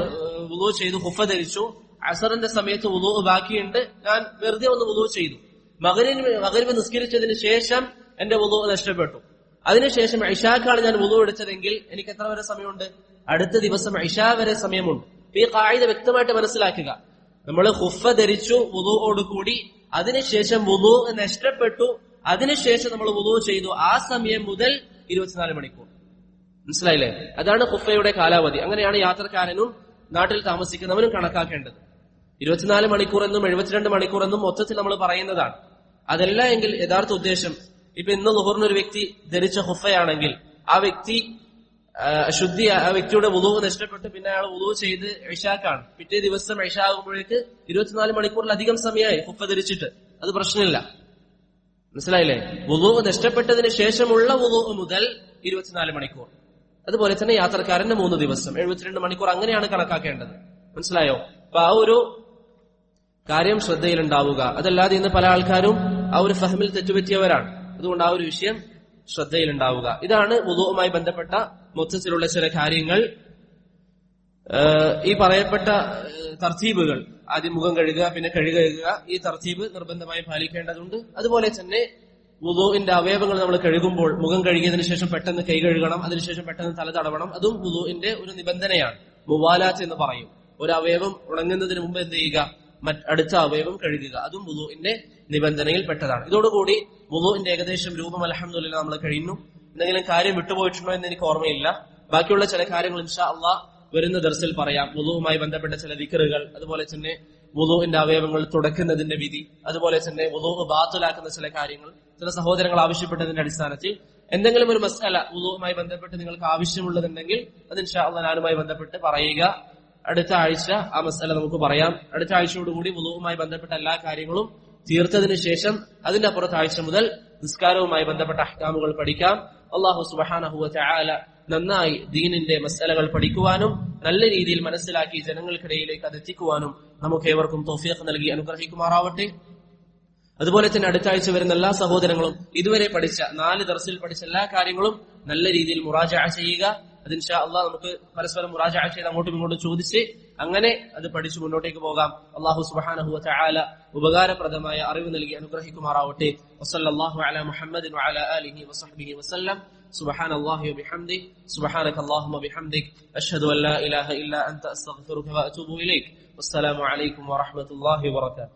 വുളു ചെയ്തു, ഖുഫ ധരിച്ചു. അസറിന്റെ സമയത്ത് വുളു ബാക്കിയുണ്ട്, ഞാൻ വെറുതെ ഒന്ന് വുളു ചെയ്തു. മഗ്രിബ് നിസ്കരിച്ചതിന് ശേഷം എന്റെ വുളു നഷ്ടപ്പെട്ടു. അതിനുശേഷം ഇശാക്കാണ് ഞാൻ വുളു എടുത്തതെങ്കിൽ എനിക്ക് എത്ര വരെ സമയമുണ്ട്? അടുത്ത ദിവസം ഇശാ വരെ സമയമുണ്ട്. ഈ ഖായിദ വ്യക്തമായിട്ട് മനസ്സിലാക്കുക. നമ്മൾ ഖുഫ ധരിച്ചു വുളുവോടുകൂടി, അതിനുശേഷം വുളു നഷ്ടപ്പെട്ടു, അതിനുശേഷം നമ്മൾ വുളു ചെയ്തു, ആ സമയം മുതൽ 24 മണിക്കൂർ. മനസ്സിലായില്ലേ? അതാണ് ഖുഫയുടെ കാലാവധി. അങ്ങനെയാണ് യാത്രക്കാരനും നാട്ടിൽ താമസിക്കുന്നവനും കണക്കാക്കേണ്ടത്. 24 മണിക്കൂർ എന്നും 72 മണിക്കൂർ എന്നും മൊത്തത്തിൽ നമ്മൾ പറയുന്നതാണ്. അതല്ല എങ്കിൽ യഥാർത്ഥ ഉദ്ദേശം, ഇപ്പൊ ഇന്ന് ളുഹറിന് ഒരു വ്യക്തി ധരിച്ച ഖുഫയാണെങ്കിൽ ആ വ്യക്തി ആ വ്യക്തിയുടെ വുളു നഷ്ടപ്പെട്ട് പിന്നെ അയാൾ വുളു ചെയ്ത് ഇശാക്കാണ്. പിറ്റേ ദിവസം ഇശാ ആകുമ്പോഴേക്ക് 24 മണിക്കൂറിലധികം സമയമായി ഖുഫ ധരിച്ചിട്ട്. അത് പ്രശ്നമില്ല. മനസ്സിലായില്ലേ? വുളു നഷ്ടപ്പെട്ടതിന് ശേഷമുള്ള വുളു മുതൽ 24 മണിക്കൂർ. അതുപോലെ തന്നെ യാത്രക്കാരന്റെ 3 ദിവസം 72 മണിക്കൂർ, അങ്ങനെയാണ് കണക്കാക്കേണ്ടത്. മനസ്സിലായോ? അപ്പൊ ആ ഒരു കാര്യം ശ്രദ്ധയിലുണ്ടാവുക. അതല്ലാതെ ഇന്ന് പല ആൾക്കാരും ആ ഒരു ഫഹമിൽ തെറ്റുപറ്റിയവരാണ്. അതുകൊണ്ട് ആ ഒരു വിഷയം ശ്രദ്ധയിലുണ്ടാവുക. ഇതാണ് വുളുവുമായി ബന്ധപ്പെട്ട മൊത്തത്തിലുള്ള ചില കാര്യങ്ങൾ. ഈ പറയപ്പെട്ട തർത്തീബുകൾ, ആദ്യം മുഖം കഴുകുക, പിന്നെ കഴുകുക, ഈ തർത്തീബ് നിർബന്ധമായി പാലിക്കേണ്ടതുണ്ട്. അതുപോലെ തന്നെ വുളുവിന്റെ അവയവങ്ങൾ നമ്മൾ കഴുകുമ്പോൾ മുഖം കഴുകിയതിനു ശേഷം പെട്ടെന്ന് കൈ കഴുകണം, അതിനുശേഷം പെട്ടെന്ന് തല തടവണം. അതും വുളുവിന്റെ ഒരു നിബന്ധനയാണ്. മുവാലാത്ത് എന്ന് പറയും. ഒരു അവയവം ഉണങ്ങുന്നതിന് മുമ്പ് എന്ത് ചെയ്യുക? അടുത്ത അവയവം കഴുകുക. അതും വുളുവിന്റെ നിബന്ധനയിൽ പെട്ടതാണ്. ഇതോടുകൂടി വുളുവിന്റെ ഏകദേശം രൂപം അൽഹംദുലില്ലാഹ് നമ്മൾ കഴിയുന്നു. എന്തെങ്കിലും കാര്യം വിട്ടുപോയിട്ടുണ്ടോ എന്ന് എനിക്ക് ഓർമ്മയില്ല. ബാക്കിയുള്ള ചില കാര്യങ്ങൾ ഇൻഷാ അല്ലാഹ് വരുന്ന ദർസിൽ പറയാം. വുളുവുമായി ബന്ധപ്പെട്ട ചില ദിക്റുകൾ, അതുപോലെ തന്നെ വുളുവിന്റെ അവയവങ്ങൾ തുടക്കുന്നതിന്റെ വിധി, അതുപോലെ തന്നെ വുളു ബാത്തുലാക്കുന്ന ചില കാര്യങ്ങൾ ചില സഹോദരങ്ങൾ ആവശ്യപ്പെട്ടതിന്റെ അടിസ്ഥാനത്തിൽ എന്തെങ്കിലും ഒരു മസ്അല വുളുവുമായി ബന്ധപ്പെട്ട് നിങ്ങൾക്ക് ആവശ്യമുള്ളതുണ്ടെങ്കിൽ അത് ഇൻഷാ അല്ലാഹ് ഞാനുമായി ബന്ധപ്പെട്ട് പറയുക. അടുത്ത ആഴ്ച ആ മസ്അല നമുക്ക് പറയാം. അടുത്ത ആഴ്ചയോടുകൂടി വുളുവുമായി ബന്ധപ്പെട്ട എല്ലാ കാര്യങ്ങളും തീർത്തതിനു ശേഷം അതിന്റെ അപ്പുറത്തെ ആഴ്ച മുതൽ നിസ്കാരവുമായി ബന്ധപ്പെട്ട അഹ്കാമുകൾ പഠിക്കാം. അല്ലാഹു സുബ്ഹാനഹു വ തആല നന്നായി ദീനിന്റെ മസ്അലകൾ പഠിക്കുവാനും നല്ല രീതിയിൽ മനസ്സിലാക്കി ജനങ്ങൾക്കിടയിലേക്ക് അത് എത്തിക്കുവാനും നമുക്ക് ഏവർക്കും തൗഫീഖ് നൽകി അനുഗ്രഹിക്കുമാറാവട്ടെ. അതുപോലെ തന്നെ അടുത്ത ആഴ്ച വരുന്ന എല്ലാ സഹോദരങ്ങളും ഇതുവരെ പഠിച്ച 4 ദർസിൽ പഠിച്ച എല്ലാ കാര്യങ്ങളും നല്ല രീതിയിൽ മുറാജഅ ചെയ്യുക. അത് ഇൻഷാ അല്ലാഹ് നമുക്ക് പരസ്പരം മുറാജഅ ചെയ്ത് അങ്ങോട്ടും ഇങ്ങോട്ടും ചോദിച്ച് അങ്ങനെ അത് പഠിച്ചു മുന്നോട്ടേക്ക് പോകാം. അല്ലാഹു സുബ്ഹാനഹു വ തആല ഉപകാരപ്രദമായ അറിവ് നൽകി അനുഗ്രഹിക്കുമാറാവട്ടെ. വസല്ലല്ലാഹു അലാ മുഹമ്മദിൻ വഅലാ ആലിഹി വസഹ്ബിഹി വസല്ലം. സുബ്ഹാനല്ലാഹി വബിഹംദിഹി സുബ്ഹാനകല്ലാഹുമ്മ ബിഹംദിക് അഷ്ഹദു അൻ ലാ ഇലാഹ ഇല്ലാ അൻത അസ്തഗ്ഫിറുക വഅതൂബു ഇലൈക്. വസ്സലാമു അലൈക്കും വറഹ്മത്തുള്ളാഹി വബറകാതുഹു.